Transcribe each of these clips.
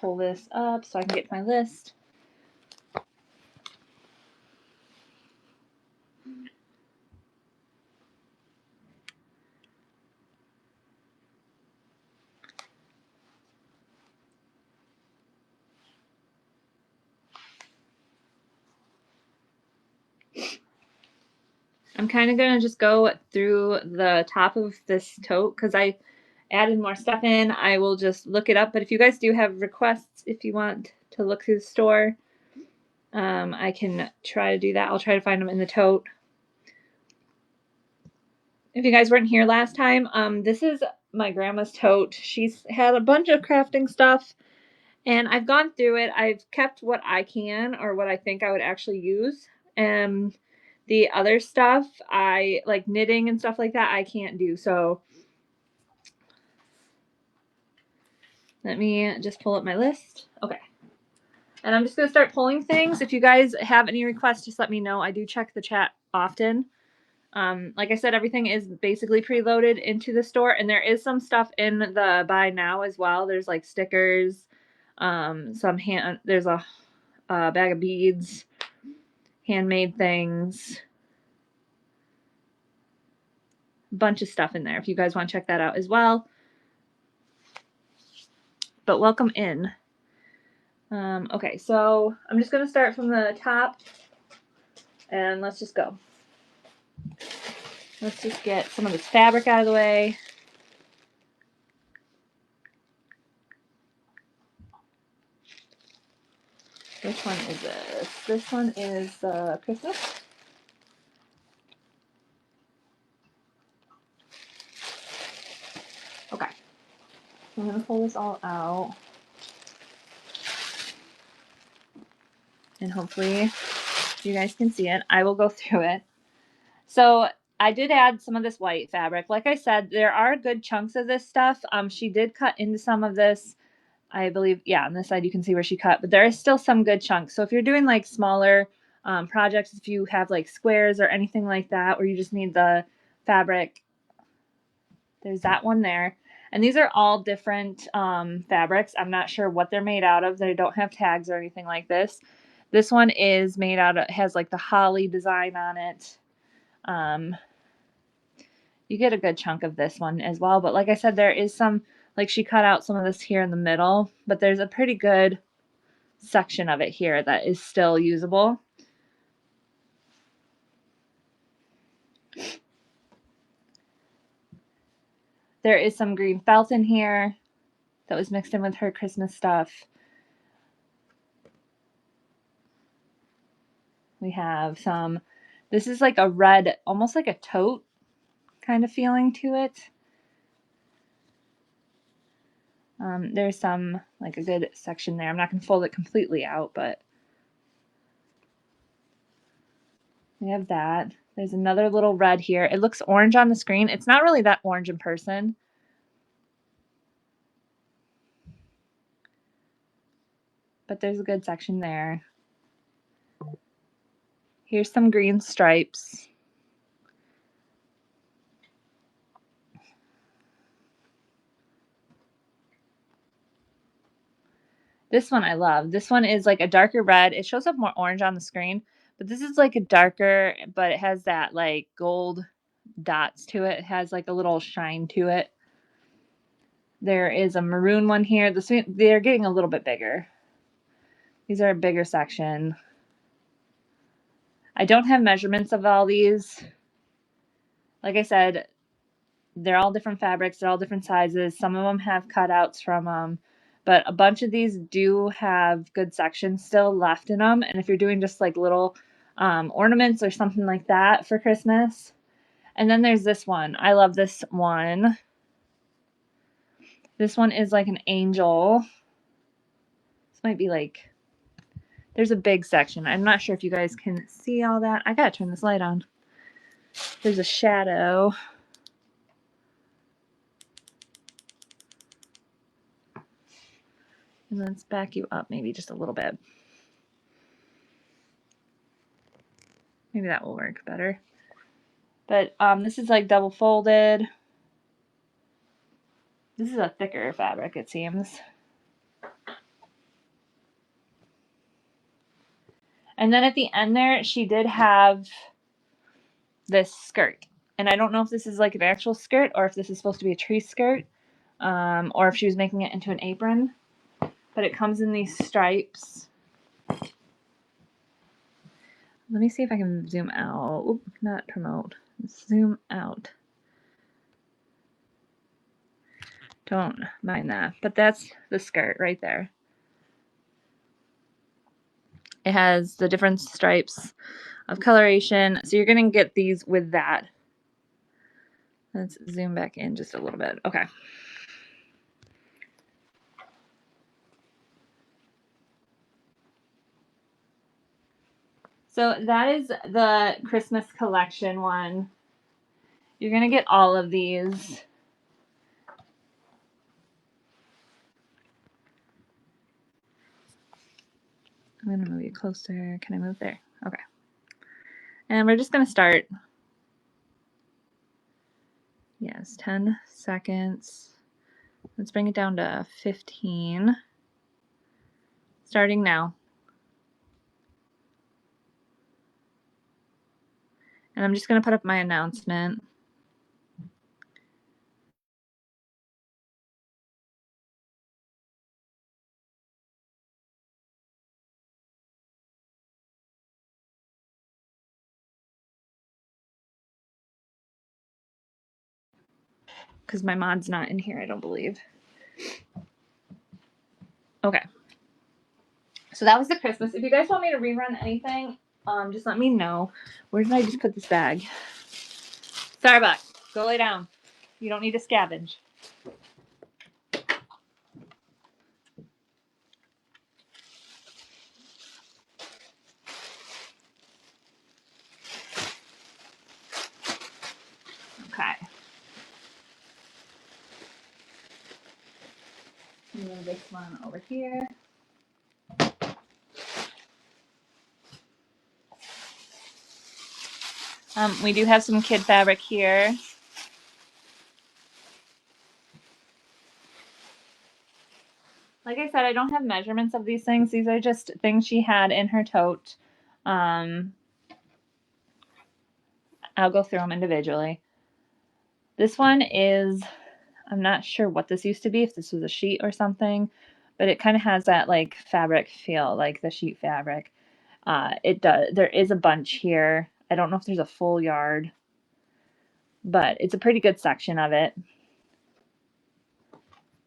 pull this up so I can get my list. I'm kind of going to just go through the top of this tote because I added more stuff in. I will just look it up. But if you guys do have requests, if you want to look through the store, I can try to do that. I'll try to find them in the tote. If you guys weren't here last time, this is my grandma's tote. She's had a bunch of crafting stuff, and I've gone through it. I've kept what I can or what I think I would actually use. And the other stuff, I like knitting and stuff like that, I can't do. So let me just pull up my list. Okay. And I'm just going to start pulling things. If you guys have any requests, just let me know. I do check the chat often. Like I said, everything is basically preloaded into the store, and there is some stuff in the buy now as well. There's like stickers, there's a bag of beads, handmade things, a bunch of stuff in there if you guys want to check that out as well. But welcome in. Okay, so I'm just going to start from the top, and let's just go. Let's just get some of this fabric out of the way. Which one is this? This one is Christmas. Okay. I'm going to pull this all out. And hopefully you guys can see it. I will go through it. So I did add some of this white fabric. Like I said, there are good chunks of this stuff. She did cut into some of this. I believe, yeah, on this side you can see where she cut, but there is still some good chunks. So if you're doing like smaller projects, if you have like squares or anything like that, or you just need the fabric, there's that one there. And these are all different fabrics. I'm not sure what they're made out of. They don't have tags or anything like this. This one is made out of, has like the holly design on it. You get a good chunk of this one as well. But like I said, there is some, like she cut out some of this here in the middle, but there's a pretty good section of it here that is still usable. There is some green felt in here that was mixed in with her Christmas stuff. We have some, this is like a red, almost like a tote kind of feeling to it. There's some, like a good section there. I'm not going to fold it completely out, but we have that. There's another little red here. It looks orange on the screen. It's not really that orange in person. But there's a good section there. Here's some green stripes. This one I love. This one is like a darker red. It shows up more orange on the screen, but this is like a darker, but it has that like gold dots to it. It has like a little shine to it. There is a maroon one here. They're getting a little bit bigger. These are a bigger section. I don't have measurements of all these. Like I said, they're all different fabrics. They're all different sizes. Some of them have cutouts from them. But a bunch of these do have good sections still left in them. And if you're doing just like little ornaments or something like that for Christmas. And then there's this one. I love this one. This one is like an angel. This might be like, there's a big section. I'm not sure if you guys can see all that. I gotta turn this light on. There's a shadow. And let's back you up maybe just a little bit. Maybe that will work better. But this is like double folded. This is a thicker fabric, it seems. And then at the end there, she did have this skirt. And I don't know if this is like an actual skirt or if this is supposed to be a tree skirt, or if she was making it into an apron. But it comes in these stripes. Let me see if I can zoom out. Oop, not promote. Zoom out. Don't mind that. But that's the skirt right there. It has the different stripes of coloration. So you're going to get these with that. Let's zoom back in just a little bit. Okay. So that is the Christmas collection one. You're going to get all of these. I'm going to move you closer. Can I move there? Okay. And we're just going to start. Yes, 10 seconds. Let's bring it down to 15. Starting now. And I'm just going to put up my announcement. Because my mod's not in here, I don't believe. Okay. So that was the Christmas. If you guys want me to rerun anything, just let me know. Where did I just put this bag? Starbuck, go lay down. You don't need to scavenge. Okay. Move this one over here. We do have some kid fabric here. Like I said, I don't have measurements of these things. These are just things she had in her tote. I'll go through them individually. This one is, I'm not sure what this used to be, if this was a sheet or something, but it kind of has that like fabric feel, like the sheet fabric. It does. There is a bunch here. I don't know if there's a full yard, but it's a pretty good section of it.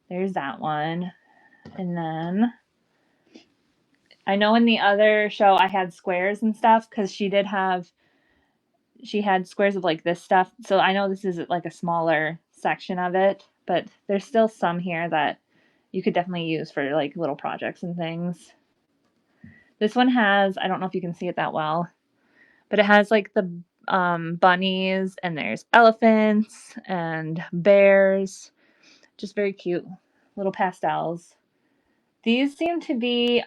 There's that one. And then I know in the other show I had squares and stuff because she had squares of like this stuff. So I know this is like a smaller section of it, but there's still some here that you could definitely use for like little projects and things. This one has, I don't know if you can see it that well, but it has like the bunnies, and there's elephants and bears. Just very cute little pastels. These seem to be,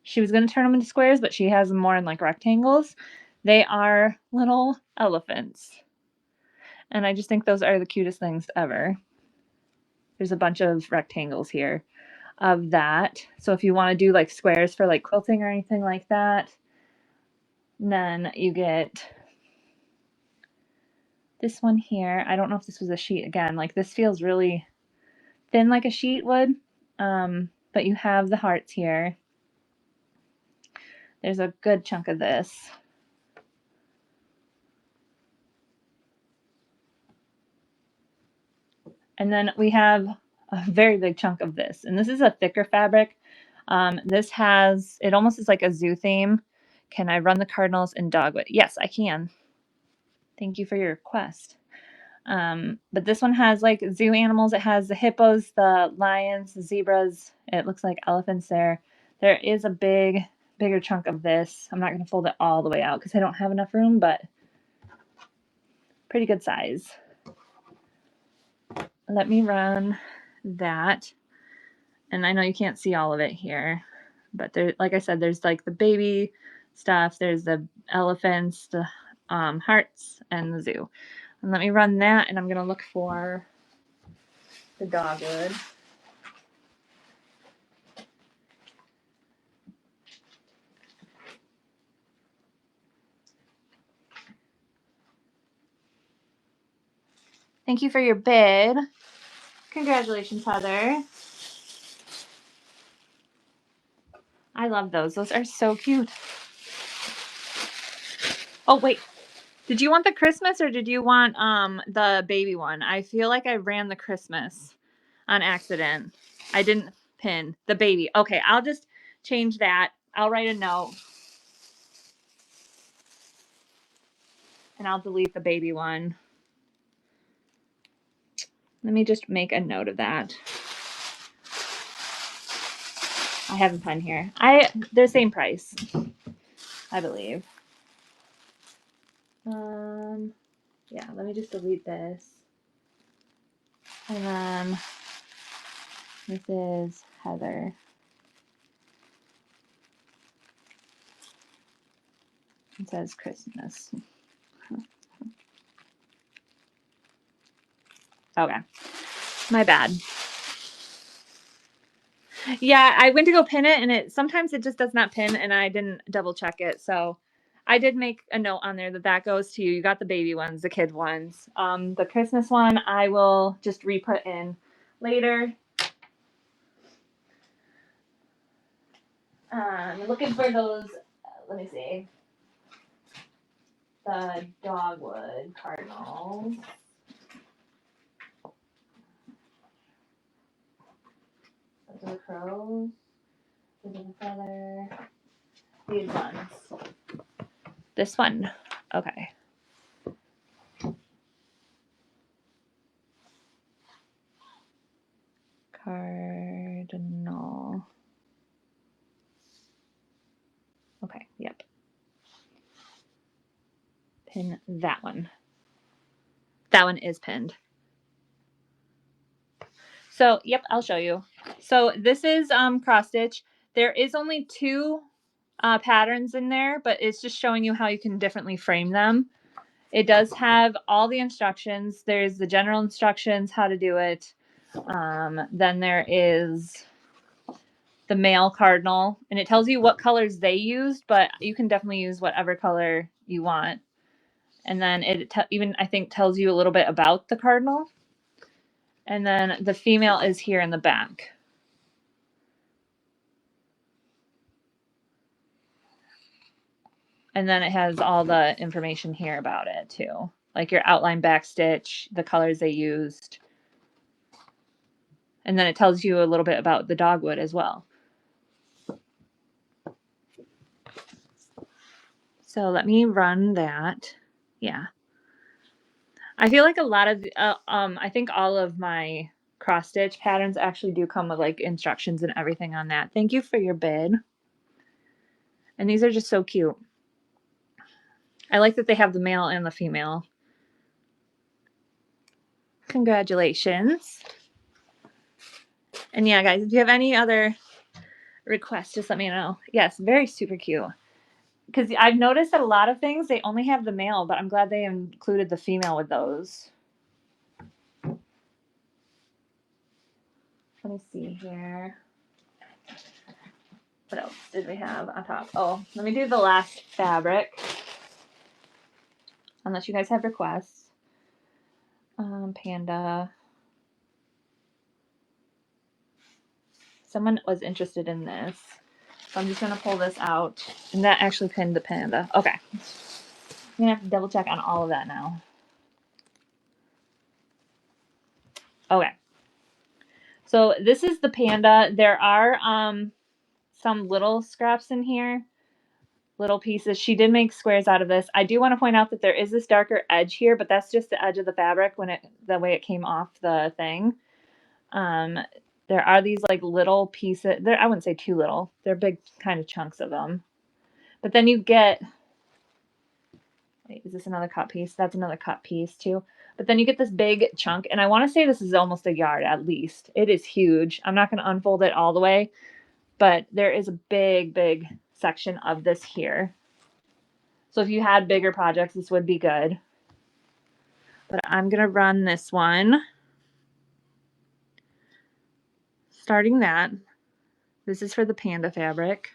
she was going to turn them into squares, but she has them more in like rectangles. They are little elephants. And I just think those are the cutest things ever. There's a bunch of rectangles here of that. So if you want to do like squares for like quilting or anything like that, then you get this one here. I don't know if this was a sheet again. Like this feels really thin like a sheet would. But you have the hearts here. There's a good chunk of this. And then we have a very big chunk of this. And this is a thicker fabric. This has, it almost is like a zoo theme. Can I run the cardinals in dogwood? Yes, I can. Thank you for your request. But this one has like zoo animals. It has the hippos, the lions, the zebras. It looks like elephants there. There is a bigger chunk of this. I'm not going to fold it all the way out because I don't have enough room, but pretty good size. Let me run that. And I know you can't see all of it here, but there, like I said, there's like the baby stuff. There's the elephants, the hearts, and the zoo. And let me run that, and I'm going to look for the dogwood. Thank you for your bid. Congratulations, Heather. I love those. Those are so cute. Oh, wait. Did you want the Christmas or did you want the baby one? I feel like I ran the Christmas on accident. I didn't pin the baby. Okay, I'll just change that. I'll write a note. And I'll delete the baby one. Let me just make a note of that. I have a pen here. They're the same price, I believe. Yeah, let me just delete this. And then this is Heather. It says Christmas. Okay. My bad. Yeah, I went to go pin it and sometimes it just does not pin and I didn't double check it. So I did make a note on there that goes to you. You got the baby ones, the kid ones. The Christmas one I will just re-put in later. Looking for those, let me see, the dogwood cardinals. Those are the crows. Those are the feather. These ones. This one. Okay. Cardinal. Okay, yep. Pin that one. That one is pinned. So, yep, I'll show you. So this is cross stitch. There is only 2 patterns in there, but it's just showing you how you can differently frame them. It does have all the instructions. There's the general instructions, how to do it. Then there is the male cardinal, and it tells you what colors they used, but you can definitely use whatever color you want. And then it even, I think, tells you a little bit about the cardinal. And then the female is here in the back. And then it has all the information here about it too. Like your outline back stitch, the colors they used. And then it tells you a little bit about the dogwood as well. So let me run that. Yeah. I feel like a lot of, I think all of my cross stitch patterns actually do come with like instructions and everything on that. Thank you for your bid. And these are just so cute. I like that they have the male and the female. Congratulations. And yeah, guys, if you have any other requests, just let me know. Yes, very super cute. Because I've noticed that a lot of things, they only have the male, but I'm glad they included the female with those. Let me see here. What else did we have on top? Oh, let me do the last fabric. Unless you guys have requests. Panda. Someone was interested in this. So I'm just going to pull this out. And that actually pinned the panda. Okay. I'm going to have to double check on all of that now. Okay. So this is the panda. There are some little scraps in here. Little pieces. She did make squares out of this. I do want to point out that there is this darker edge here, but that's just the edge of the fabric the way it came off the thing. There are these like little pieces. I wouldn't say too little. They're big kind of chunks of them. But then you get, wait, is this another cut piece? That's another cut piece too. But then you get this big chunk, and I want to say this is almost a yard at least. It is huge. I'm not going to unfold it all the way, but there is a big, big section of this here. So if you had bigger projects, this would be good. But I'm going to run this one. Starting that. This is for the panda fabric.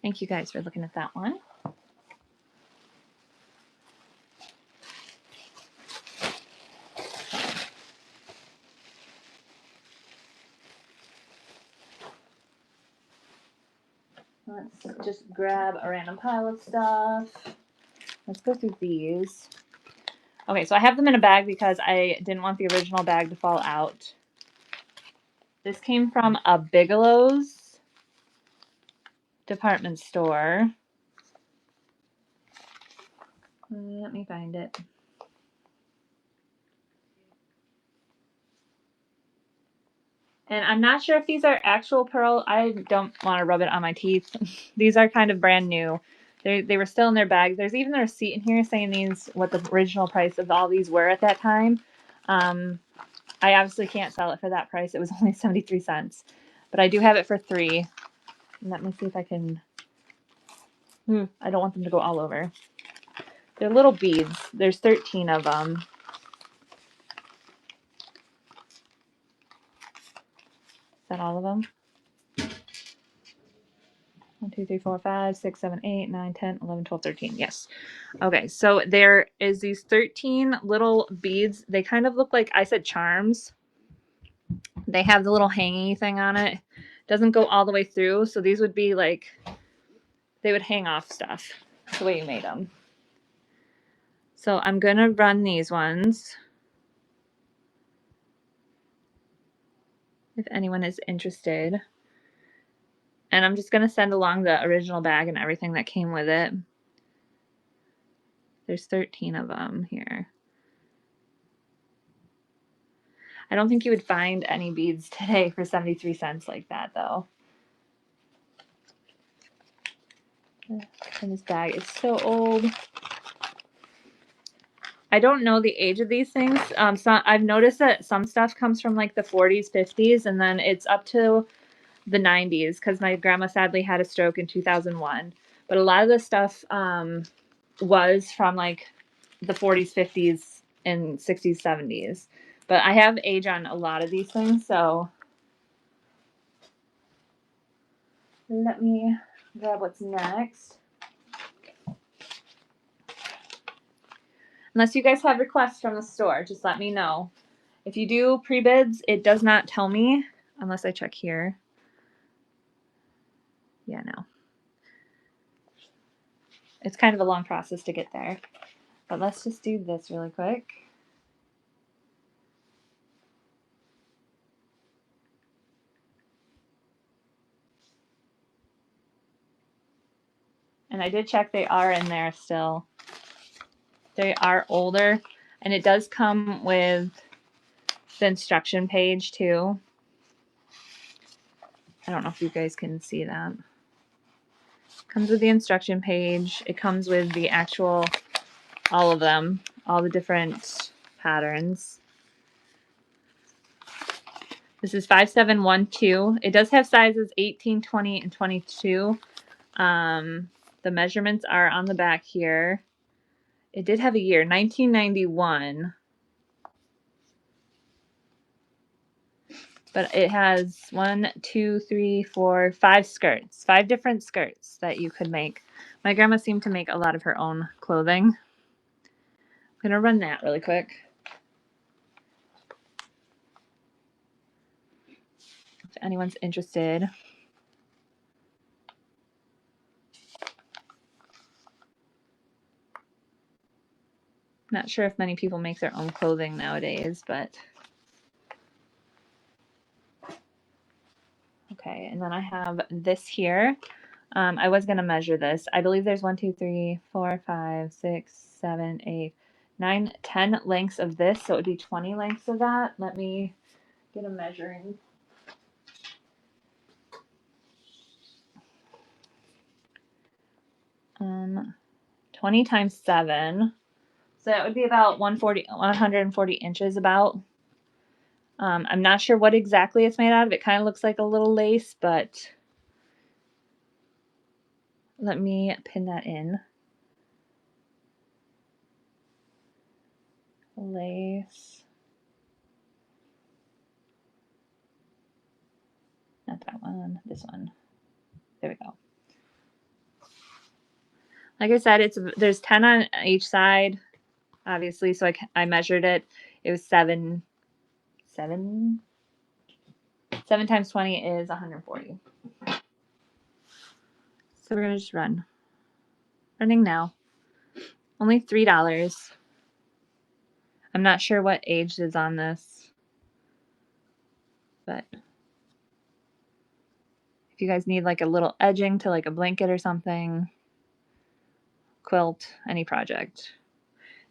Thank you guys for looking at that one. Let's just grab a random pile of stuff. Let's go through these. Okay, so I have them in a bag because I didn't want the original bag to fall out. This came from a Bigelow's department store. Let me find it. And I'm not sure if these are actual pearl. I don't want to rub it on my teeth. These are kind of brand new. They were still in their bags. There's even a receipt in here saying what the original price of all these were at that time. I obviously can't sell it for that price. It was only 73 cents. But I do have it for $3. Let me see if I can... I don't want them to go all over. They're little beads. There's 13 of them. Is that all of them? 1, 2, 3, 4, 5, 6, 7, 8, 9, 10, 11, 12, 13. Yes. Okay, so there is these 13 little beads. They kind of look like, I said, charms. They have the little hangy thing on it. Doesn't go all the way through, so these would be like, they would hang off stuff the way you made them. So I'm going to run these ones if anyone is interested. And I'm just going to send along the original bag and everything that came with it. There's 13 of them here. I don't think you would find any beads today for 73 cents like that, though. And this bag is so old. I don't know the age of these things. So I've noticed that some stuff comes from like the 40s, 50s, and then it's up to the 90s because my grandma sadly had a stroke in 2001. But a lot of the stuff was from like the 40s, 50s, and 60s, 70s. But I have age on a lot of these things, so let me grab what's next. Unless you guys have requests from the store, just let me know. If you do pre-bids, it does not tell me unless I check here. Yeah, no. It's kind of a long process to get there. But let's just do this really quick. And I did check, they are in there still. They are older, and it does come with the instruction page too. I don't know if you guys can see that. Comes with the instruction page. It comes with the actual, all of them, all the different patterns. This is 5712. It does have sizes 18, 20, and 22. The measurements are on the back here. It did have a year, 1991. But it has 1, 2, 3, 4, 5 skirts. 5 different skirts that you could make. My grandma seemed to make a lot of her own clothing. I'm going to run that really quick. If anyone's interested. Not sure if many people make their own clothing nowadays, but okay. And then I have this here. I was going to measure this. I believe there's 1, 2, 3, 4, 5, 6, 7, 8, 9, 10 lengths of this. So it would be 20 lengths of that. Let me get a measuring. Um, 20 times 7. So that would be about 140 inches about. I'm not sure what exactly it's made out of. It kind of looks like a little lace, but let me pin that in. Lace. Not that one, this one. There we go. Like I said, there's 10 on each side, obviously. So I measured it. It was 7 times 20 is 140. So we're gonna just run. Running now. Only $3. I'm not sure what age is on this, but if you guys need like a little edging to like a blanket or something, quilt, any project.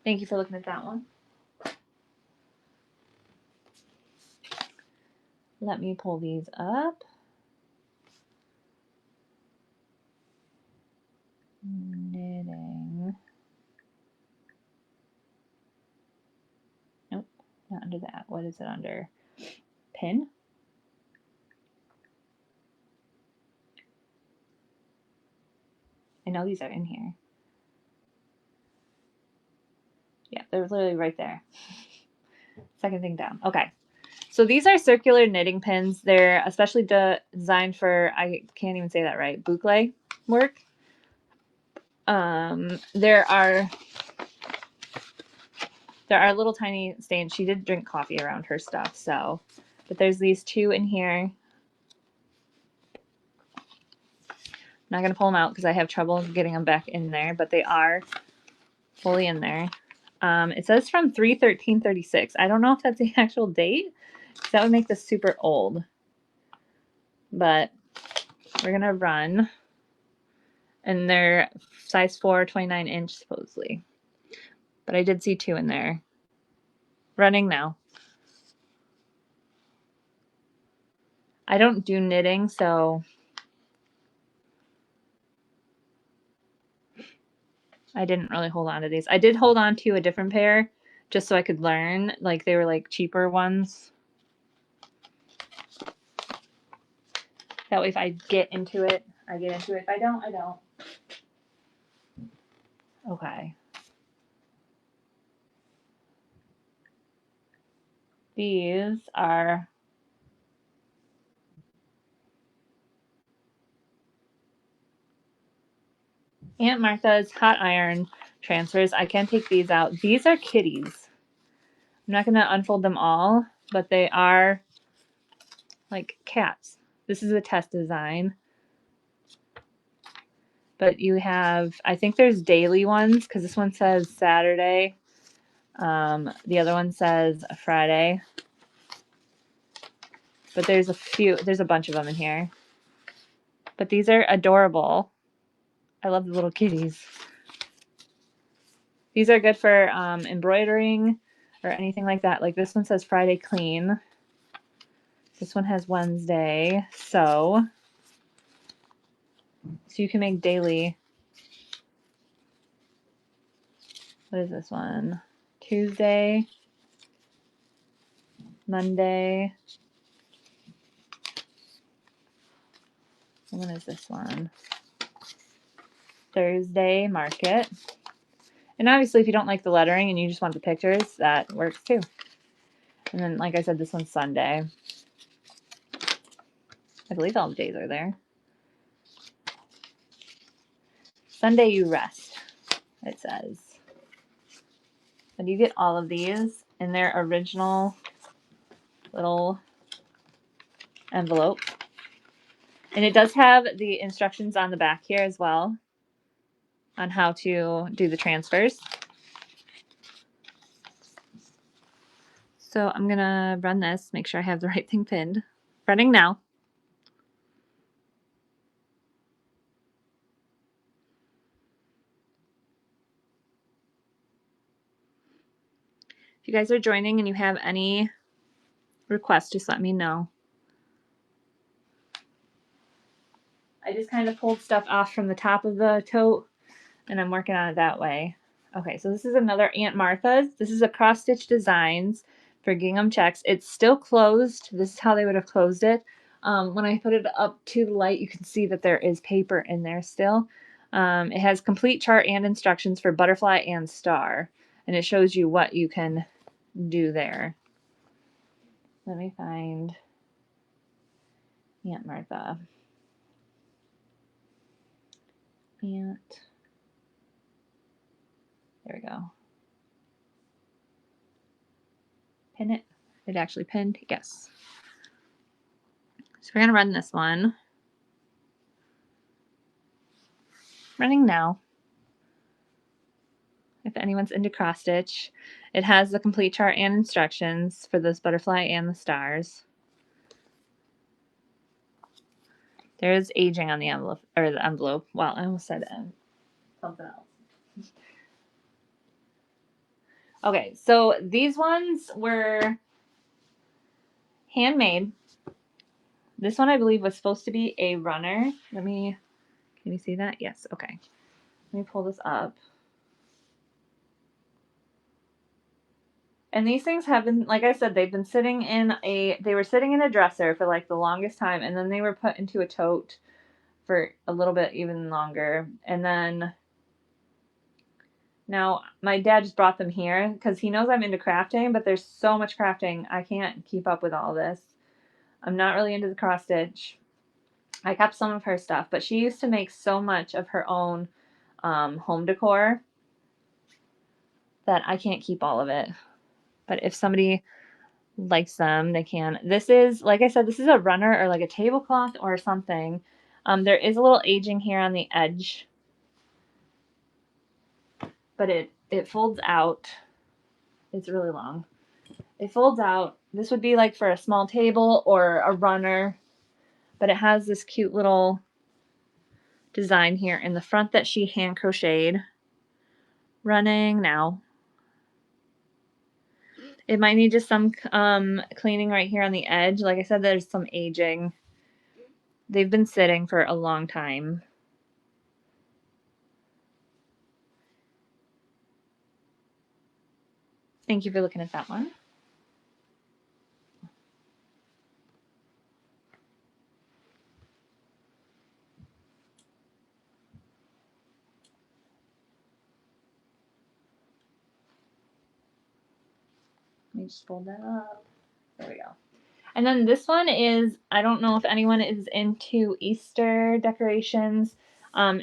Thank you for looking at that one. Let me pull these up. Knitting. Nope, not under that. What is it under? Pin? I know these are in here. Yeah, they're literally right there. Second thing down. Okay. So these are circular knitting pins. They're especially designed for, I can't even say that right, boucle work. There are little tiny stains. She did drink coffee around her stuff, so, but there's these 2 in here. I'm not going to pull them out because I have trouble getting them back in there, but they are fully in there. It says from 3/13/36. I don't know if that's the actual date, because that would make this super old. But we're going to run. And they're size 4, 29-inch supposedly. But I did see 2 in there. Running now. I don't do knitting, so I didn't really hold on to these. I did hold on to a different pair just so I could learn. Like they were like cheaper ones. That way if I get into it, I get into it. If I don't, I don't. Okay. These are Aunt Martha's hot iron transfers. I can take these out. These are kitties. I'm not going to unfold them all, but they are like cats. This is a test design. But you have, I think there's daily ones because this one says Saturday. The other one says Friday. But there's a bunch of them in here. But these are adorable. I love the little kitties. These are good for embroidering or anything like that. Like this one says Friday clean. This one has Wednesday sew. So you can make daily. What is this one? Tuesday, Monday. When is this one? Thursday, market. And obviously if you don't like the lettering and you just want the pictures, that works too. And then, like I said, this one's Sunday. I believe all the days are there. Sunday you rest, it says. And you get all of these in their original little envelope. And it does have the instructions on the back here as well on how to do the transfers. So I'm going to run this, make sure I have the right thing pinned. Running now. If you guys are joining and you have any requests, just let me know. I just kind of pulled stuff off from the top of the tote and I'm working on it that way. Okay, so this is another Aunt Martha's. This is a cross stitch designs for gingham checks. It's still closed. This is how they would have closed it. When I put it up to the light, you can see that there is paper in there still. It has complete chart and instructions for butterfly and star, and it shows you what you can do there. Let me find Aunt Martha. Aunt There we go. Pin it. It actually pinned. Yes. So we're going to run this one. Running now. If anyone's into cross stitch, it has the complete chart and instructions for this butterfly and the stars. There's aging on the envelope, or the envelope. Well, I almost said something else. Okay, so these ones were handmade. This one I believe was supposed to be a runner. Can you see that? Yes, okay. Let me pull this up. And these things have been, like I said, they were sitting in a dresser for like the longest time, and then they were put into a tote for a little bit even longer. And then now my dad just brought them here because he knows I'm into crafting, but there's so much crafting, I can't keep up with all this. I'm not really into the cross stitch. I kept some of her stuff, but she used to make so much of her own home decor that I can't keep all of it. But if somebody likes them, they can. This is, like I said, this is a runner or like a tablecloth or something. There is a little aging here on the edge, but it folds out. It's really long. It folds out. This would be like for a small table or a runner, but it has this cute little design here in the front that she hand crocheted. Running now. It might need just some cleaning right here on the edge. Like I said, there's some aging. They've been sitting for a long time. Thank you for looking at that one. Let me just fold that up. There we go. And then this one is, I don't know if anyone is into Easter decorations.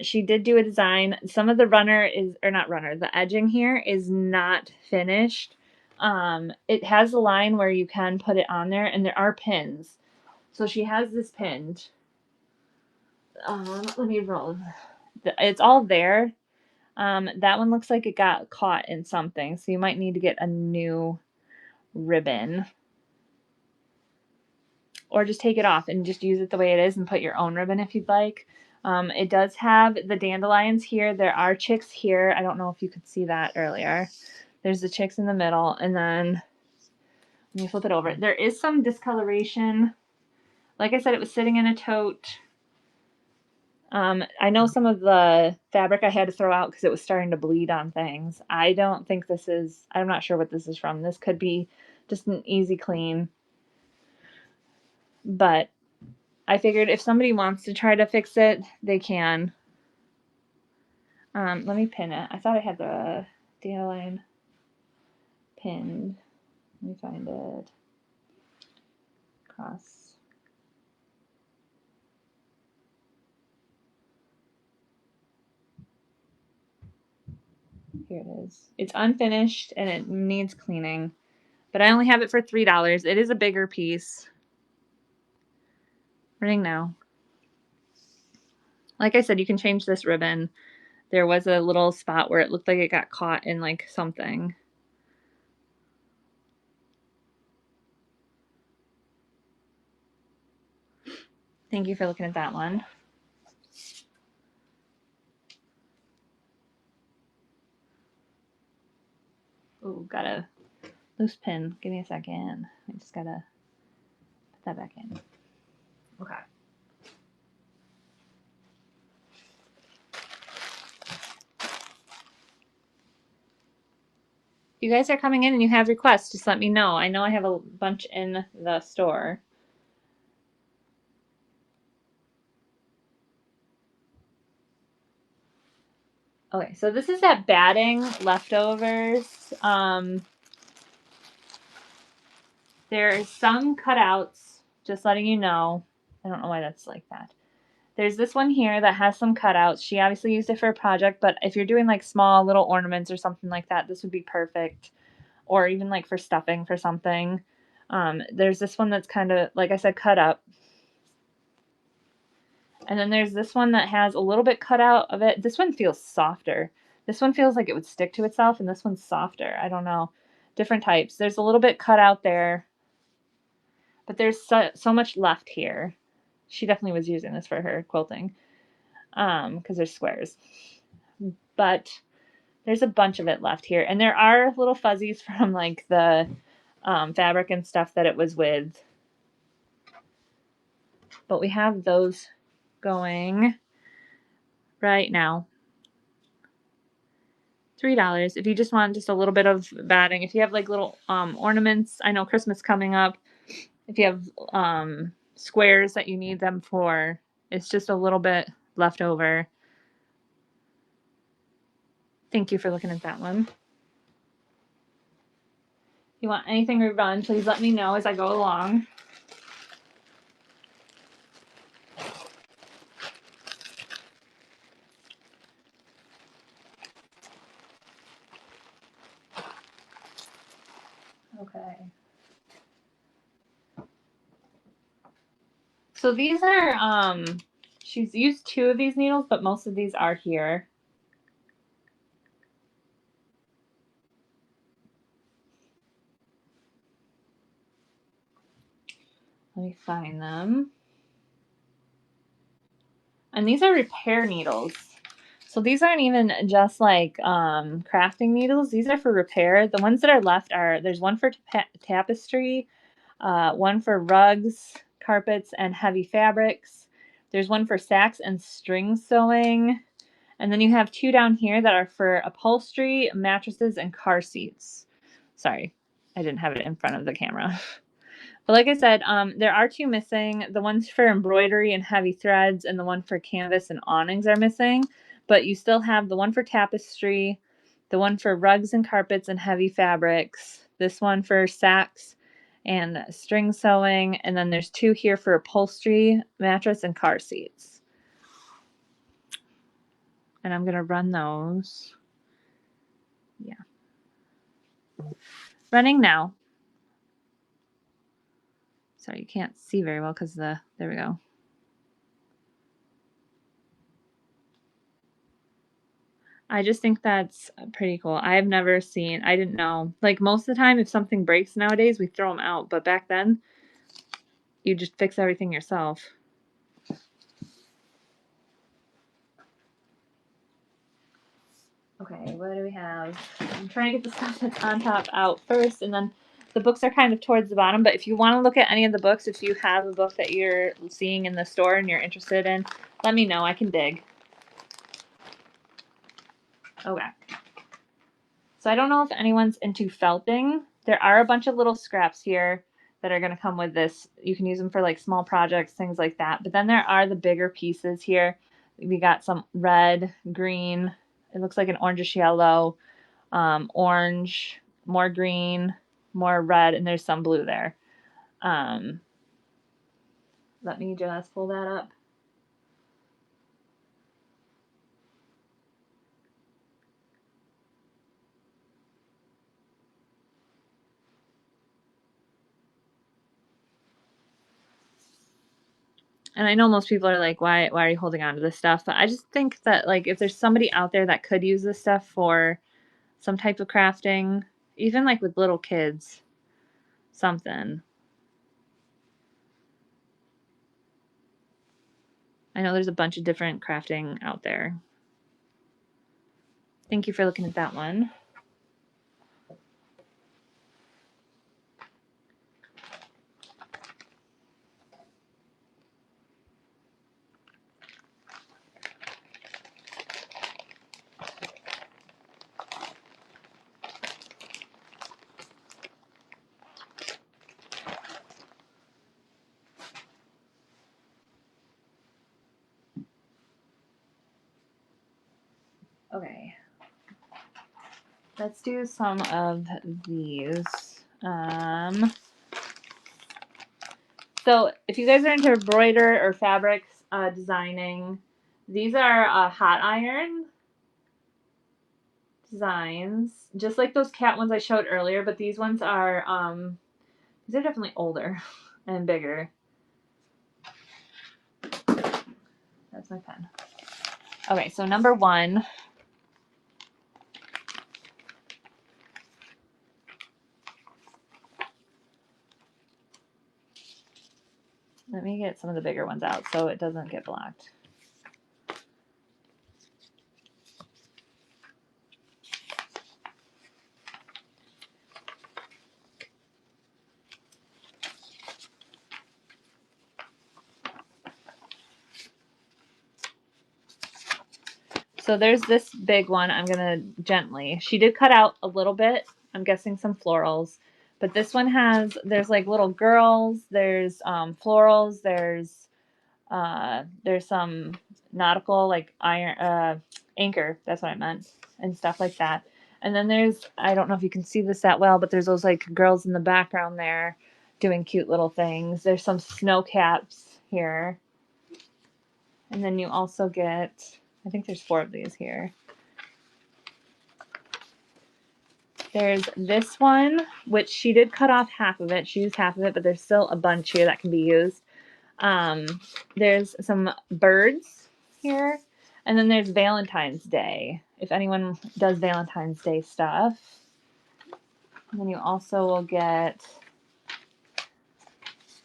She did do a design. Some of the the edging here is not finished. It has a line where you can put it on there, and there are pins. So she has this pinned. Let me roll. It's all there. That one looks like it got caught in something, so you might need to get a new ribbon. Or just take it off and just use it the way it is and put your own ribbon if you'd like. It does have the dandelions here. There are chicks here. I don't know if you could see that earlier. There's the chicks in the middle, and then let me flip it over. There is some discoloration. Like I said, it was sitting in a tote. I know some of the fabric I had to throw out because it was starting to bleed on things. I'm not sure what this is from. This could be just an easy clean. But I figured if somebody wants to try to fix it, they can. Let me pin it. I thought I had the dandelion pinned. Let me find it. Cross. Here it is. It's unfinished and it needs cleaning. But I only have it for $3. It is a bigger piece. Running now. Like I said, you can change this ribbon. There was a little spot where it looked like it got caught in like something. Thank you for looking at that one. Oh, got a loose pin. Give me a second. I just gotta put that back in. Okay. If you guys are coming in and you have requests, just let me know. I know I have a bunch in the store. Okay, so this is that batting leftovers. There's some cutouts, just letting you know. I don't know why that's like that. There's this one here that has some cutouts. She obviously used it for a project, but if you're doing like small little ornaments or something like that, this would be perfect. Or even like for stuffing for something. There's this one that's kind of, like I said, cut up. And then there's this one that has a little bit cut out of it. This one feels softer. This one feels like it would stick to itself, and this one's softer. I don't know. Different types. There's a little bit cut out there, but there's so much left here. She definitely was using this for her quilting because there's squares. But there's a bunch of it left here. And there are little fuzzies from like the fabric and stuff that it was with. But we have those going right now. $3 if you just want just a little bit of batting. If you have like little ornaments, I know Christmas coming up. If you have squares that you need them for, it's just a little bit left over. Thank you for looking at that one. If you want anything redone, please let me know as I go along. Okay. So these are, she's used 2 of these needles, but most of these are here. Let me find them. And these are repair needles. So these aren't even just like crafting needles. These are for repair. The ones that are left are, there's one for tapestry, one for rugs, carpets, and heavy fabrics. There's one for sacks and string sewing. And then you have 2 down here that are for upholstery, mattresses, and car seats. Sorry, I didn't have it in front of the camera. But like I said, there are 2 missing. The ones for embroidery and heavy threads and the one for canvas and awnings are missing. But you still have the one for tapestry, the one for rugs and carpets and heavy fabrics, this one for sacks and string sewing, and then there's 2 here for upholstery, mattress, and car seats. And I'm going to run those. Yeah. Running now. Sorry, you can't see very well because there we go. I just think that's pretty cool. I have never seen, I didn't know. Like most of the time, if something breaks nowadays, we throw them out. But back then, you just fix everything yourself. Okay, what do we have? I'm trying to get the stuff that's on top out first, and then the books are kind of towards the bottom. But if you want to look at any of the books, if you have a book that you're seeing in the store and you're interested in, let me know. I can dig. Okay. So I don't know if anyone's into felting. There are a bunch of little scraps here that are going to come with this. You can use them for like small projects, things like that. But then there are the bigger pieces here. We got some red, green. It looks like an orangish yellow, orange, more green, more red, and there's some blue there. Let me just pull that up. And I know most people are like, why are you holding on to this stuff? But I just think that like if there's somebody out there that could use this stuff for some type of crafting, even like with little kids, something. I know there's a bunch of different crafting out there. Thank you for looking at that one. Okay. Let's do some of these. So if you guys are into embroider or fabrics, designing. These are hot iron designs, just like those cat ones I showed earlier, but these ones are these are definitely older and bigger. That's my pen. Okay, so number 1. Let me get some of the bigger ones out so it doesn't get blocked. So there's this big one. I'm going to gently. She did cut out a little bit. I'm guessing some florals. But this one there's like little girls, there's florals, there's some nautical, like iron, anchor, that's what I meant, and stuff like that. And then I don't know if you can see this that well, but there's those like girls in the background there doing cute little things. There's some snow caps here. And then you also get, I think there's 4 of these here. There's this one, which she did cut off half of it. She used half of it, but there's still a bunch here that can be used. There's some birds here. And then there's Valentine's Day, if anyone does Valentine's Day stuff. And then you also will get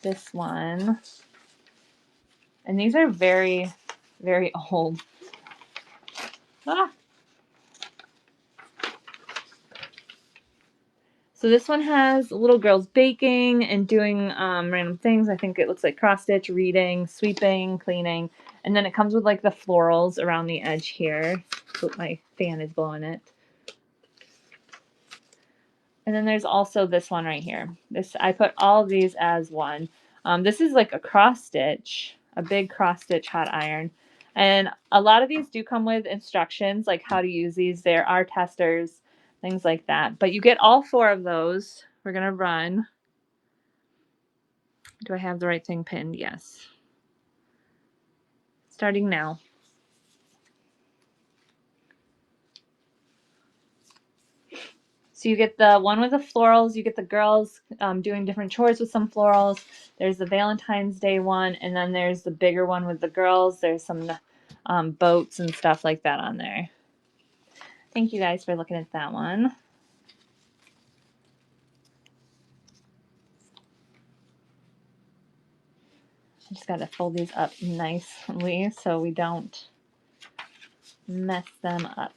this one. And these are very, very old. Ah! So this one has little girls baking and doing random things. I think it looks like cross stitch, reading, sweeping, cleaning. And then it comes with like the florals around the edge here. So my fan is blowing it. And then there's also this one right here. I put all of these as one. This is like a cross stitch, a big cross stitch hot iron. And a lot of these do come with instructions, like how to use these. There are testers, things like that. But you get all 4 of those. We're going to run. Do I have the right thing pinned? Yes. Starting now. So you get the one with the florals, you get the girls doing different chores with some florals. There's the Valentine's Day one, and then there's the bigger one with the girls. There's some boats and stuff like that on there. Thank you guys for looking at that one. I just got to fold these up nicely so we don't mess them up.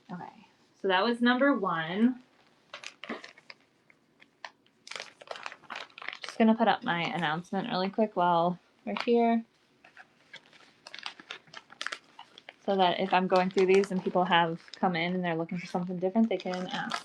Okay, so that was number 1. Just going to put up my announcement really quick while we're here, so that if I'm going through these and people have come in and they're looking for something different, they can ask.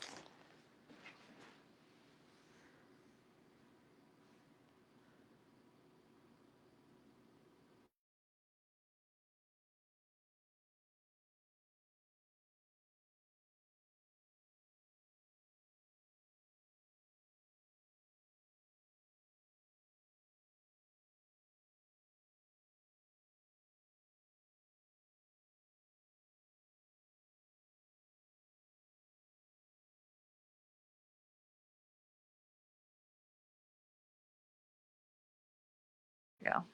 Go.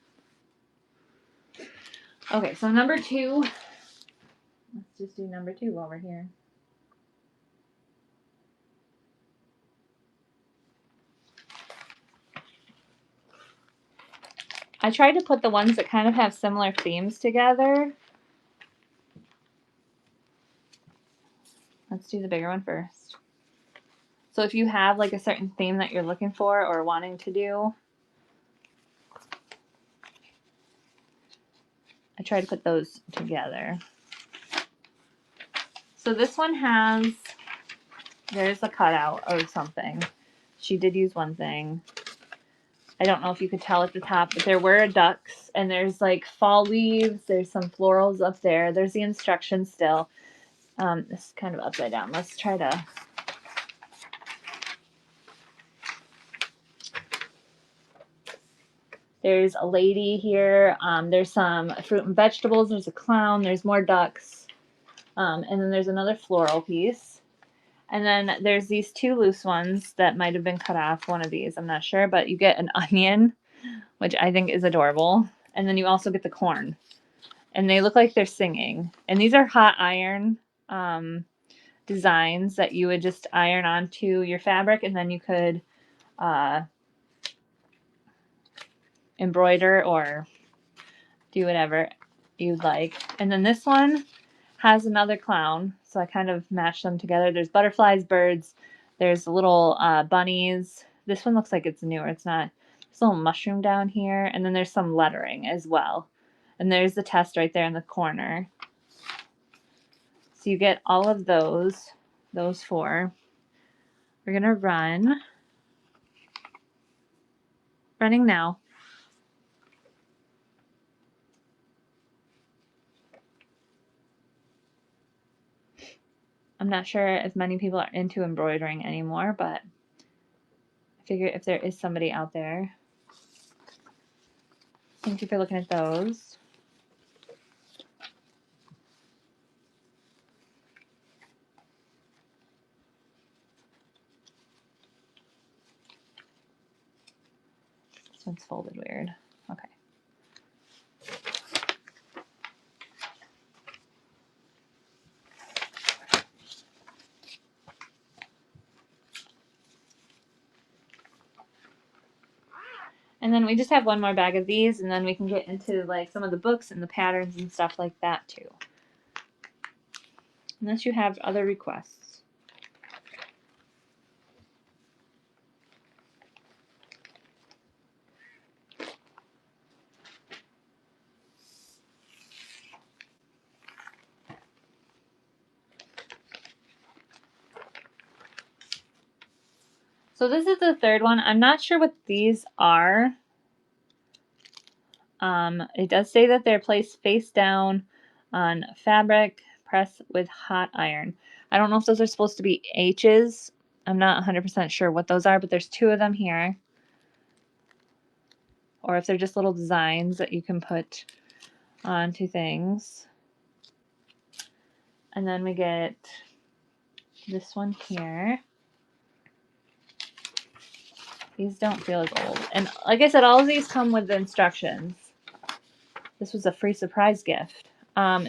Okay, so number 2. Let's just do number 2 while we're here. I tried to put the ones that kind of have similar themes together. Let's do the bigger one first. So if you have like a certain theme that you're looking for or wanting to do, I try to put those together. So this one has, there's a cutout of something. She did use one thing. I don't know if you could tell at the top, but there were ducks, and there's like fall leaves. There's some florals up there. There's the instructions still. This is kind of upside down. Let's try to. There's a lady here. There's some fruit and vegetables. There's a clown. There's more ducks. And then there's another floral piece. And then there's these two loose ones that might have been cut off. One of these, I'm not sure, but you get an onion, which I think is adorable. And then you also get the corn. And they look like they're singing. And these are hot iron designs that you would just iron onto your fabric, and then you could embroider or do whatever you'd like. And then this one has another clown, so I kind of matched them together. There's butterflies, birds, there's little bunnies. This one looks like it's newer. It's not. There's a little mushroom down here, and then there's some lettering as well. And there's the test right there in the corner. So you get all of those four. We're gonna running now. I'm not sure if many people are into embroidering anymore, but I figure if there is somebody out there. Thank you for looking at those. This one's folded weird. Okay. And then we just have one more bag of these, and then we can get into like some of the books and the patterns and stuff like that too. Unless you have other requests. So this is the third one. I'm not sure what these are. It does say that they're placed face down on fabric, press with hot iron. I don't know if those are supposed to be H's. I'm not 100% sure what those are, but there's two of them here. Or if they're just little designs that you can put onto things. And then we get this one here. These don't feel as old. And like I said, all of these come with the instructions. This was a free surprise gift.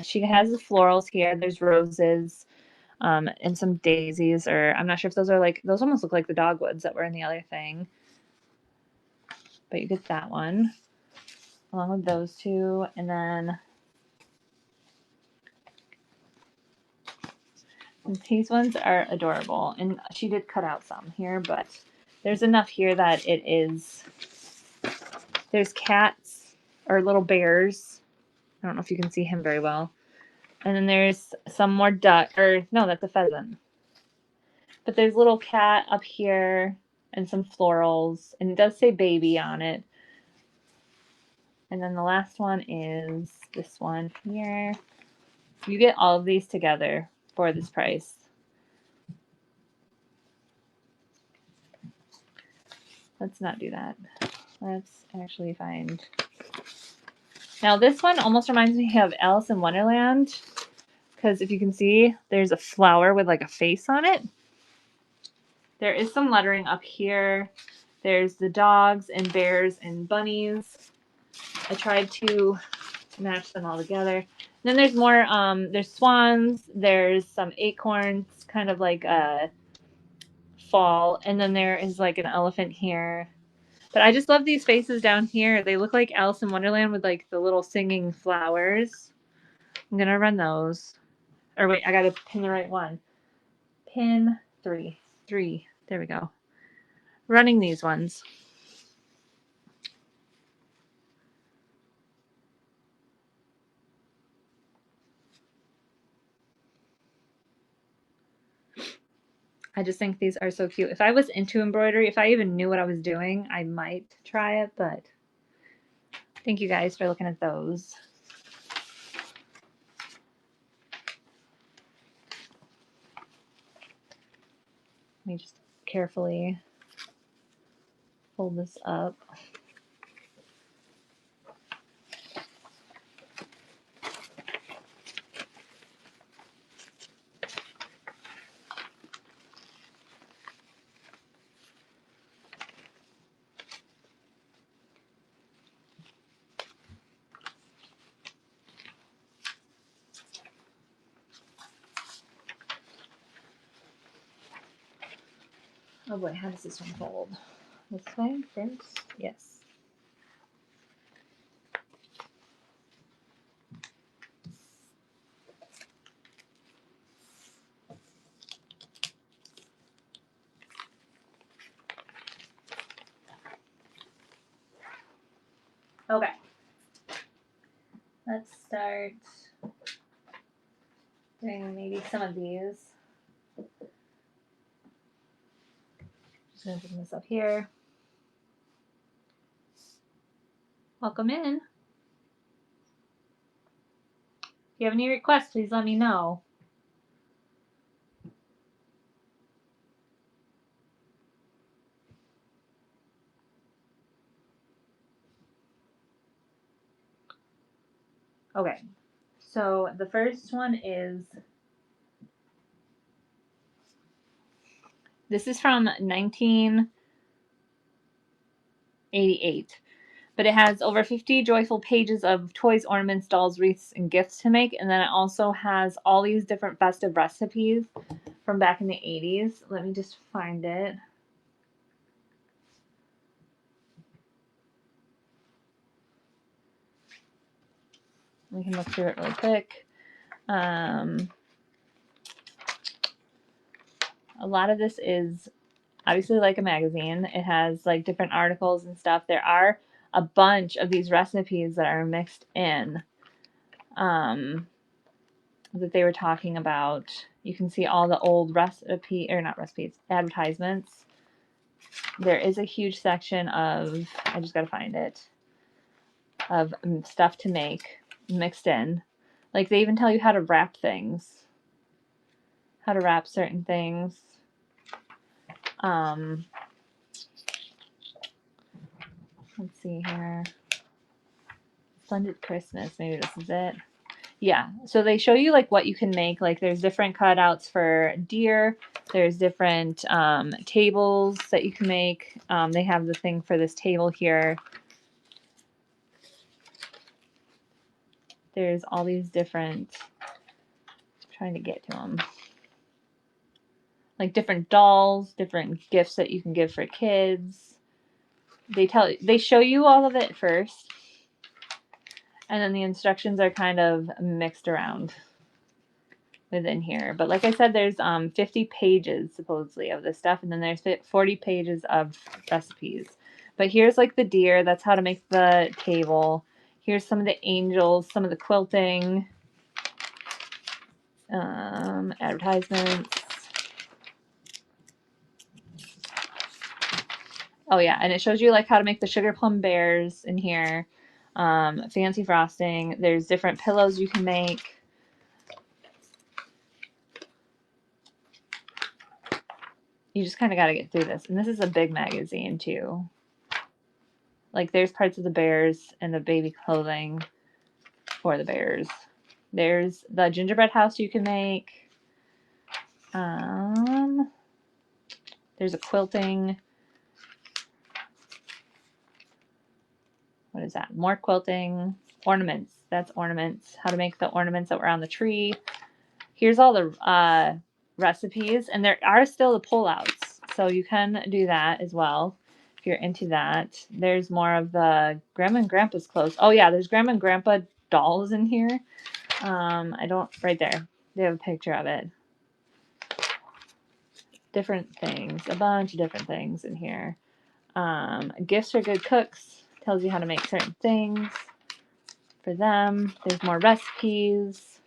She has the florals here. There's roses and some daisies, or I'm not sure if those are like, those almost look like the dogwoods that were in the other thing. But you get that one along with those two. And then these ones are adorable. And she did cut out some here, but there's enough here that it is, there's cats or little bears. I don't know if you can see him very well. And then there's some more duck, or no, that's a pheasant. But there's a little cat up here and some florals, and it does say baby on it. And then the last one is this one here. You get all of these together for this price. Let's not do that. Let's actually find. Now this one almost reminds me of Alice in Wonderland, because if you can see, there's a flower with like a face on it. There is some lettering up here. There's the dogs and bears and bunnies. I tried to match them all together. And then there's more, there's swans, there's some acorns, kind of like a fall, and then there is like an elephant here. But I just love these faces down here. They look like Alice in Wonderland with like the little singing flowers. I'm gonna run those. Or wait, I gotta pin the right one. Pin 3. There we go. Running these ones. I just think these are so cute. If I was into embroidery, if I even knew what I was doing, I might try it, but thank you guys for looking at those. Let me just carefully fold this up. Oh boy, how does this one fold? This way first? Yes. Okay. Let's start doing maybe some of these. Just gonna bring this up here. Welcome in. If you have any requests, please let me know. Okay, so the first one is, this is from 1988, but it has over 50 joyful pages of toys, ornaments, dolls, wreaths, and gifts to make, and then it also has all these different festive recipes from back in the 80s. Let me just find it. We can look through it really quick. A lot of this is obviously like a magazine. It has like different articles and stuff. There are a bunch of these recipes that are mixed in that they were talking about. You can see all the old advertisements. There is a huge section of, I just got to find it, of stuff to make mixed in. Like they even tell you how to wrap things, how to wrap certain things. Let's see here. Splendid Christmas. Maybe this is it. Yeah. So they show you like what you can make. Like there's different cutouts for deer. There's different tables that you can make. They have the thing for this table here. There's all these different, I'm trying to get to them. Like different dolls, different gifts that you can give for kids. They show you all of it first. And then the instructions are kind of mixed around within here. But like I said, there's 50 pages supposedly of this stuff, and then there's 40 pages of recipes. But here's like the deer. That's how to make the table. Here's some of the angels, some of the quilting, advertisements. Oh yeah, and it shows you like how to make the sugar plum bears in here. Fancy frosting. There's different pillows you can make. You just kind of got to get through this. And this is a big magazine too. Like there's parts of the bears and the baby clothing for the bears. There's the gingerbread house you can make. There's a quilting. What is that? More quilting. Ornaments. That's ornaments. How to make the ornaments that were on the tree. Here's all the recipes. And there are still the pullouts. So you can do that as well if you're into that. There's more of the Grandma and Grandpa's clothes. Oh yeah, there's Grandma and Grandpa dolls in here. Right there. They have a picture of it. Different things. A bunch of different things in here. Gifts for good cooks. Tells you how to make certain things for them. There's more recipes.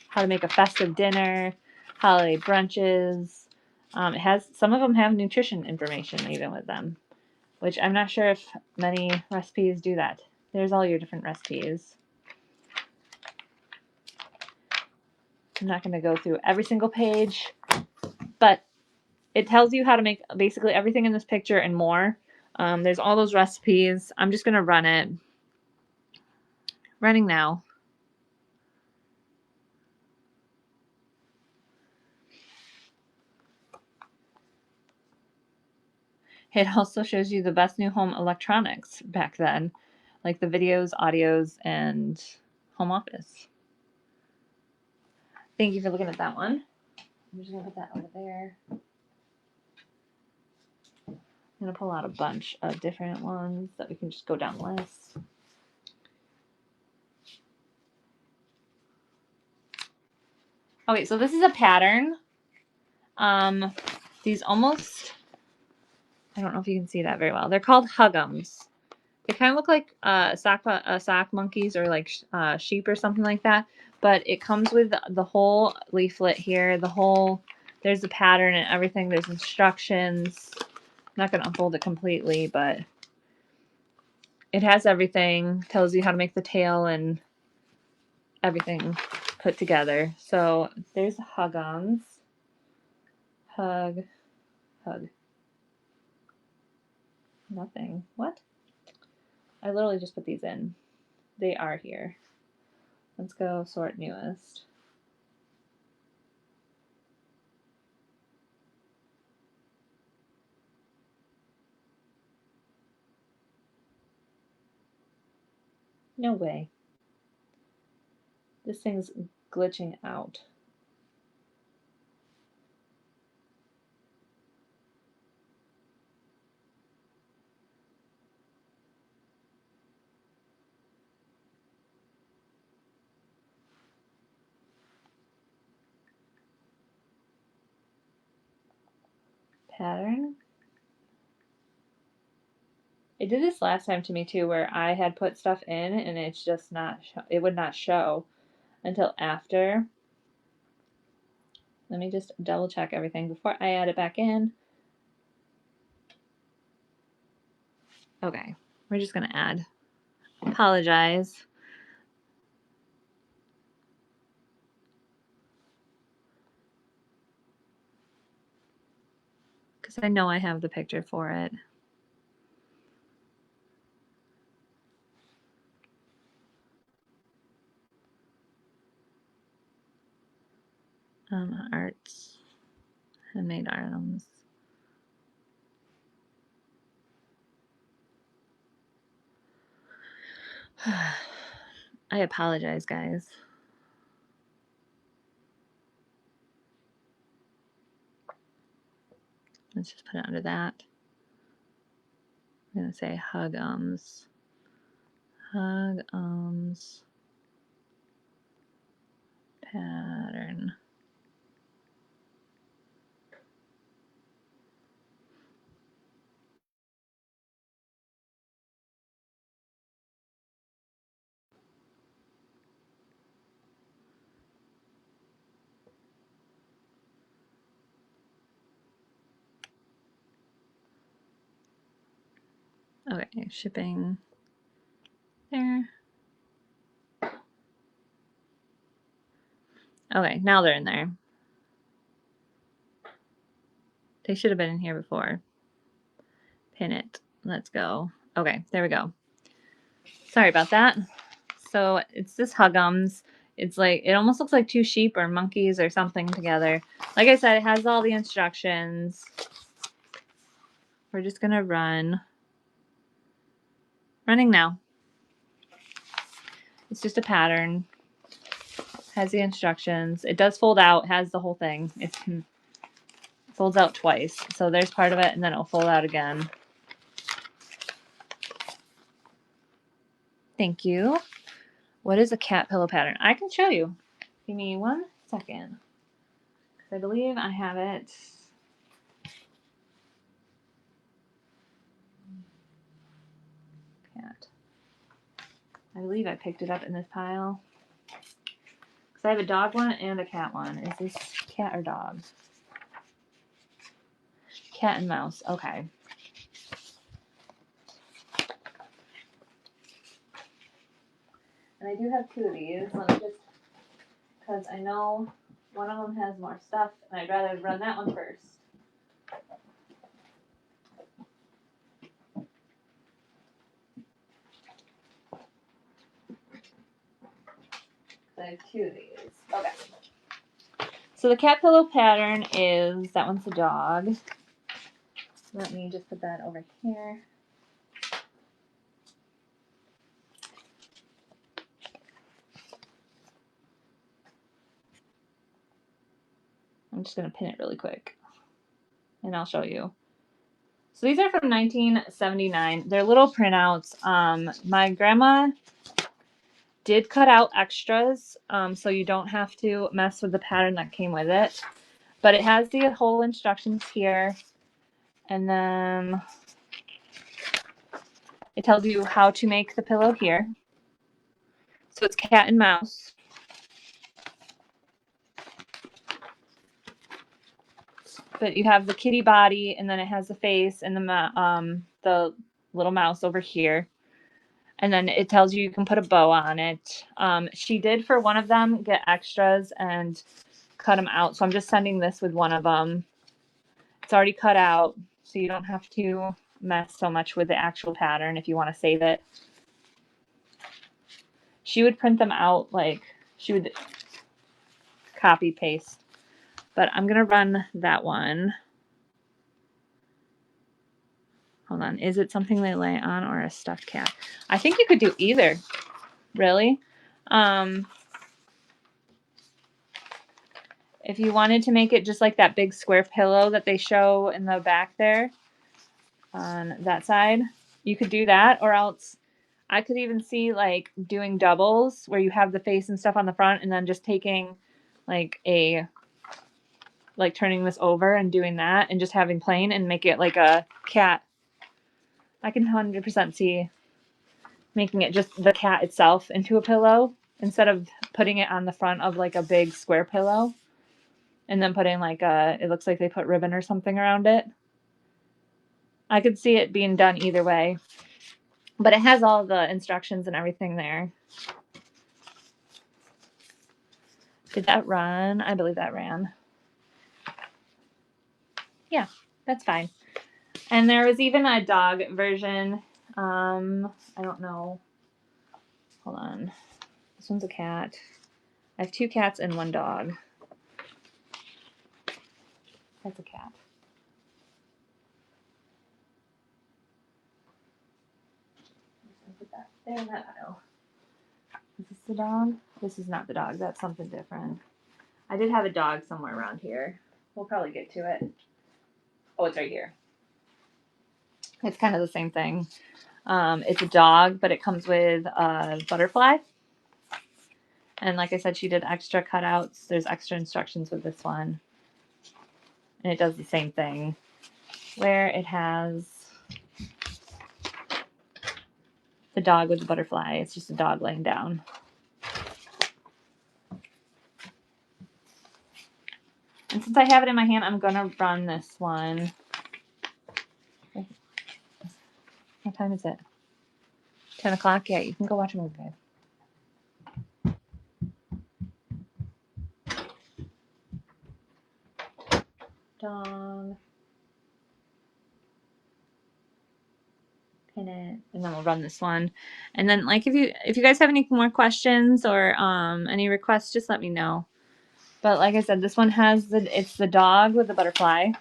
How to make a festive dinner. holiday brunches. It has, some of them have nutrition information even with them, which I'm not sure if many recipes do that. There's all your different recipes. I'm not going to go through every single page, but it tells you how to make basically everything in this picture and more. There's all those recipes. I'm just going to run it. Running now. It also shows you the best new home electronics back then, like the videos, audios, and home office. Thank you for looking at that one. I'm just going to put that over there. I'm going to pull out a bunch of different ones that we can just go down the list. Okay, so this is a pattern. These almost, I don't know if you can see that very well. They're called hug'ems. They kind of look like sock monkeys or like sheep or something like that. But it comes with the whole leaflet here. There's the pattern and everything. There's instructions. I'm not going to unfold it completely, but it has everything. Tells you how to make the tail and everything put together. So there's the hug'ems. Hug. Nothing. What? I literally just put these in. They are here. Let's go sort newest. No way. This thing's glitching out. Pattern. It did this last time to me too, where I had put stuff in and it's just not, it would not show until after. Let me just double check everything before I add it back in. Okay, we're just gonna add. Apologize. Because I know I have the picture for it. Arts, handmade items. I apologize, guys. Let's just put it under that. I'm going to say hug'ems. Hug'ems pattern. Okay, shipping there. Okay, now they're in there. They should have been in here before. Pin it. Let's go. Okay, there we go. Sorry about that. So it's this hug'ems. It's like, it almost looks like two sheep or monkeys or something together. Like I said, it has all the instructions. We're just gonna run. Running now. It's just a pattern. Has the instructions. It does fold out, has the whole thing. It folds out twice. So there's part of it and then it'll fold out again. Thank you. What is a cat pillow pattern? I can show you. Give me 1 second. Because I believe I have it. Cat. I believe I picked it up in this pile. Because I have a dog one and a cat one. Is this cat or dog? Cat and mouse. Okay. And I do have 2 of these. Let me just, because I know one of them has more stuff, and I'd rather run that one first. I have 2 of these. Okay. So the cat pillow pattern is, that one's the dog. Let me just put that over here. I'm just going to pin it really quick, and I'll show you. So these are from 1979. They're little printouts. My grandma did cut out extras, so you don't have to mess with the pattern that came with it. But it has the whole instructions here, and then it tells you how to make the pillow here. So it's cat and mouse. But you have the kitty body, and then it has the face and the little mouse over here. And then it tells you can put a bow on it. She did, for one of them, get extras and cut them out. So I'm just sending this with one of them. It's already cut out, so you don't have to mess so much with the actual pattern if you want to save it. She would print them out, like she would copy paste. But I'm going to run that one. Hold on. Is it something they lay on or a stuffed cat? I think you could do either, really. If you wanted to make it just like that big square pillow that they show in the back there on that side, you could do that. Or else I could even see like doing doubles where you have the face and stuff on the front and then just taking like turning this over and doing that and just having plain and make it like a cat. I can 100% see making it just the cat itself into a pillow instead of putting it on the front of like a big square pillow and then putting like it looks like they put ribbon or something around it. I could see it being done either way, but it has all the instructions and everything there. Did that run? I believe that ran. Yeah, that's fine. And there was even a dog version. I don't know. Hold on. This one's a cat. I have 2 cats and 1 dog. That's a cat. Put that there in that pile. Is this the dog? This is not the dog. That's something different. I did have a dog somewhere around here. We'll probably get to it. Oh, it's right here. It's kind of the same thing. It's a dog, but it comes with a butterfly. And like I said, she did extra cutouts. There's extra instructions with this one. And it does the same thing. Where it has the dog with the butterfly. It's just a dog laying down. And since I have it in my hand, I'm going to run this one. What time is it? 10 o'clock? Yeah, you can go watch a movie, guys. Dog. Pin it, and then we'll run this one. And then, like, if you guys have any more questions or any requests, just let me know. But like I said, this one has it's the dog with the butterfly.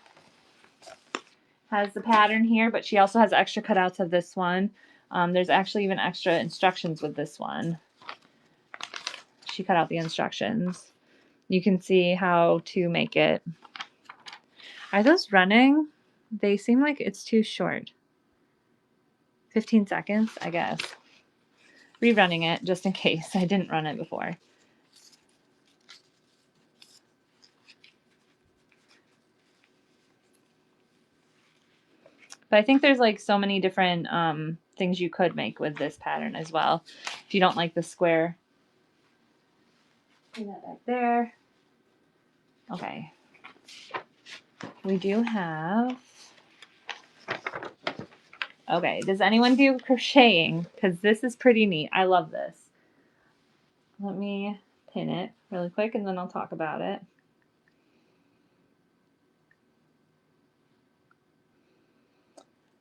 Has the pattern here, but she also has extra cutouts of this one. There's actually even extra instructions with this one. She cut out the instructions. You can see how to make it. Are those running? They seem like it's too short. 15 seconds, I guess. Rerunning it just in case I didn't run it before. But I think there's like so many different things you could make with this pattern as well. If you don't like the square. Put that back there. Okay. We do have... Okay, does anyone do crocheting? Because this is pretty neat. I love this. Let me pin it really quick and then I'll talk about it.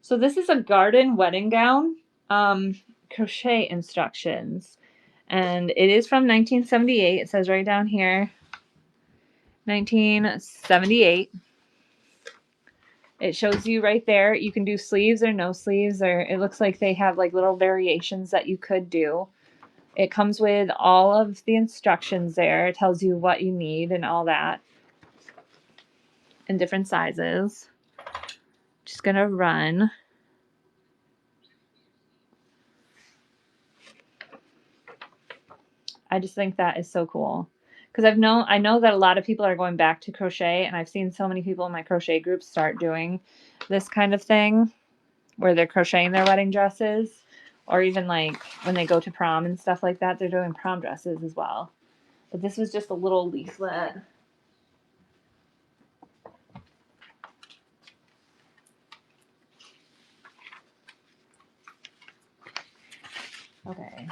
So this is a garden wedding gown, crochet instructions. And it is from 1978. It says right down here, 1978. It shows you right there. You can do sleeves or no sleeves, or it looks like they have like little variations that you could do. It comes with all of the instructions there. It tells you what you need and all that in different sizes. Just gonna run. I just think that is so cool. Because I know that a lot of people are going back to crochet, and I've seen so many people in my crochet groups start doing this kind of thing where they're crocheting their wedding dresses, or even like when they go to prom and stuff like that, they're doing prom dresses as well. But this was just a little leaflet. Okay.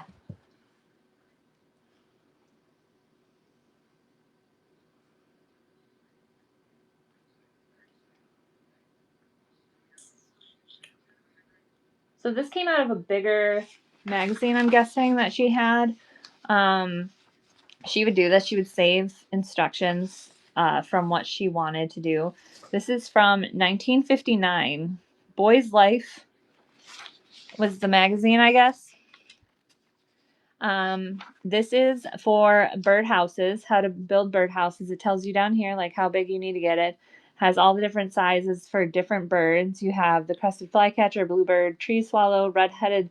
So this came out of a bigger magazine, I'm guessing, that she had. She would do this. She would save instructions from what she wanted to do. This is from 1959. Boy's Life was the magazine, I guess. This is for birdhouses, how to build birdhouses. It tells you down here like how big you need to get it. Has all the different sizes for different birds. You have the crested flycatcher, bluebird, tree swallow, red-headed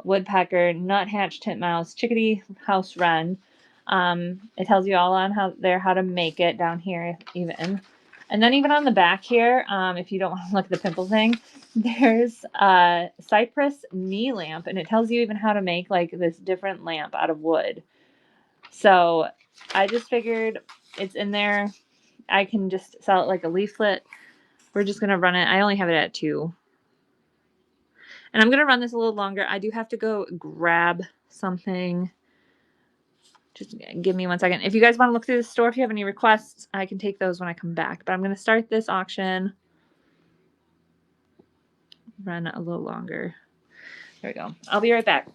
woodpecker, nuthatch, titmouse, chickadee, house wren. It tells you all on how to make it down here even. And then even on the back here, if you don't want to look at the pimple thing, there's a cypress knee lamp, and it tells you even how to make like this different lamp out of wood. So I just figured it's in there. I can just sell it like a leaflet. We're just going to run it. I only have it at 2. And I'm going to run this a little longer. I do have to go grab something. Just give me 1 second. If you guys want to look through the store, if you have any requests, I can take those when I come back. But I'm going to start this auction. Run a little longer. There we go. I'll be right back.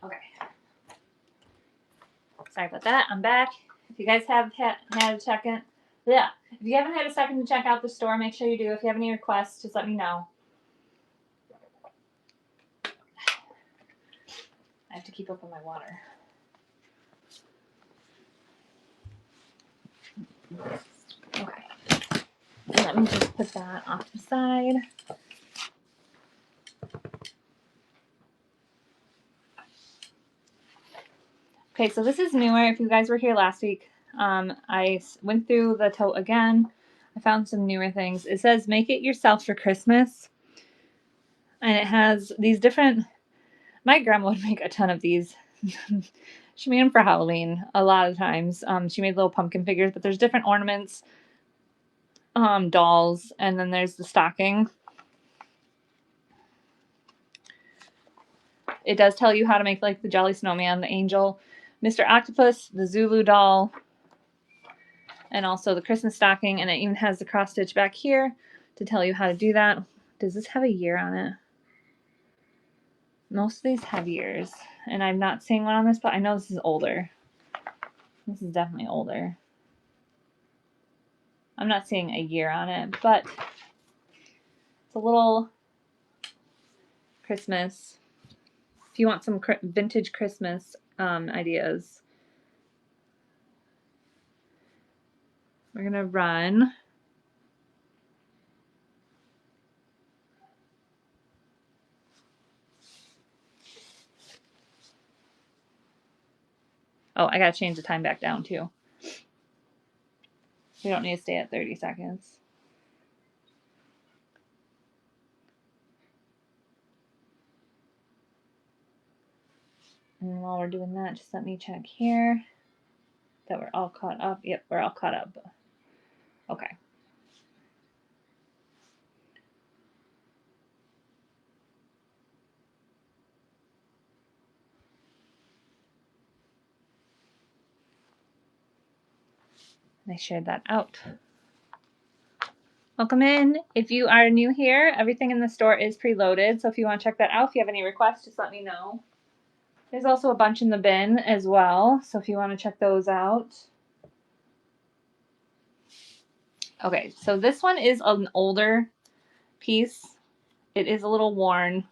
Okay. Sorry about that. I'm back. If you guys have had a second, yeah. If you haven't had a second to check out the store, make sure you do. If you have any requests, just let me know. I have to keep up with my water. Okay. Let me just put that off to the side. Okay, so this is newer. If you guys were here last week, I went through the tote again. I found some newer things. It says, make it yourself for Christmas. And it has these different, my grandma would make a ton of these. She made them for Halloween a lot of times. She made little pumpkin figures, but there's different ornaments, dolls, and then there's the stocking. It does tell you how to make like the Jelly Snowman, the Angel, Mr. Octopus, the Zulu doll, and also the Christmas stocking. And it even has the cross stitch back here to tell you how to do that. Does this have a year on it? Most of these have years, and I'm not seeing one on this, but I know this is older. This is definitely older. I'm not seeing a year on it, but it's a little Christmas. If you want some vintage Christmas ideas, we're gonna run. Oh, I gotta change the time back down too. We don't need to stay at 30 seconds. And while we're doing that, just let me check here that we're all caught up. Yep, we're all caught up. Okay. I shared that out. Welcome in. If you are new here, everything in the store is preloaded. So if you want to check that out, if you have any requests, just let me know. There's also a bunch in the bin as well. So if you want to check those out. Okay, so this one is an older piece. It is a little worn.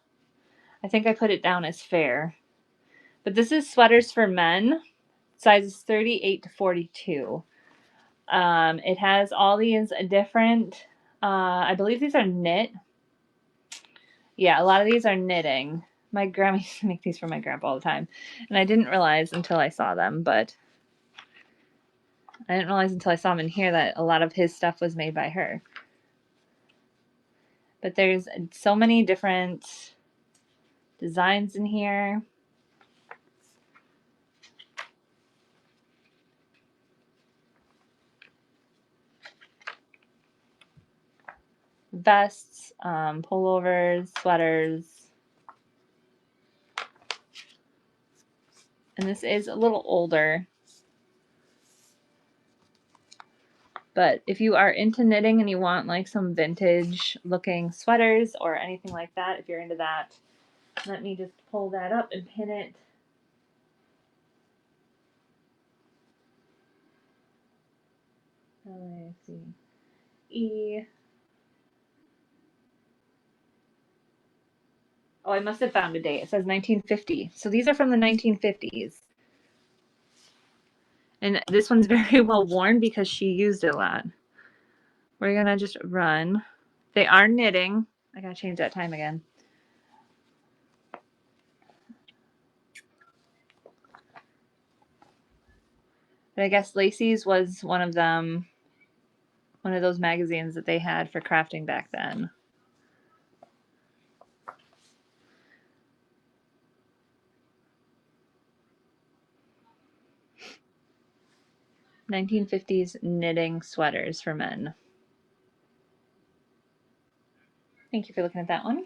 I think I put it down as fair. But this is Sweaters for Men, sizes 38 to 42. It has all these different, I believe these are knit. Yeah, a lot of these are knitting. My grandma used to make these for my grandpa all the time. And I didn't realize until I saw them, but I didn't realize until I saw them in here that a lot of his stuff was made by her. But there's so many different designs in here. Vests, pullovers, sweaters. And this is a little older. But if you are into knitting and you want like some vintage looking sweaters or anything like that, if you're into that, let me just pull that up and pin it. Let's see. E. Oh, I must have found a date. It says 1950. So these are from the 1950s. And this one's very well worn because she used it a lot. We're going to just run. They are knitting. I got to change that time again. But I guess Lacey's was one of them, one of those magazines that they had for crafting back then. "1950s knitting sweaters for men." Thank you for looking at that one.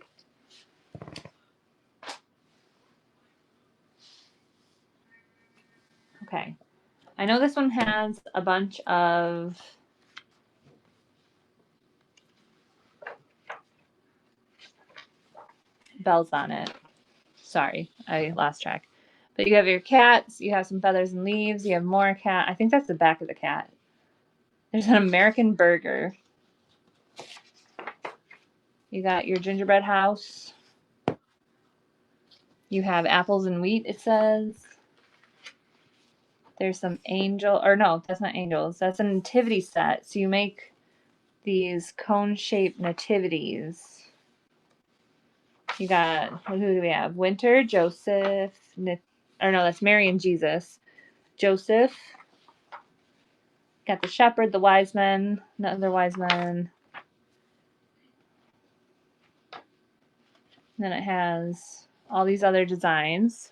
Okay. I know this one has a bunch of bells on it. Sorry, I lost track. But you have your cats, you have some feathers and leaves, you have more cat. I think that's the back of the cat. There's an American burger. You got your gingerbread house. You have apples and wheat, it says. There's some angel, or no, that's not angels. That's a nativity set. So you make these cone-shaped nativities. You got, who do we have? Winter, Joseph, or no, that's Mary and Jesus. Joseph. Got the shepherd, the wise men, another wise man. And then it has all these other designs.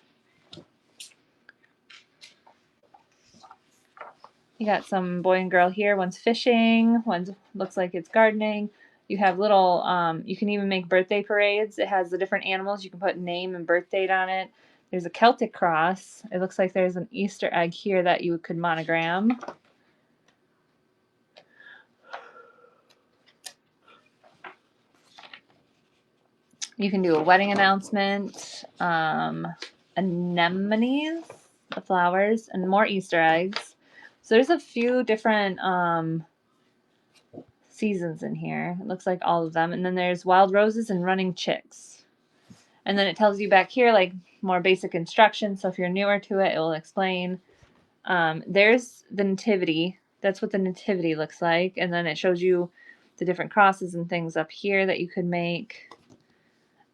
You got some boy and girl here. One's fishing. One looks like it's gardening. You have little, you can even make birthday parades. It has the different animals. You can put name and birth date on it. There's a Celtic cross. It looks like there's an Easter egg here that you could monogram. You can do a wedding announcement, anemones, the flowers, and more Easter eggs. So there's a few different seasons in here. It looks like all of them. And then there's wild roses and running chicks. And then it tells you back here like more basic instructions. So if you're newer to it, it will explain. There's the nativity. That's what the nativity looks like. And then it shows you the different crosses and things up here that you could make.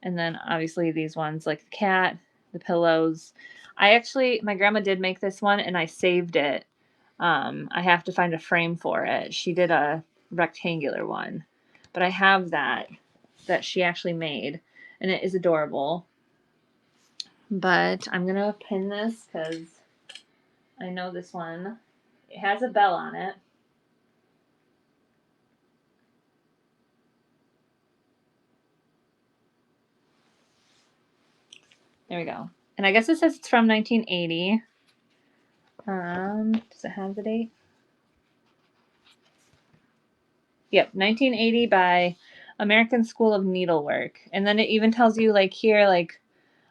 And then obviously these ones like the cat, the pillows. My grandma did make this one and I saved it. I have to find a frame for it. She did a rectangular one, but I have that she actually made, and it is adorable. But I'm going to pin this because I know this one. It has a bell on it. There we go. And I guess it says it's from 1980. Does it have the date? Yep, 1980 by American School of Needlework. And then it even tells you like here, like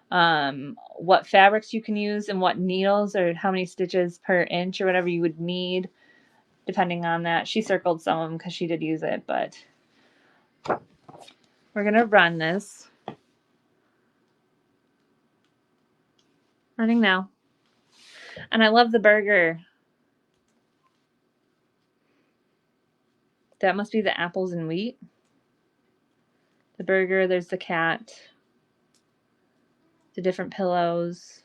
what fabrics you can use and what needles or how many stitches per inch or whatever you would need depending on that. She circled some of them because she did use it, but we're going to run this. Running now. And I love the burger. That must be the apples and wheat. The burger, there's the cat, the different pillows,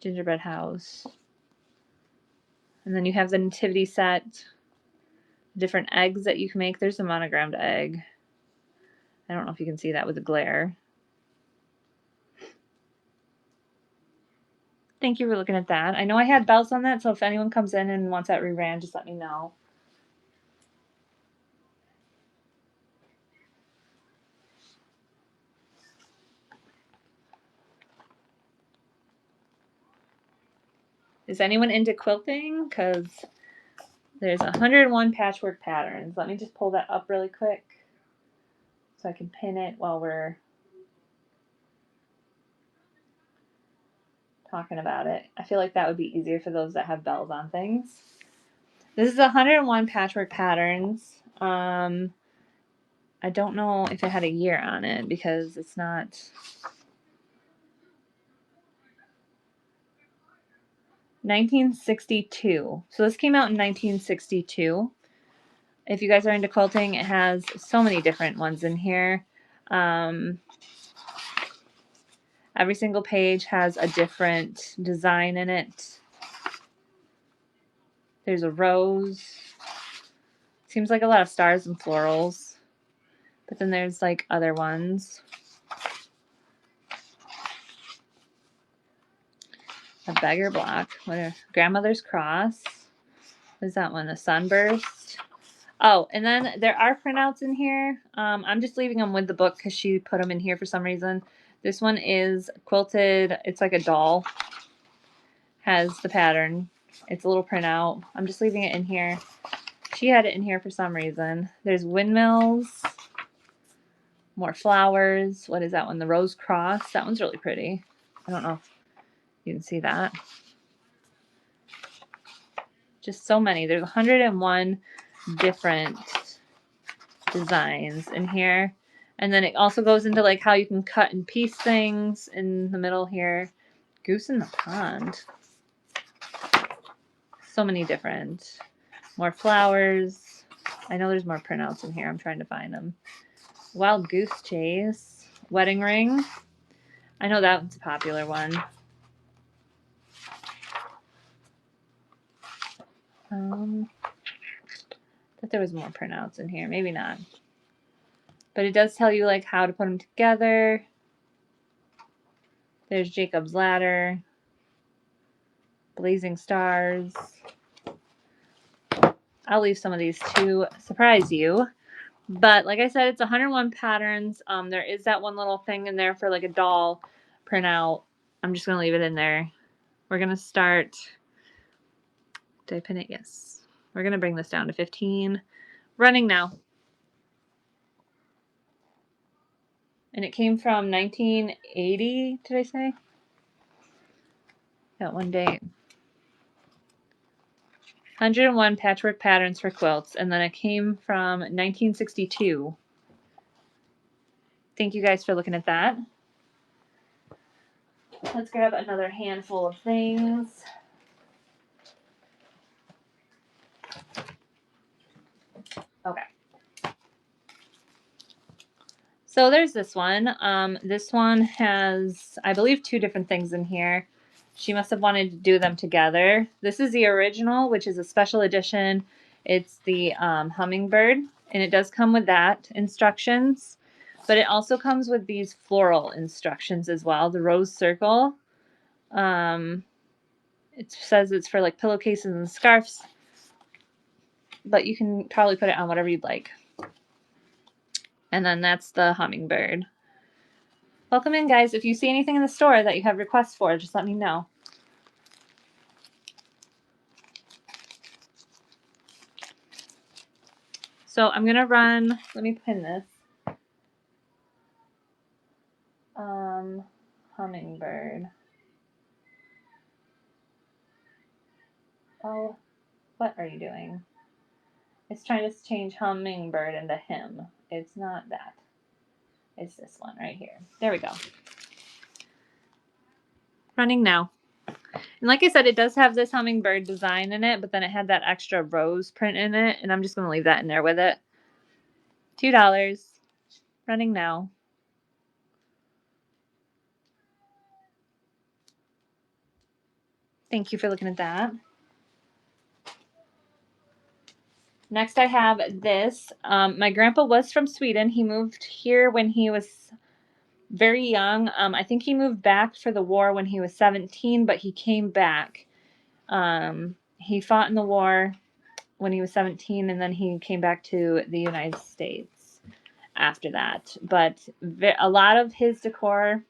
gingerbread house. And then you have the nativity set, different eggs that you can make. There's a monogrammed egg. I don't know if you can see that with the glare. Thank you for looking at that. I know I had bells on that, so if anyone comes in and wants that reran, just let me know. Is anyone into quilting? Because there's 101 patchwork patterns. Let me just pull that up really quick so I can pin it while we're talking about it. I feel like that would be easier for those that have bells on things. This is 101 patchwork patterns. I don't know if it had a year on it because it's not. 1962. So this came out in 1962. If you guys are into quilting, it has so many different ones in here. Every single page has a different design in it. There's a rose. Seems like a lot of stars and florals. But then there's like other ones. A beggar block. What a grandmother's cross. What is that one? A sunburst. Oh, and then there are printouts in here. I'm just leaving them with the book because she put them in here for some reason. This one is quilted. It's like a doll. Has the pattern. It's a little printout. I'm just leaving it in here. She had it in here for some reason. There's windmills. More flowers. What is that one? The rose cross. That one's really pretty. I don't know if you can see that. Just so many. There's 101 different designs in here. And then it also goes into like how you can cut and piece things in the middle here. Goose in the pond. So many different. More flowers. I know there's more printouts in here. I'm trying to find them. Wild goose chase. Wedding ring. I know that one's a popular one. Thought there was more printouts in here. Maybe not. But it does tell you like how to put them together. There's Jacob's ladder. blazing stars. I'll leave some of these to surprise you. But like I said, it's 101 patterns. There is that one little thing in there for like a doll printout. I'm just going to leave it in there. We're going to start. Did I pin it? Yes. We're going to bring this down to 15. Running now. And it came from 1980, did I say? That one date. 101 patchwork patterns for quilts. And then it came from 1962. Thank you guys for looking at that. Let's grab another handful of things. Okay. So there's this one. This one has, I believe, 2 different things in here. She must have wanted to do them together. This is the original, which is a special edition. It's the hummingbird, and it does come with that instructions. But it also comes with these floral instructions as well. The rose circle. It says it's for like pillowcases and scarves. But you can probably put it on whatever you'd like. And then that's the hummingbird. Welcome in, guys. If you see anything in the store that you have requests for, just let me know. So I'm going to run, let me pin this. Hummingbird. Oh, what are you doing? It's trying to change hummingbird into him. It's not that. It's this one right here. There we go. Running now. And like I said, it does have this hummingbird design in it, but then it had that extra rose print in it, and I'm just going to leave that in there with it. $2. Running now. Thank you for looking at that. Next I have this. My grandpa was from Sweden. He moved here when he was very young. I think he moved back for the war when he was 17, but he came back. He fought in the war when he was 17, and then he came back to the United States after that. But a lot of his decor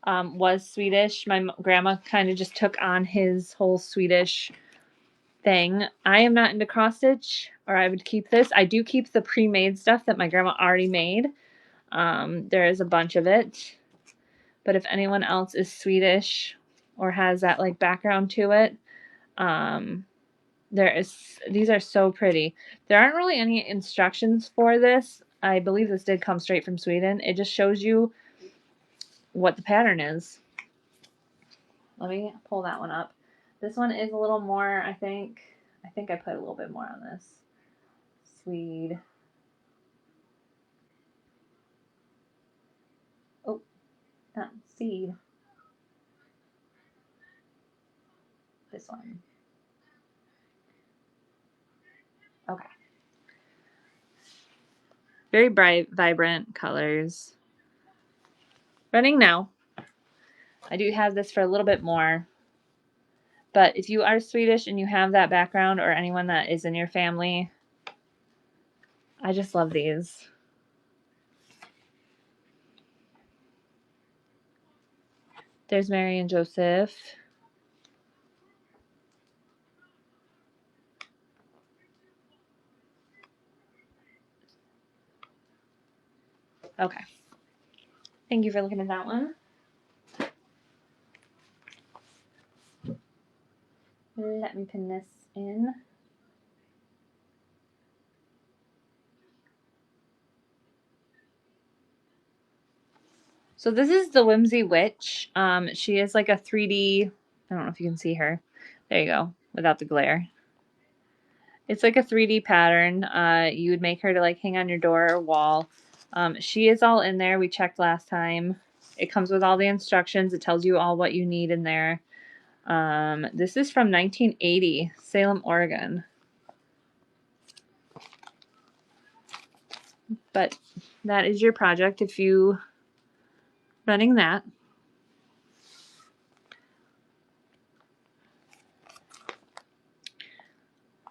was Swedish. My grandma kind of just took on his whole Swedish thing. I am not into cross stitch, or I would keep this. I do keep the pre-made stuff that my grandma already made. There is a bunch of it, but if anyone else is Swedish or has that like background to it, these are so pretty. There aren't really any instructions for this. I believe this did come straight from Sweden. It just shows you what the pattern is. Let me pull that one up. This one is a little more, I think I put a little bit more on this. Swede. Oh, not seed. This one. Okay. Very bright, vibrant colors. Running now. I do have this for a little bit more. But if you are Swedish and you have that background, or anyone that is in your family, I just love these. There's Mary and Joseph. Okay. Thank you for looking at that one. Let me pin this in. So this is the Whimsy Witch. She is like a 3D, I don't know if you can see her. There you go, without the glare. It's like a 3D pattern. You would make her to like hang on your door or wall. She is all in there. We checked last time. It comes with all the instructions. It tells you all what you need in there. This is from 1980, Salem, Oregon. But that is your project if you running that.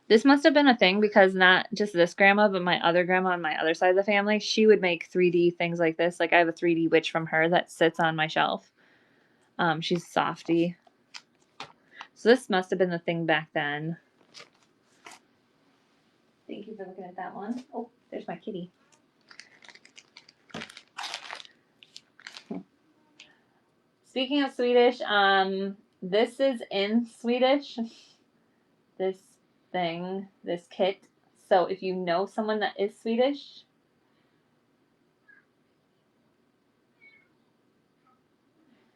This must have been a thing because not just this grandma, but my other grandma on my other side of the family, she would make 3D things like this. Like I have a 3D witch from her that sits on my shelf. She's softy. So this must have been the thing back then. Thank you for looking at that one. Oh, there's my kitty. Speaking of Swedish, this is in Swedish. This thing, this kit. So if you know someone that is Swedish,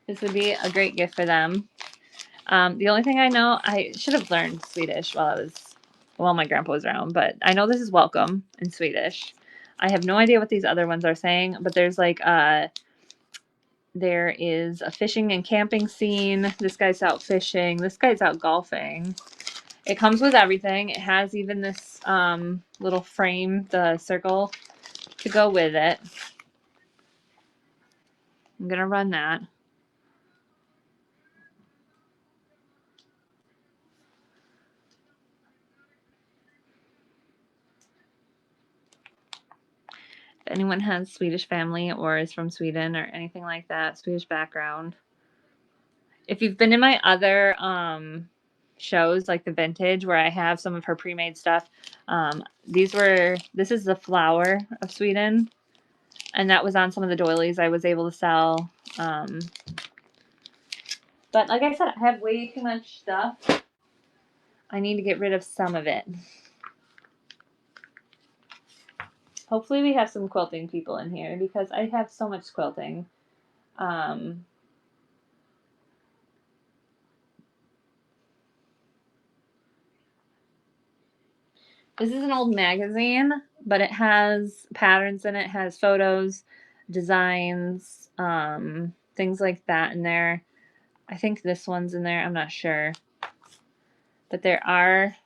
this would be a great gift for them. The only thing I know, I should have learned Swedish while my grandpa was around, but I know this is welcome in Swedish. I have no idea what these other ones are saying, but there's like there is a fishing and camping scene. This guy's out fishing. This guy's out golfing. It comes with everything. It has even this little frame, the circle, to go with it. I'm going to run that. If anyone has Swedish family or is from Sweden or anything like that, Swedish background. If you've been in my other shows, like the vintage, where I have some of her pre-made stuff, this is the flower of Sweden, and that was on some of the doilies I was able to sell. But like I said, I have way too much stuff. I need to get rid of some of it. Hopefully we have some quilting people in here because I have so much quilting. This is an old magazine, but it has patterns in it. It has photos, designs, things like that in there. I think this one's in there. I'm not sure. But there are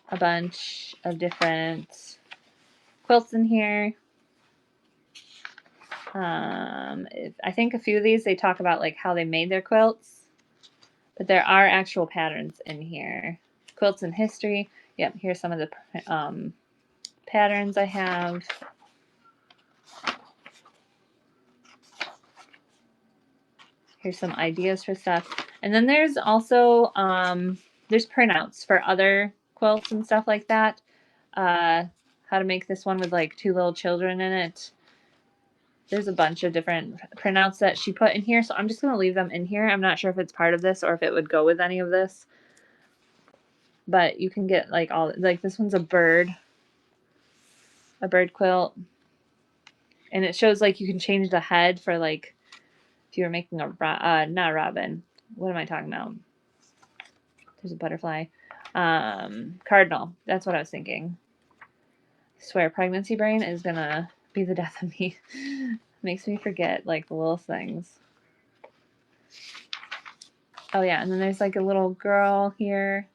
a bunch of different quilts in here. I think a few of these, they talk about like how they made their quilts. But there are actual patterns in here. Quilts in history. Yep, here's some of the patterns I have. Here's some ideas for stuff. And then there's also, there's printouts for other quilts and stuff like that. How to make this one with like 2 little children in it. There's a bunch of different printouts that she put in here. So I'm just going to leave them in here. I'm not sure if it's part of this or if it would go with any of this. But you can get like like this one's a bird quilt. And it shows like you can change the head for like if you were making not robin. What am I talking about? There's a butterfly. Cardinal. That's what I was thinking. I swear, pregnancy brain is gonna be the death of me. Makes me forget like the little things. Oh yeah, and then there's like a little girl here.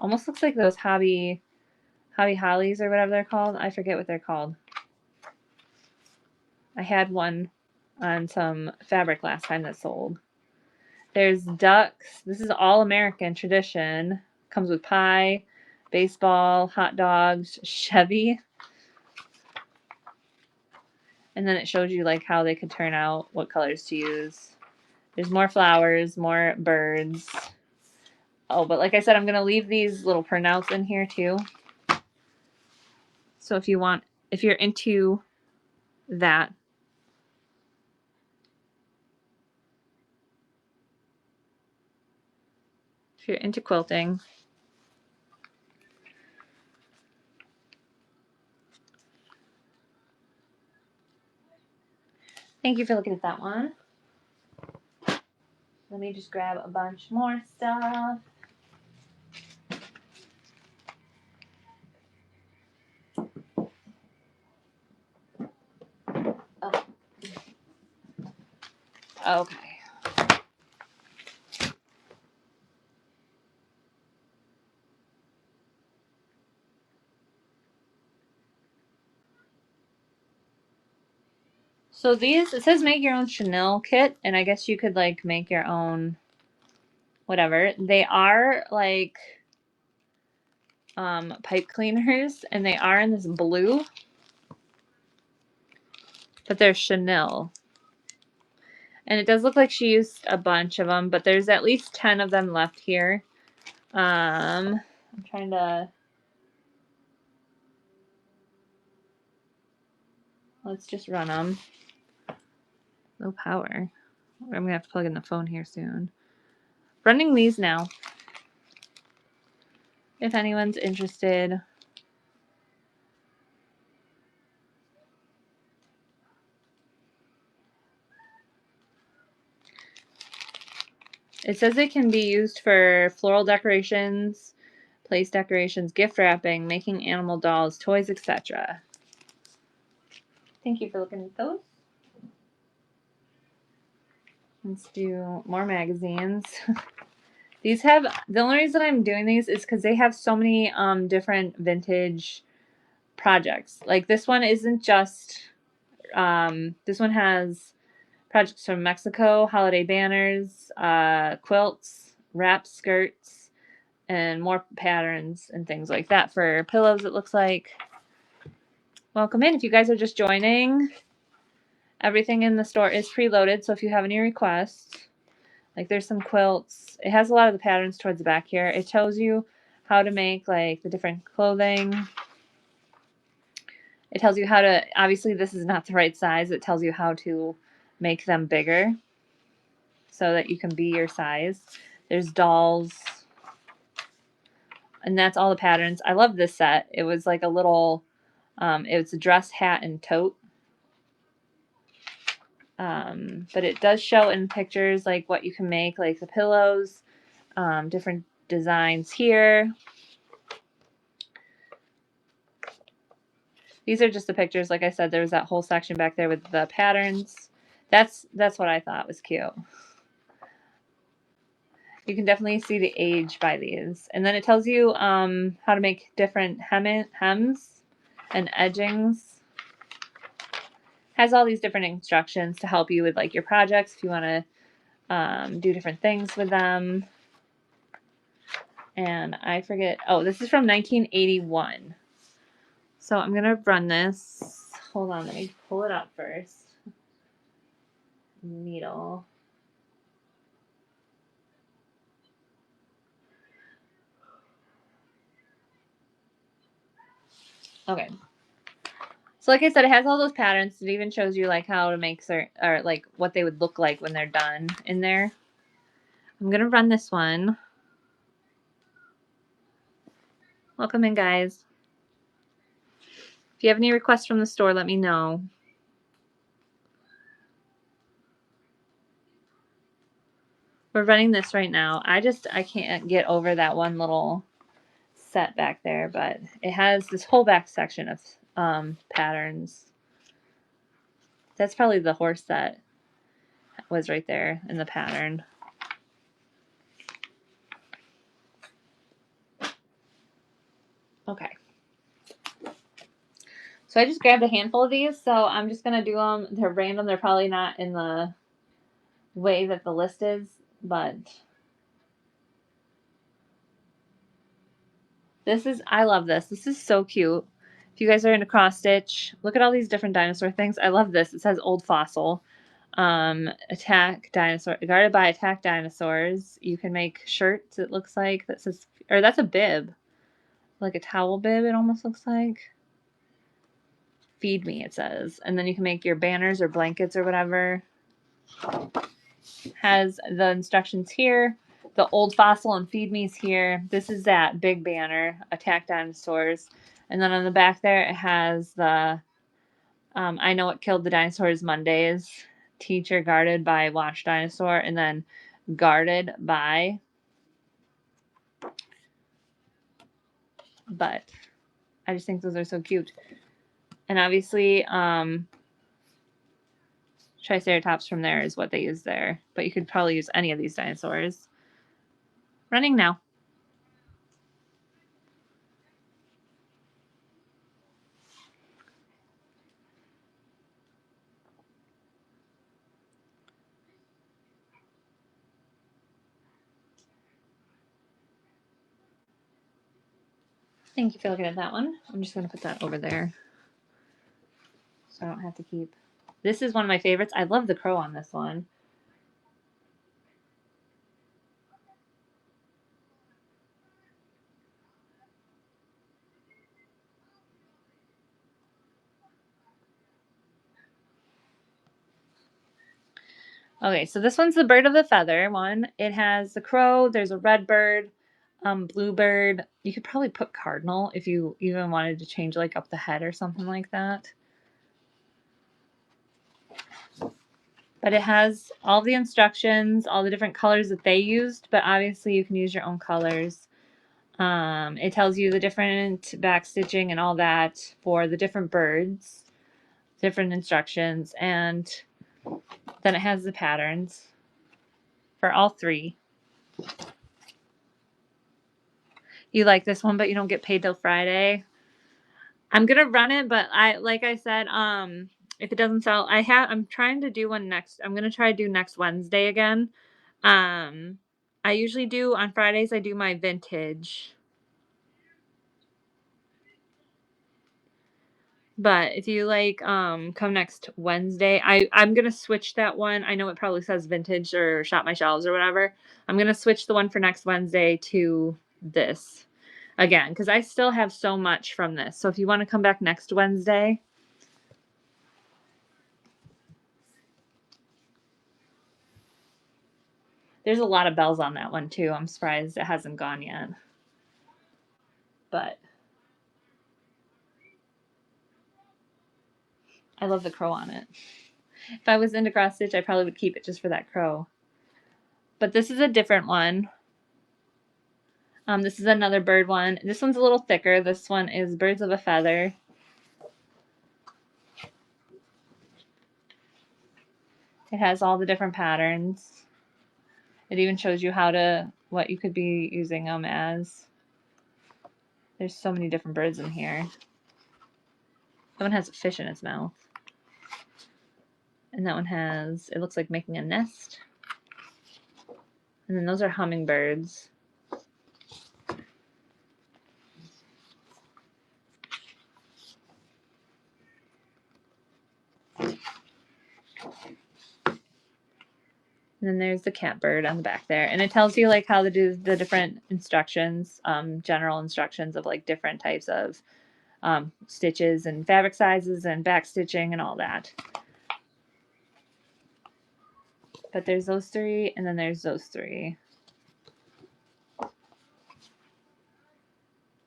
Almost looks like those hobby hollies or whatever they're called. I forget what they're called. I had one on some fabric last time that sold. There's ducks. This is all American tradition. Comes with pie, baseball, hot dogs, Chevy. And then it shows you like how they could turn out, what colors to use. There's more flowers, more birds. Oh, but like I said, I'm going to leave these little printouts in here too. So if you're into that. If you're into quilting. Thank you for looking at that one. Let me just grab a bunch more stuff. Oh. Okay. So these, it says make your own chenille kit, and I guess you could like make your own whatever. They are like pipe cleaners, and they are in this blue, but they're Chanel. And it does look like she used a bunch of them, but there's at least 10 of them left here. I'm trying to... Let's just run them. No power. I'm going to have to plug in the phone here soon. Running these now. If anyone's interested. It says it can be used for floral decorations, place decorations, gift wrapping, making animal dolls, toys, etc. Thank you for looking at those. Let's do more magazines. These have, the only reason I'm doing these is because they have so many different vintage projects. Like this one isn't just, this one has projects from Mexico, holiday banners, quilts, wrap skirts, and more patterns and things like that for pillows, it looks like. Welcome in. If you guys are just joining, everything in the store is preloaded, so if you have any requests, like there's some quilts. It has a lot of the patterns towards the back here. It tells you how to make like the different clothing. It tells you how to, obviously this is not the right size. It tells you how to make them bigger so that you can be your size. There's dolls. And that's all the patterns. I love this set. It was like a little, it was a dress, hat, and tote. But it does show in pictures like what you can make, like the pillows, different designs here. These are just the pictures. Like I said, there was that whole section back there with the patterns. That's what I thought was cute. You can definitely see the age by these. And then it tells you how to make different hems and edgings. Has all these different instructions to help you with like your projects if you want to do different things with them. And I forget. Oh, this is from 1981. So I'm going to run this. Hold on. Let me pull it up first. Needle. Okay. So like I said, it has all those patterns. It even shows you like how to make certain, or like what they would look like when they're done in there. I'm going to run this one. Welcome in, guys. If you have any requests from the store, let me know. We're running this right now. I can't get over that one little set back there, but it has this whole back section of patterns. That's probably the horse that was right there in the pattern. Okay. So I just grabbed a handful of these, so I'm just going to do them. They're random. They're probably not in the way that the list is, but I love this. This is so cute. If you guys are into cross stitch, look at all these different dinosaur things. I love this. It says old fossil. Attack dinosaur, guarded by attack dinosaurs. You can make shirts, it looks like, that says, or that's a bib, like a towel bib, it almost looks like. Feed me, it says. And then you can make your banners or blankets or whatever. Has the instructions here. The old fossil and feed me's here. This is that big banner, attack dinosaurs. And then on the back there, it has the I know what killed the dinosaurs Mondays. Teacher guarded by watch dinosaur, and then guarded by. But I just think those are so cute. And obviously, Triceratops from there is what they use there. But you could probably use any of these dinosaurs. Running now. Thank you for looking at that one. I'm just going to put that over there so I don't have to keep. This is one of my favorites. I love the crow on this one. Okay, so this one's the bird of the feather one. It has the crow, there's a red bird, bluebird. You could probably put cardinal if you even wanted to change like up the head or something like that. But it has all the instructions, all the different colors that they used, but obviously you can use your own colors. It tells you the different back stitching and all that for the different birds, different instructions, and then it has the patterns for all three. You like this one, but you don't get paid till Friday. I'm gonna run it, but like I said, if it doesn't sell, I'm trying to do one next. I'm gonna try to do next Wednesday again. I usually do on Fridays. I do my vintage. But if you like, come next Wednesday, I'm gonna switch that one. I know it probably says vintage or shop my shelves or whatever. I'm gonna switch the one for next Wednesday to this again because I still have so much from this. So if you want to come back next Wednesday, there's a lot of bells on that one too. I'm surprised it hasn't gone yet. But I love the crow on it. If I was into cross stitch, I probably would keep it just for that crow. But this is a different one. This is another bird one. This one's a little thicker. This one is birds of a feather. It has all the different patterns. It even shows you what you could be using them as. There's so many different birds in here. That one has a fish in its mouth. And that one has, it looks like making a nest. And then those are hummingbirds. And then there's the catbird on the back there. And it tells you like how to do the different instructions, general instructions of like different types of stitches and fabric sizes and back stitching and all that. But there's those three, and then there's those three.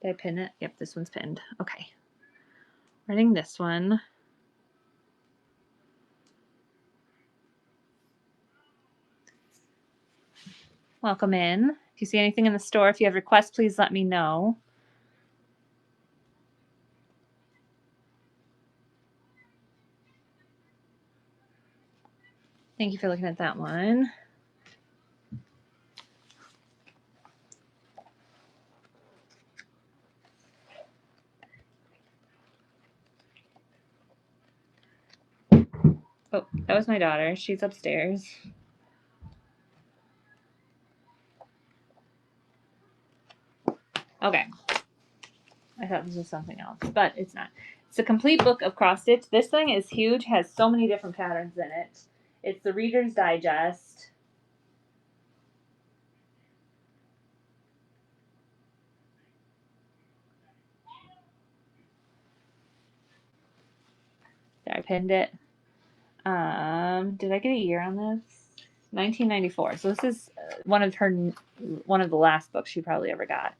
Did I pin it? Yep, this one's pinned. Okay. Running this one. Welcome in. If you see anything in the store, if you have requests, please let me know. Thank you for looking at that one. Oh, that was my daughter. She's upstairs. Okay. I thought this was something else, but it's not. It's a complete book of cross stitch. This thing is huge, has so many different patterns in it. It's the Reader's Digest. There, I pinned it. Did I get a year on this? 1994. So this is one of the last books she probably ever got.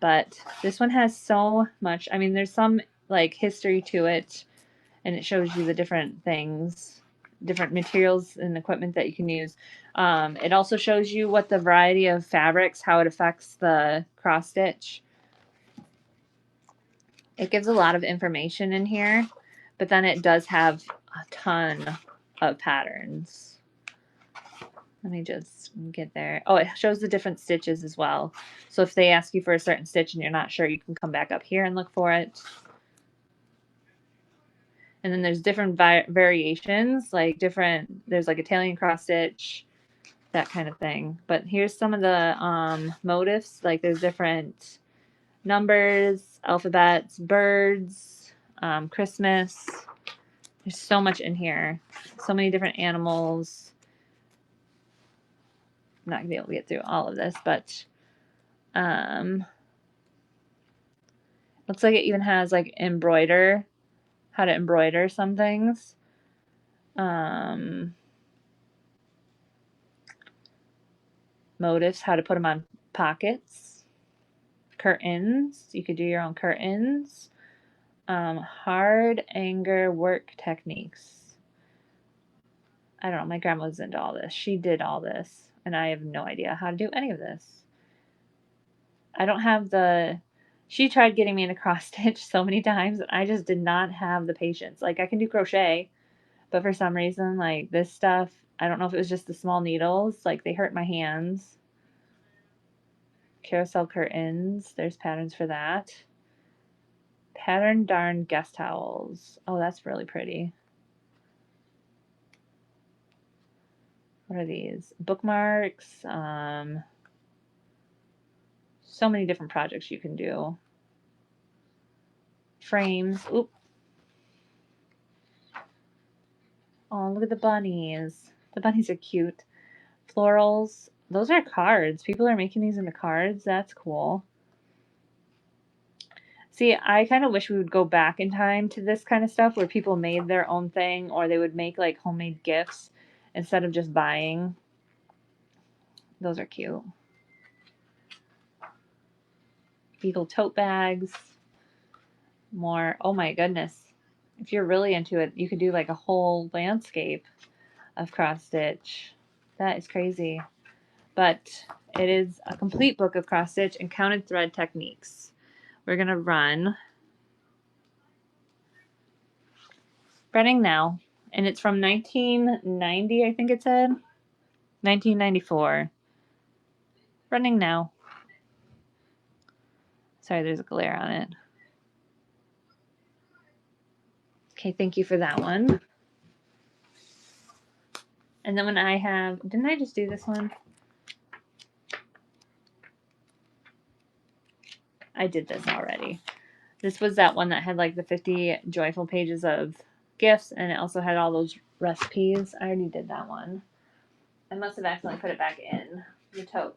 But this one has so much. I mean, there's some like history to it, and it shows you the different things, different materials and equipment that you can use. It also shows you what the variety of fabrics, how it affects the cross stitch. It gives a lot of information in here, but then it does have a ton of patterns. Let me just get there. Oh, it shows the different stitches as well. So if they ask you for a certain stitch and you're not sure, you can come back up here and look for it. And then there's different variations, like there's like Italian cross stitch, that kind of thing. But here's some of the motifs. Like there's different numbers, alphabets, birds, Christmas. There's so much in here. So many different animals. I'm not going to be able to get through all of this, but looks like it even has like how to embroider some things. Motifs, how to put them on pockets. Curtains, you could do your own curtains. Hard anger work techniques. I don't know, my grandma was into all this. She did all this, and I have no idea how to do any of this. I don't have she tried getting me into cross stitch so many times, and I just did not have the patience. Like, I can do crochet, but for some reason, like, this stuff, I don't know if it was just the small needles, like, they hurt my hands. Carousel curtains, there's patterns for that. Pattern darn guest towels. Oh, that's really pretty. What are these? Bookmarks. So many different projects you can do. Frames. Oop. Oh, look at the bunnies. The bunnies are cute. Florals. Those are cards. People are making these into cards. That's cool. See, I kind of wish we would go back in time to this kind of stuff where people made their own thing, or they would make like homemade gifts instead of just buying. Those are cute. Beagle tote bags. More. Oh my goodness. If you're really into it, you could do like a whole landscape of cross stitch. That is crazy. But it is a complete book of cross stitch and counted thread techniques. We're going to run Running Now, and it's from 1990, I think it said. 1994. Running Now. Sorry, there's a glare on it. Okay, thank you for that one. And then when I have, didn't I just do this one? I did this already. This was that one that had like the 50 joyful pages of gifts, and it also had all those recipes. I already did that one. I must have accidentally put it back in the tote.